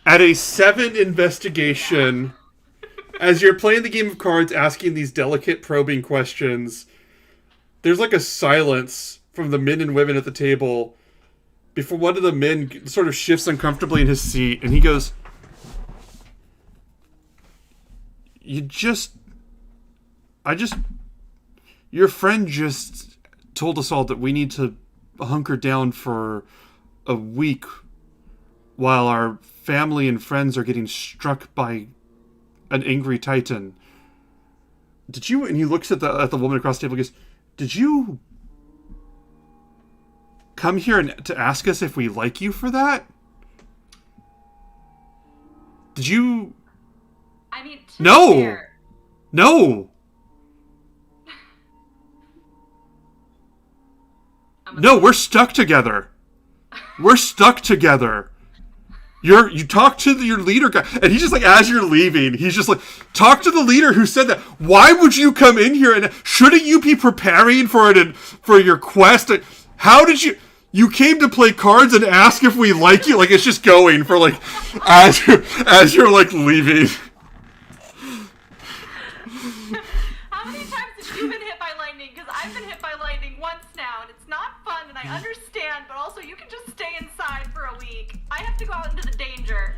At a 7 investigation, as you're playing the game of cards, asking these delicate probing questions, there's like a silence from the men and women at the table before one of the men sort of shifts uncomfortably in his seat, and he goes, your friend just told us all that we need to hunker down for a week while our family and friends are getting struck by an angry titan. Did you, and he looks at the woman across the table and goes, did you come here to ask us if we like you for that? Did you? I mean, no. No, we're stuck together. We're stuck together. You talk to your leader guy, and he's just like, as you're leaving, he's just like, talk to the leader who said that. Why would you come in here, and shouldn't you be preparing for it for your quest? How did you came to play cards and ask if we like you? Like, it's just going for like, as you're like leaving. How many times have you been hit by lightning? Because I've been hit by lightning once now, and it's not fun, and I understand, but also you can just stay inside for a week. I have to go out into the danger.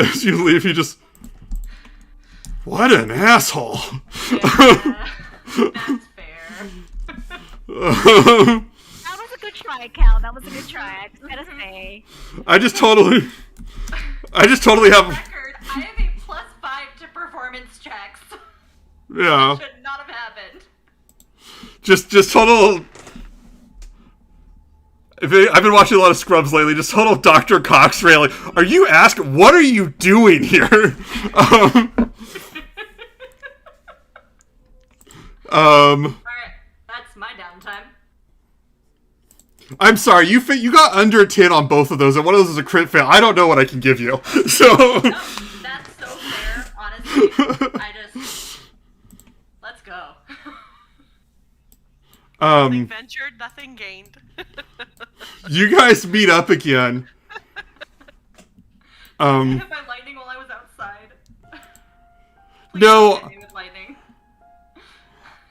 As you leave, you just... What an asshole. Yeah, that's fair. That was a good try, Cal. That was a good try. I just gotta say. I just totally have... Record, I have a +5 to performance checks. Yeah. That should not have happened. Just total... I've been watching a lot of Scrubs lately. Just total Dr. Cox railing. Are you asking? What are you doing here? Alright, that's my downtime. I'm sorry, you got under a 10 on both of those, and one of those is a crit fail. I don't know what I can give you. So... No, that's so fair, honestly. Let's go. Nothing ventured, nothing gained. You guys meet up again. Hit by lightning while I was outside. Please No. don't hit me with lightning.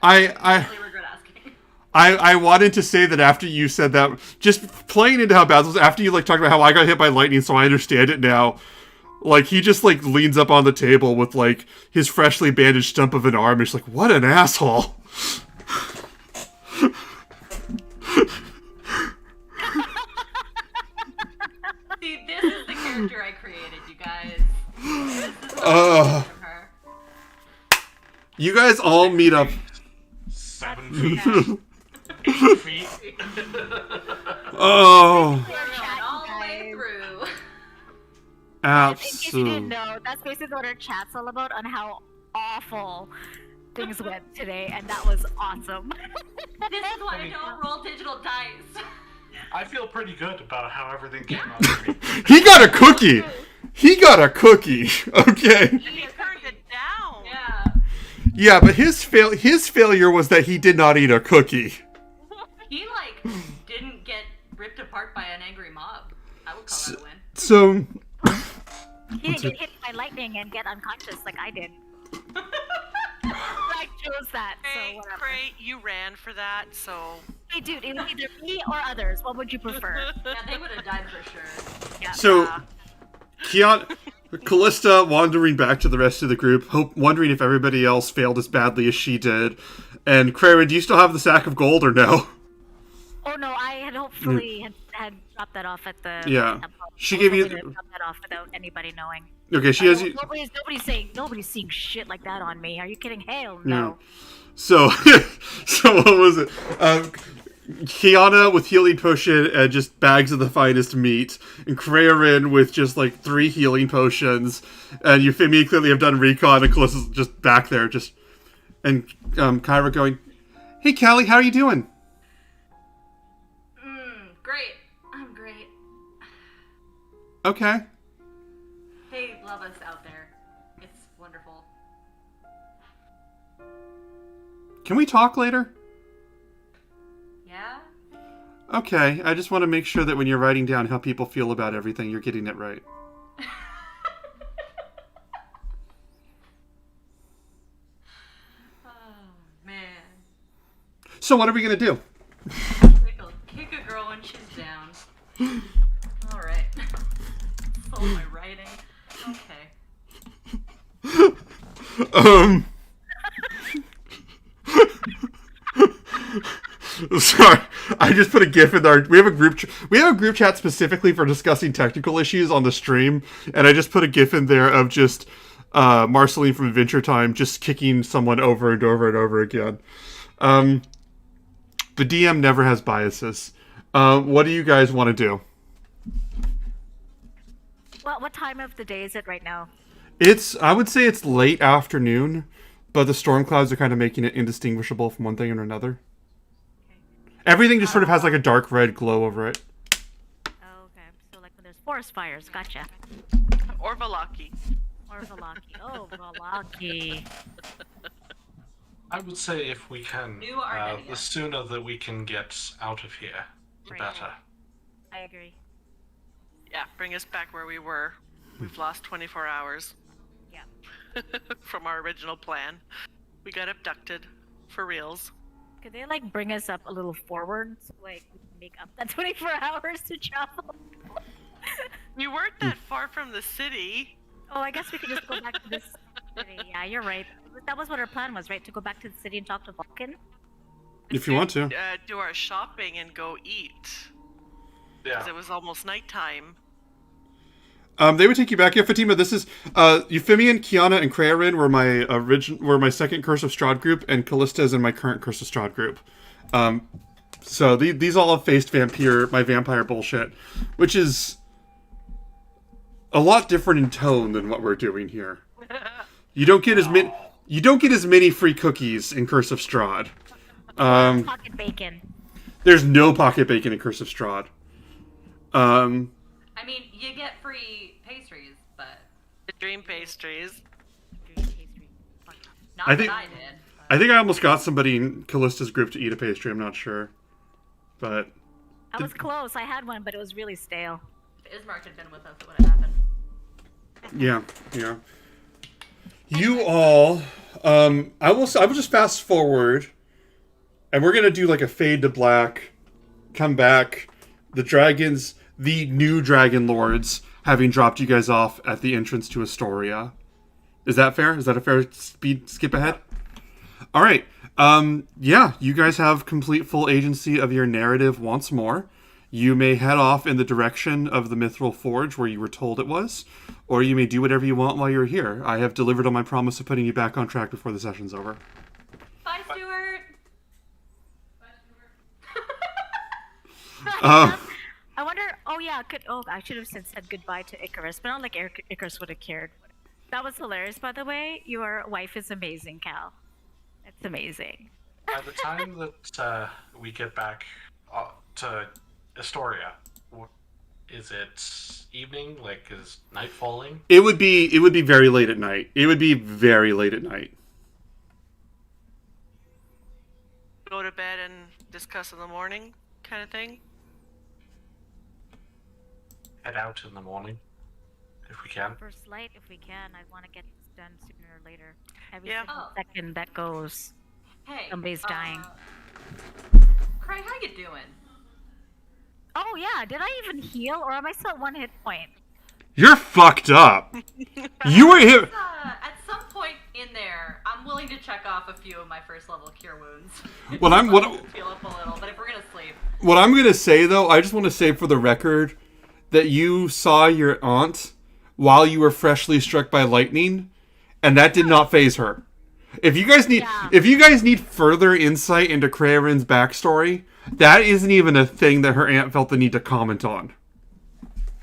I really regret asking. I wanted to say that after you said that, just playing into how bad this was, after you like talked about how I got hit by lightning, so I understand it now. Like, he just like leans up on the table with like his freshly bandaged stump of an arm, and he's like, "What an asshole." See, this is the character I created, you guys. This is what I from her. You guys all meet up. 7 feet. 8 feet. Oh, We're going all the way through. In case you absolutely. didn't know, that's basically what our chat's all about, on how awful things went today, and that was awesome. This is why I don't roll digital dice. I feel pretty good about how everything came out. He got a cookie. He got a cookie. Okay. He turned it down. Yeah. Yeah, but his failure was that he did not eat a cookie. He, like, didn't get ripped ripped apart by an angry mob. I would call that a win. So, He didn't get hit by lightning and get unconscious like I did. I chose that, so Great, whatever. great, you ran for that, so... Hey, dude, it was either me or others. What would you prefer? Yeah, they would have died for sure. Yeah. so Callista wandering back to the rest of the group, wondering if everybody else failed as badly as she did. And Craren, do you still have the sack of gold or no? Oh no, I had hopefully had dropped that off at the Yeah. temple. She I gave was you- hoping to drop that off without anybody knowing. Okay, she has you. Nobody's seeing shit like that on me. Are you kidding? Hell no. So, so what was it? Kiana with healing potion and just bags of the finest meat, and Craren with just like 3 healing potions, and Euphemia clearly have done recon, and Callista's just back there, and Kyra going, "Hey, Callie, how are you doing?" Great. I'm great. Okay. They love us out there. It's wonderful. Can we talk later? Yeah? Okay, I just want to make sure that when you're writing down how people feel about everything, you're getting it right. Oh, man. So what are we gonna do? Kick a girl when she's down. Alright. Sold my writing. Okay. Sorry, I just put a GIF in our. We have a group chat specifically for discussing technical issues on the stream, and I just put a GIF in there of just Marceline from Adventure Time just kicking someone over and over and over again. The DM never has biases. What do you guys want to do? Well, what time of the day is it right now? I would say it's late afternoon, but the storm clouds are kind of making it indistinguishable from one thing or another. Everything just sort of has like a dark red glow over it. Oh, okay. So like when there's forest fires, gotcha. Or Valaki. Or Valaki. Oh, Valaki. I would say if we can, New Armenia. the sooner that we can get out of here, the Right. better. I agree. Yeah, bring us back where we were. We've lost 24 hours Yeah. from our original plan. We got abducted, for reals. Could they like bring us up a little forward so like we can make up that 24 hours to travel? We weren't that far from the city. Oh, I guess we could just go back to this city. Yeah, you're right. That was what our plan was, right? To go back to the city and talk to Vulcan? If you want to. Do our shopping and go eat. Because Yeah. it was almost nighttime. They would take you back. Yeah, Fatima, this is Euphemia, Kiana, and Craren were my second Curse of Strahd group, and Callista is in my current Curse of Strahd group. So these all have faced my vampire bullshit, which is a lot different in tone than what we're doing here. You don't get as many free cookies in Curse of Strahd. Pocket bacon. There's no pocket bacon in Curse of Strahd. I mean, you get free pastries, but The dream pastries. not I think- that I did. I think I almost got somebody in Callista's group to eat a pastry. I'm not sure, but I was close. I had one, but it was really stale. If Ismark had been with us, it would have happened. yeah. You all, I will just fast forward, and we're gonna do like a fade to black. Come back, the new dragon lords, having dropped you guys off at the entrance to Astoria. Is that fair? Is that a fair skip ahead? All right. Yeah, you guys have complete full agency of your narrative once more. You may head off in the direction of the Mithril Forge where you were told it was, or you may do whatever you want while you're here. I have delivered on my promise of putting you back on track before the session's over. Bye, Stuart! I wonder. Oh yeah. I should have said goodbye to Icarus, but not like Icarus would have cared. That was hilarious, by the way. Your wife is amazing, Cal. It's amazing. By the time that we get back to Astoria, is it evening? Like, is night falling? It would be very late at night. It would be very late at night. Go to bed and discuss in the morning, kind of thing. head out in the morning, if we can. First light, if we can. I want to get this done sooner or later. Every Yeah. single second that goes, Hey. somebody's dying. Craig, how you doing? Oh yeah, did I even heal, or am I still at 1 hit point? You're fucked up. You were hit. At some point in there, I'm willing to check off a few of my first level cure wounds. What I'm Feel up a little, but if we're gonna sleep. What I'm gonna say though, I just want to say for the record that you saw your aunt while you were freshly struck by lightning, and that did not phase her. If you guys need further insight into Kraren's backstory, that isn't even a thing that her aunt felt the need to comment on.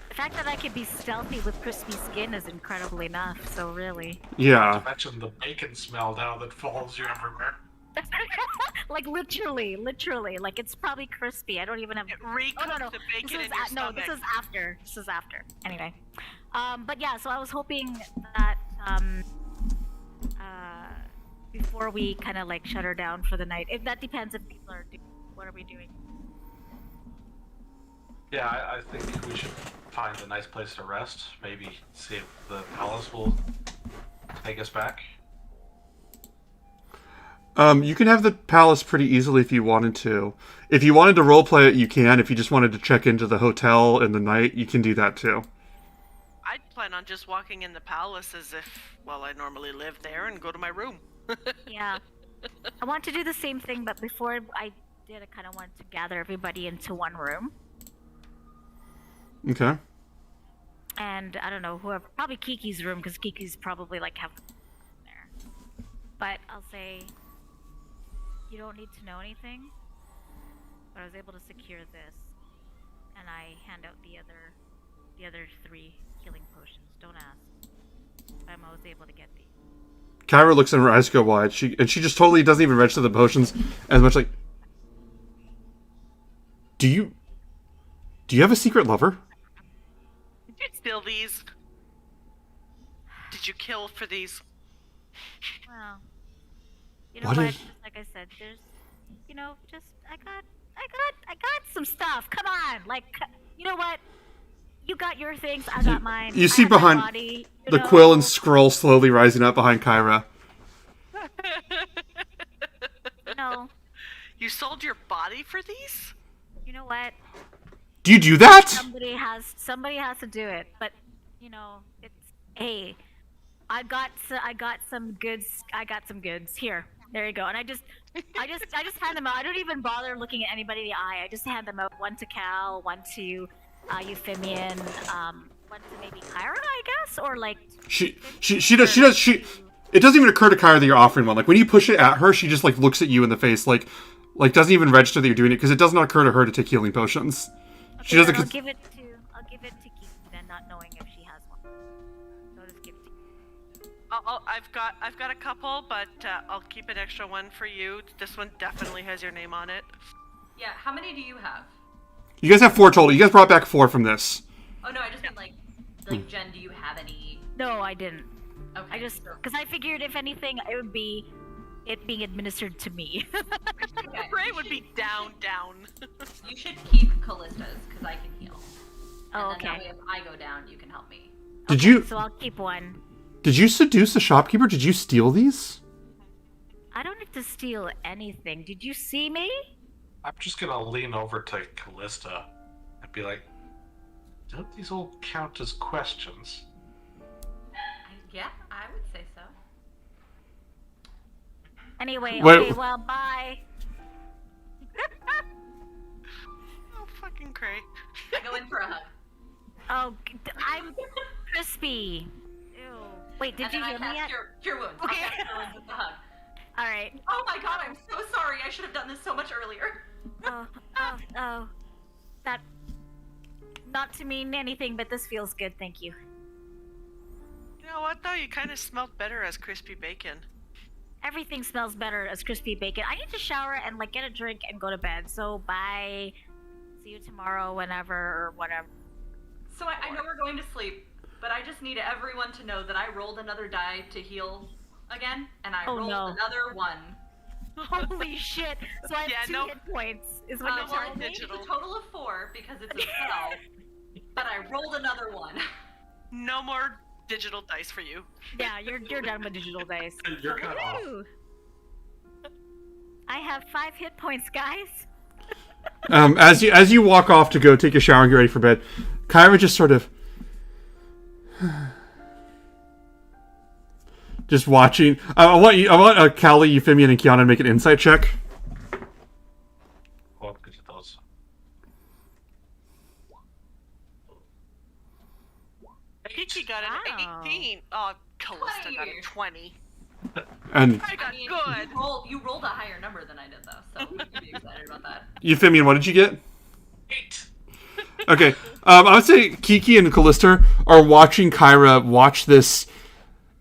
The fact that I could be stealthy with crispy skin is incredible enough, so really. Yeah. Imagine the bacon smell now that follows you everywhere. Like literally, like it's probably crispy. I don't even have. It recooked the bacon in your stomach. This is after. Anyway, but yeah. So I was hoping that before we kind of like shut her down for the night. If that depends if people are. What are we doing? Yeah, I think we should find a nice place to rest. Maybe see if the palace will take us back. You can have the palace pretty easily if you wanted to. If you wanted to roleplay it, you can. If you just wanted to check into the hotel in the night, you can do that too. I'd plan on just walking in the palace as if, well, I normally live there and go to my room. Yeah, I want to do the same thing, but before I did, I kind of wanted to gather everybody into one room. Okay. And I don't know, whoever, probably Kiki's room, because Kiki's probably like have there. But I'll say, you don't need to know anything. But I was able to secure this, and I hand out the other 3 healing potions. Don't ask. But I was able to get these. Kyra looks and her eyes go wide. She just totally doesn't even register the potions as much like. Do you have a secret lover? Did you steal these? Did you kill for these? Well, you know What what? is- Just like I said, there's, just I got some stuff. Come on, like, you know what? You got your things, I got mine. You I see have my behind body, the quill and scroll slowly rising up behind Kyra. No, You sold your body for these? you know what? Do you do that? Somebody has to do it. But it's hey, I got some goods. I got some goods here. There you go. And I just hand them out. I don't even bother looking at anybody in the eye. I just hand them out. One to Cal, one to Euphemian, one to maybe Kyra, I guess, or like. She does. It doesn't even occur to Kyra that you're offering one. Like when you push it at her, she just like looks at you in the face, like doesn't even register that you're doing it because it does not occur to her to take healing potions. Okay, She doesn't. I'll give it to Kiki then, not knowing if she has one. So I'll just give it to Kiki. I've got a couple, but I'll keep an extra one for you. This one definitely has your name on it. Yeah, how many do you have? You guys have 4 total. You guys brought back 4 from this. Oh no, I just mean like Jen, do you have any? No, I didn't. Okay. I just because I figured if anything, it would be it being administered to me. Okay. Ray would be down. You should keep Callista's because I can heal. Oh, And then that okay. way if I go down, you can help me. Did you So I'll keep one. did you seduce the shopkeeper? Did you steal these? I don't need to steal anything. Did you see me? I'm just gonna lean over to Callista and be like, don't these all count as questions? Yeah, I would say so. Anyway, Wait. okay, well, bye. Oh, fucking Cray. I go in for a hug. Oh, I'm crispy. Ew. Wait, did And you then hear me I yet? cast cure wounds. I'll Okay. cast cure wounds with the hug. All right. Oh my god, I'm so sorry. I should have done this so much earlier. Oh. That. Not to mean anything, but this feels good. Thank you. You know what, though? You kind of smelled better as crispy bacon. Everything smells better as crispy bacon. I need to shower and like get a drink and go to bed. So bye. See you tomorrow, whenever or whatever. So I know we're going to sleep, but I just need everyone to know that I rolled another die to heal again, and I Oh, rolled no. another 1. Holy shit! So I have Yeah, 2 no. hit points. Is what Well, you're I telling think me? it's digital. a total of 4 because it's a spell. But I rolled another one. No more digital dice for you. Yeah, you're done with digital dice. You're cut off. Woo! I have 5 hit points, guys. As you walk off to go take a shower and get ready for bed, Kyra just sort of just watching. I want Callie, Euphemian, and Kiana to make an insight check. What could you those? Kiki got an Wow. 18. Oh, Callista 20. got a 20. And I got I mean, good. you rolled a higher number than I did, though, so you can be excited about that. Euphemian, what did you get? 8. Okay, I would say Kiki and Callista are watching Kyra watch this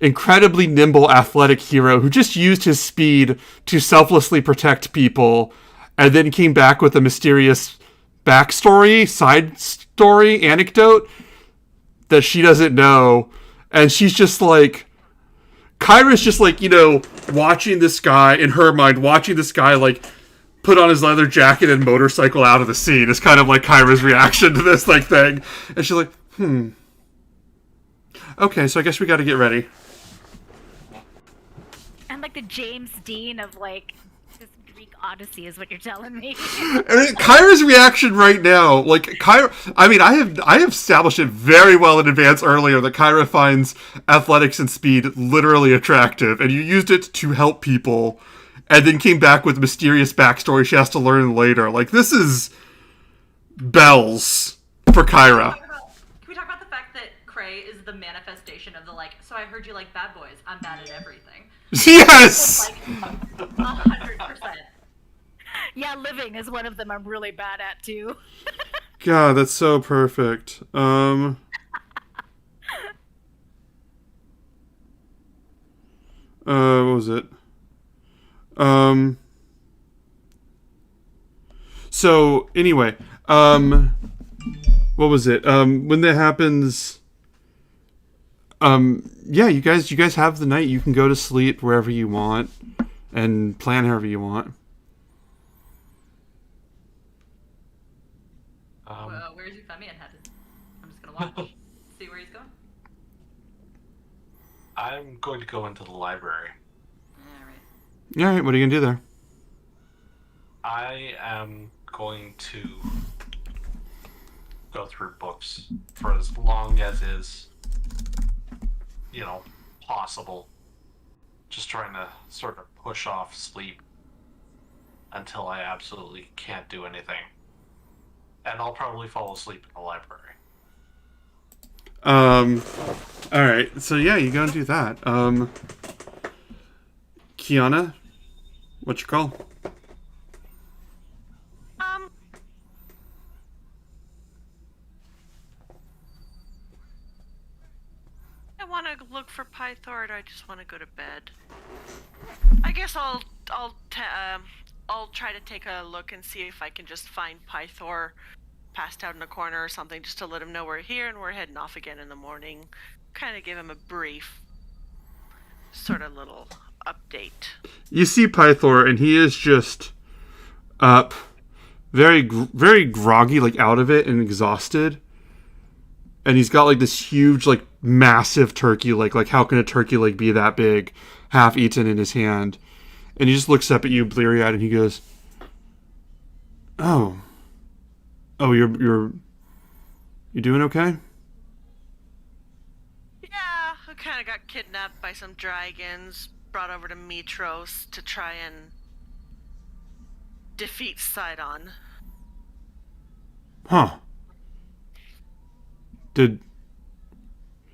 incredibly nimble, athletic hero who just used his speed to selflessly protect people, and then came back with a mysterious backstory, side story, anecdote that she doesn't know, and she's just like, Kyra's just like, watching this guy, in her mind, watching this guy, like, put on his leather jacket and motorcycle out of the scene is kind of like Kyra's reaction to this, like, thing. And she's like, okay, so I guess we gotta get ready. I'm like the James Dean of, like, this Greek Odyssey is what you're telling me. And Kyra's reaction right now, like, Kyra, I mean, I have established it very well in advance earlier that Kyra finds athletics and speed literally attractive, and you used it to help people, and then came back with mysterious backstory she has to learn later. Like, this is bells for Kyra. Can we talk about the fact that Cray is the manifestation of the, like, so I heard you like bad boys, I'm bad at everything. Yes! Like, 100%. Yeah, living is one of them I'm really bad at, too. God, that's so perfect. What was it? So anyway, what was it? When that happens, yeah, you guys have the night. You can go to sleep wherever you want and plan however you want. Well, where's Euphemian headed? I'm just gonna watch, see where he's going. I'm going to go into the library. Alright. All right, what are you gonna do there? I am going to go through books for as long as is, possible. Just trying to sort of push off sleep until I absolutely can't do anything. And I'll probably fall asleep in the library. All right, so yeah, you go and do that. Kiana, what's your call? I want to look for Pythor, or I just want to go to bed. I guess I'll try to take a look and see if I can just find Pythor passed out in a corner or something, just to let him know we're here and we're heading off again in the morning. Kind of give him a brief, sort of little update. You see Pythor, and he is just up, very groggy, like out of it and exhausted. And he's got like this huge, like massive turkey leg. Like, how can a turkey leg be that big, half eaten in his hand? And he just looks up at you, bleary-eyed, and he goes, "Oh, you're doing okay?" Yeah, I kind of got kidnapped by some dragons, brought over to Mitros to try and defeat Sidon. Huh.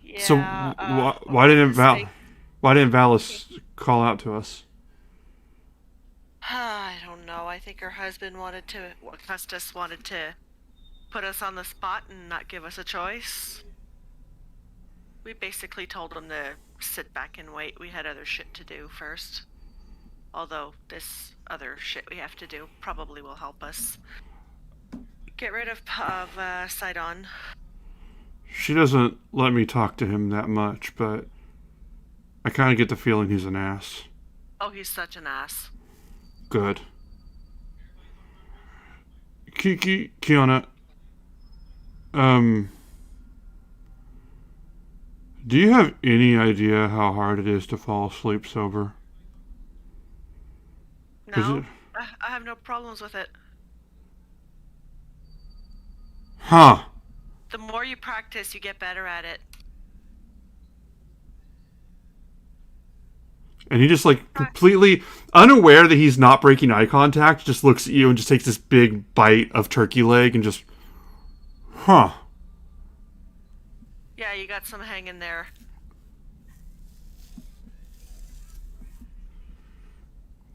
Yeah, So why didn't Valis call out to us? I don't know. I think her husband Custis wanted to put us on the spot and not give us a choice. We basically told him to sit back and wait. We had other shit to do first. Although this other shit we have to do probably will help us get rid of Sidon. She doesn't let me talk to him that much, but I kind of get the feeling he's an ass. Oh, he's such an ass. Good. Kiana, Do you have any idea how hard it is to fall asleep sober? No, I have no problems with it. Huh. The more you practice, you get better at it. And he just, like, completely unaware that he's not breaking eye contact, just looks at you and just takes this big bite of turkey leg and just... Huh. Yeah, you got some hanging there.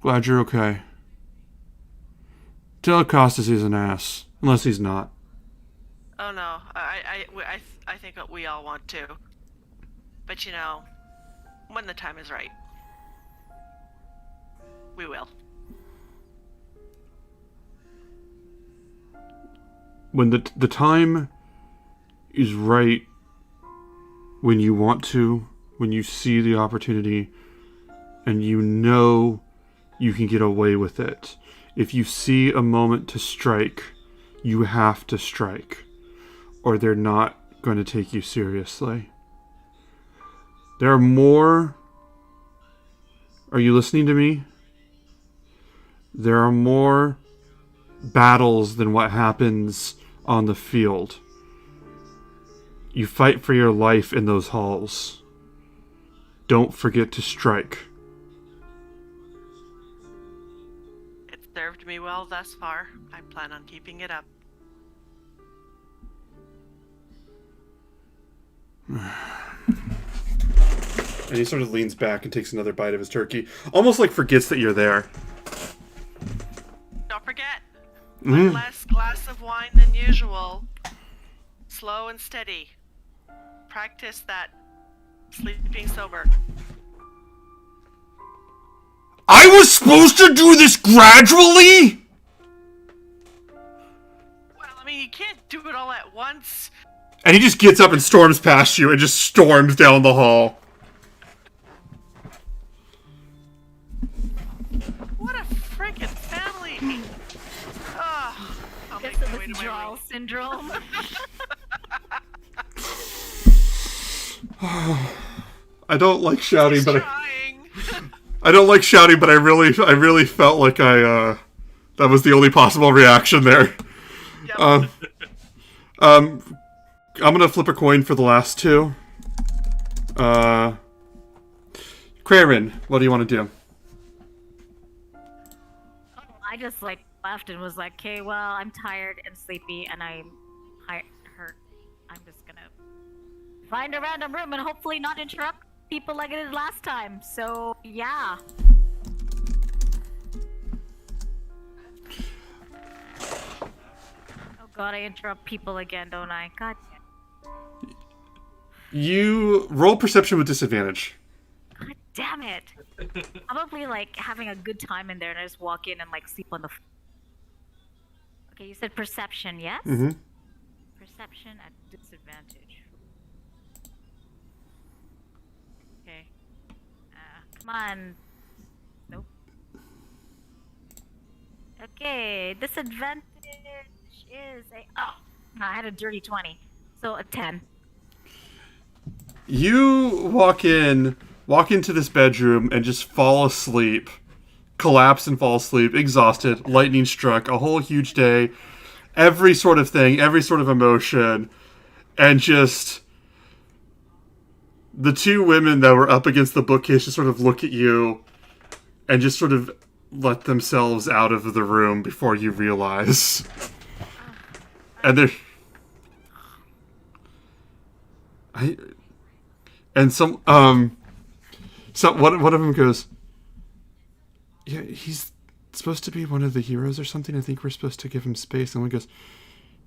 Glad you're okay. Tell Costas he's an ass. Unless he's not. Oh no, I think we all want to. But you know, when the time is right, we will. When the time is right, when you want to, when you see the opportunity, and you know you can get away with it. If you see a moment to strike, you have to strike, or they're not going to take you seriously. There are more... Are you listening to me? There are more battles than what happens on the field. You fight for your life in those halls. Don't forget to strike. It's served me well thus far. I plan on keeping it up. And he sort of leans back and takes another bite of his turkey. Almost like forgets that you're there. Don't forget, one less glass of wine than usual. Slow and steady. Practice that sleeping sober. I was supposed to do this gradually? Well, I mean, you can't do it all at once. And he just gets up and storms past you and just storms down the hall. What a freaking family! Oh, I'll make It's my way to my withdrawal room. syndrome. I don't like shouting, but Trying. I don't like shouting, but I really felt like that was the only possible reaction there. Yep. I'm gonna flip a coin for the last two. Krarin, what do you want to do? I just like left and was like, okay, well, I'm tired and sleepy and I'm hurt. I'm just gonna find a random room and hopefully not interrupt people like I did last time. So yeah. Oh god, I interrupt people again, don't I? God. You roll perception with disadvantage. God damn it. Probably like having a good time in there and I just walk in and like sleep on the Okay, you said perception, yes? Mm-hmm. Perception at disadvantage. Okay. Come on. Nope. Okay, disadvantage is a... Oh! I had a dirty 20. So a 10. You walk into this bedroom and just fall asleep. Collapse and fall asleep, exhausted, lightning struck, a whole huge day, every sort of thing, every sort of emotion, and just the two women that were up against the bookcase just sort of look at you and just sort of let themselves out of the room before you realize. And they're... one of them goes, yeah, he's supposed to be one of the heroes or something. I think we're supposed to give him space. And one goes,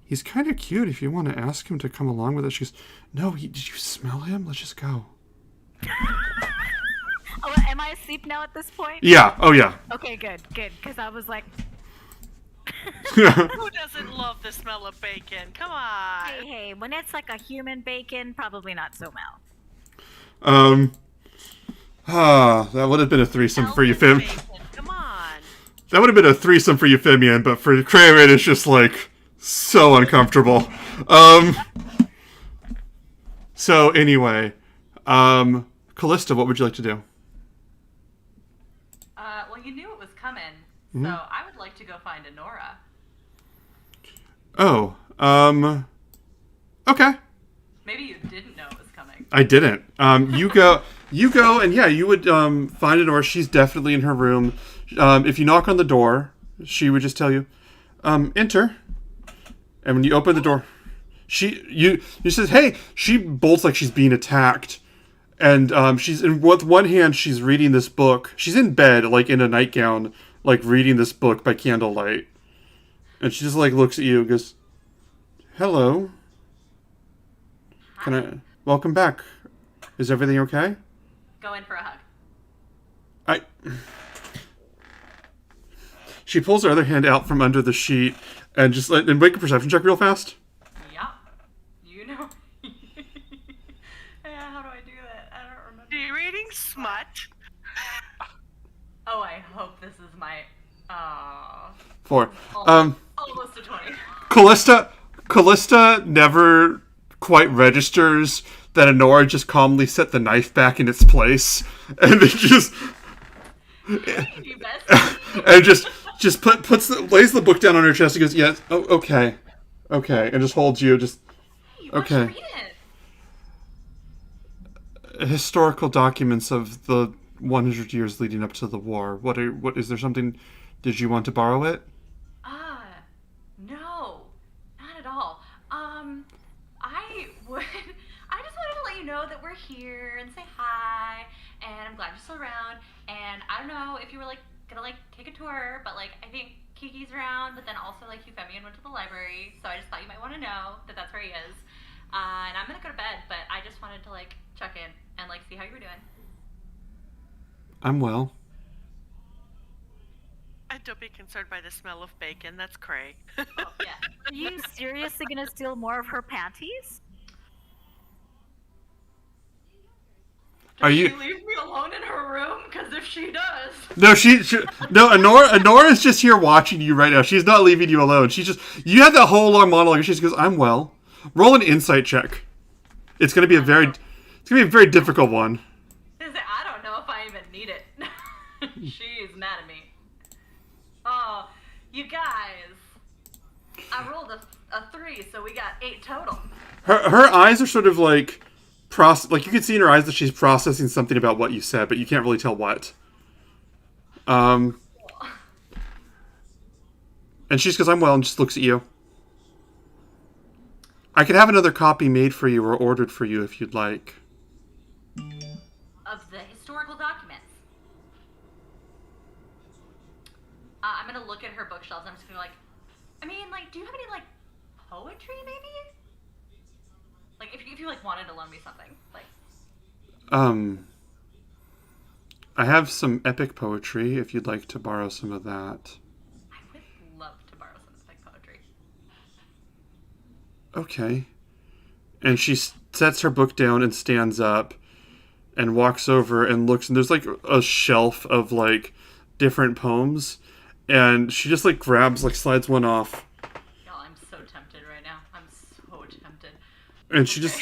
he's kind of cute if you want to ask him to come along with us. She goes, no, did you smell him? Let's just go. Oh, am I asleep now at this point? Yeah. Oh, yeah. Okay, good. Because I was like, Who doesn't love the smell of bacon? Come on. hey, when it's like a human bacon, probably not so well. That would have been a threesome for Elvis Euphemian. bacon, come on. That would have been a threesome for Euphemian, but for Kramer, it's just like so uncomfortable. So anyway, Callista, what would you like to do? Well, you knew it was coming, Mm-hmm. so I would like to go find Honora. Oh, okay. Maybe you didn't know it was coming. I didn't. You go, and yeah, you would find Honora. She's definitely in her room. If you knock on the door, she would just tell you, enter. And when you open the door, you says, hey. She bolts like she's being attacked, and she's with one hand she's reading this book. She's in bed, like in a nightgown, like reading this book by candlelight, and she just like looks at you and goes, hello. Welcome back. Is everything okay? Go in for a hug. She pulls her other hand out from under the sheet and just and make a perception check real fast. Yeah. You know. Yeah, how do I do that? I don't remember. Are you reading smut? Oh, I hope this is my. 4. Almost a 20. Callista never quite registers that Honora just calmly set the knife back in its place, and it just You best. and just lays the book down on her chest and goes, yes, oh, okay, and just holds you, just What you reading? historical documents of the 100 years leading up to the war. What is there something? Did you want to borrow it? No, not at all. I just wanted to let you know that we're here and say hi, and I'm glad you're still around. And I don't know if you were like gonna like take a tour, but like I think Kiki's around, but then also like Euphemian went to the library, so I just thought you might want to know that that's where he is. And I'm gonna go to bed, but I just wanted to like check in and like see how you were doing. I'm well. Don't be concerned by the smell of bacon. That's cray. Oh, yeah. Are you seriously gonna steal more of her panties? Are Does you? she leave me alone in her room? Because if she does, No, Honora's just here watching you right now. She's not leaving you alone. You had that whole long monologue, and she just goes, "I'm well." Roll an insight check. It's gonna be a very difficult one. I don't know if I even need it. She's mad at me. Oh, you guys! I rolled a 3, so we got 8 total. Her eyes are sort of like like you can see in her eyes that she's processing something about what you said, but you can't really tell what. And she just goes, "I'm well," and just looks at you. I could have another copy made for you or ordered for you if you'd like. Of the historical documents. I'm gonna look at her bookshelves. I'm just gonna do you have any poetry maybe? Like if you wanted to loan me something, I have some epic poetry if you'd like to borrow some of that. I would love to borrow some epic poetry. Okay. And she sets her book down and stands up and walks over and looks, and there's a shelf of different poems, and she just grabs, slides one off. Y'all, I'm so tempted right now. I'm so tempted. And she just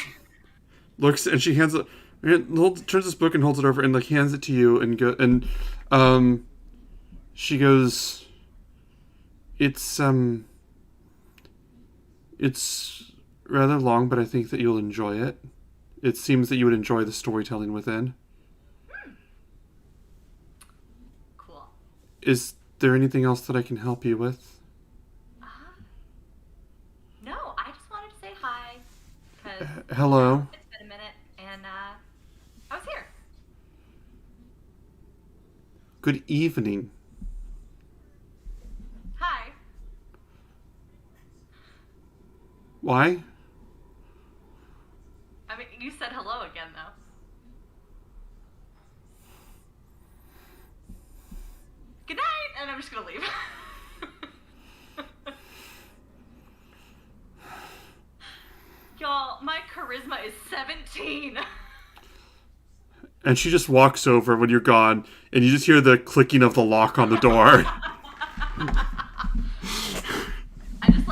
looks, and she turns this book and holds it over and hands it to you and she goes, it's rather long, but I think that you'll enjoy it. It seems that you would enjoy the storytelling within. Cool. Is there anything else that I can help you with? No, I just wanted to say hi. Because Hello. it's been a minute, and I was here. Good evening. Hi. Why? I mean, you said hello again, though. Good night, and I'm just gonna leave. Y'all, my charisma is 17. And she just walks over when you're gone, and you just hear the clicking of the lock on the door. I just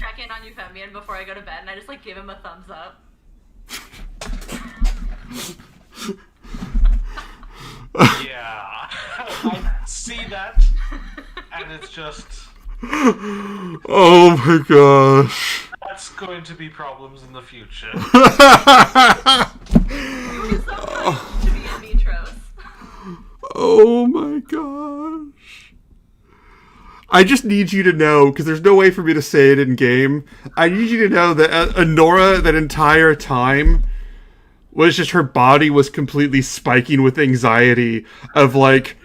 check in on Euphemian before I go to bed, and I just give him a thumbs up. Yeah. I see that, and it's just... Oh my gosh. That's going to be problems in the future. We were so close to be in vitros. Oh my gosh. I just need you to know, because there's no way for me to say it in game. I need you to know that Honora, that entire time, was just her body was completely spiking with anxiety of like,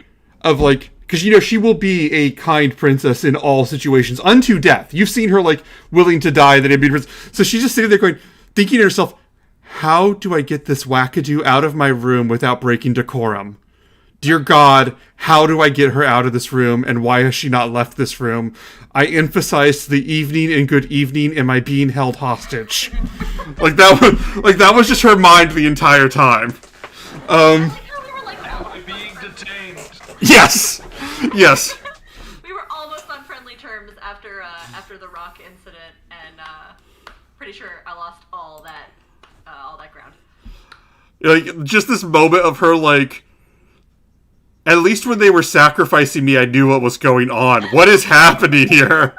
because she will be a kind princess in all situations, unto death. You've seen her like willing to die, then be a princess. So she's just sitting there going, thinking to herself, how do I get this wackadoo out of my room without breaking decorum? Dear God, how do I get her out of this room, and why has she not left this room? I emphasized the evening and good evening. Am I being held hostage? that was just her mind the entire time. Like how we were like Am I being detained? Yes. Yes. we were almost on friendly terms after the rock incident, and pretty sure I lost all that ground. Like, just this moment of her, like, at least when they were sacrificing me, I knew what was going on. What is happening here?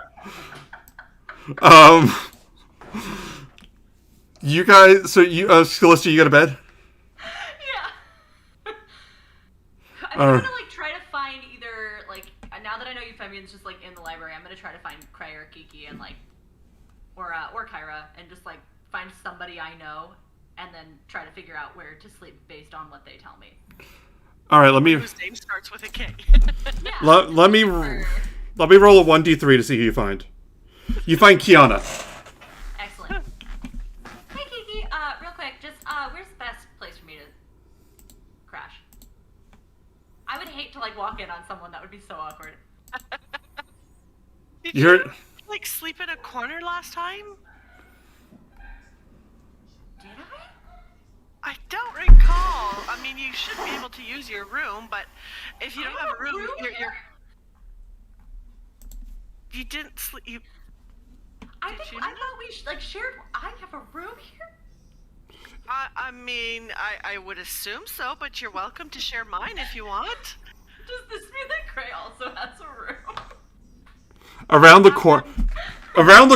You guys, so you, Callista, you go to bed? Yeah. I'm gonna like try to find either like now that I know Euphemian's just like in the library, I'm gonna try to find Cray or Kiki and like or Kyra and just like find somebody I know and then try to figure out where to sleep based on what they tell me. All right, let me Whose name starts with a K. Yeah. let me roll a 1d3 to see who you find. You find Kiana. Excellent. Hey Kiki, real quick, just where's the best place for me to crash? I would hate to like walk in on someone. That would be so awkward. Did You're- you like sleep in a corner last time? Did I? I don't recall. I mean, you should be able to use your room, but if you don't have a room, you're you didn't sleep. You I Did think you I not? thought we like shared. I have a room here. I mean, I would assume so, but you're welcome to share mine if you want. Does this mean that Cray also has a room? Around the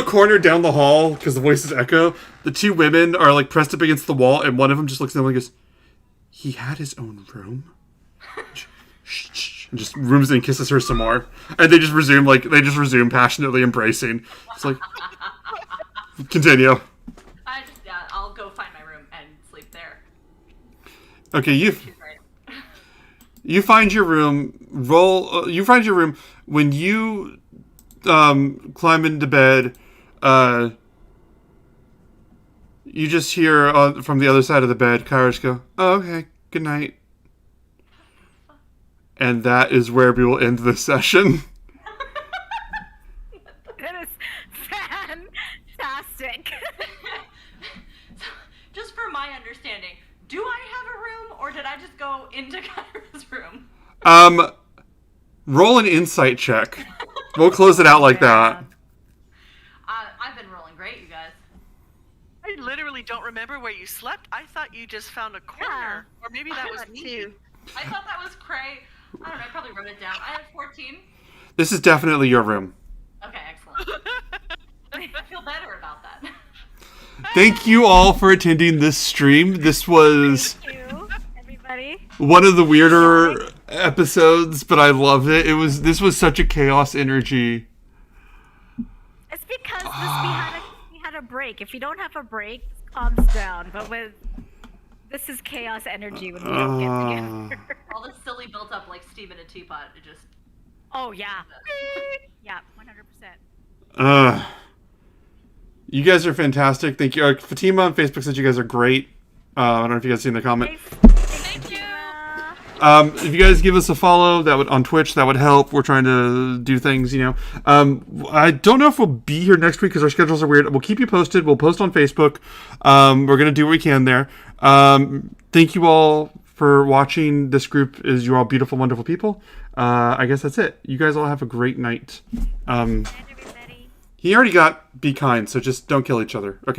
corner down the hall, because the voices echo, the two women are like pressed up against the wall, and one of them just looks at them and goes, he had his own room? Shh, and just rooms in and kisses her some more. And they just resume passionately embracing. It's like, continue. I'll go find my room and sleep there. Okay, She's right. you find your room, you find your room when you climb into bed. You just hear from the other side of the bed, Kairos go, oh, okay, good night. And that is where we will end this session. That is fantastic. So, just for my understanding, do I have a room or did I just go into Kyra's room? Roll an insight check. We'll close it out like that. I've been rolling great, you guys. I literally don't remember where you slept. I thought you just found a corner, or maybe that was me. Too. I thought that was Cray. I don't know, I probably wrote it down. I have 14. This is definitely your room. Okay, excellent. I feel better about that. Thank you all for attending this stream. This was Thank you, everybody. one of the weirder episodes, but I loved it. This was such a chaos energy. It's because we had a break. If you don't have a break, it calms down. But this is chaos energy when we don't get together. All this silly built up like steam in a teapot. It just. Oh yeah, yeah, 100%. You guys are fantastic. Thank you. Fatima on Facebook said you guys are great. I don't know if you guys seen the comment. Thank you. If you guys give us a follow, that would on Twitch, that would help. We're trying to do things, I don't know if we'll be here next week because our schedules are weird. We'll keep you posted. We'll post on Facebook. We're gonna do what we can there. Thank you all for watching. This group is you all beautiful, wonderful people. I guess that's it. You guys all have a great night. And everybody. He already got be kind, so just don't kill each other. Okay.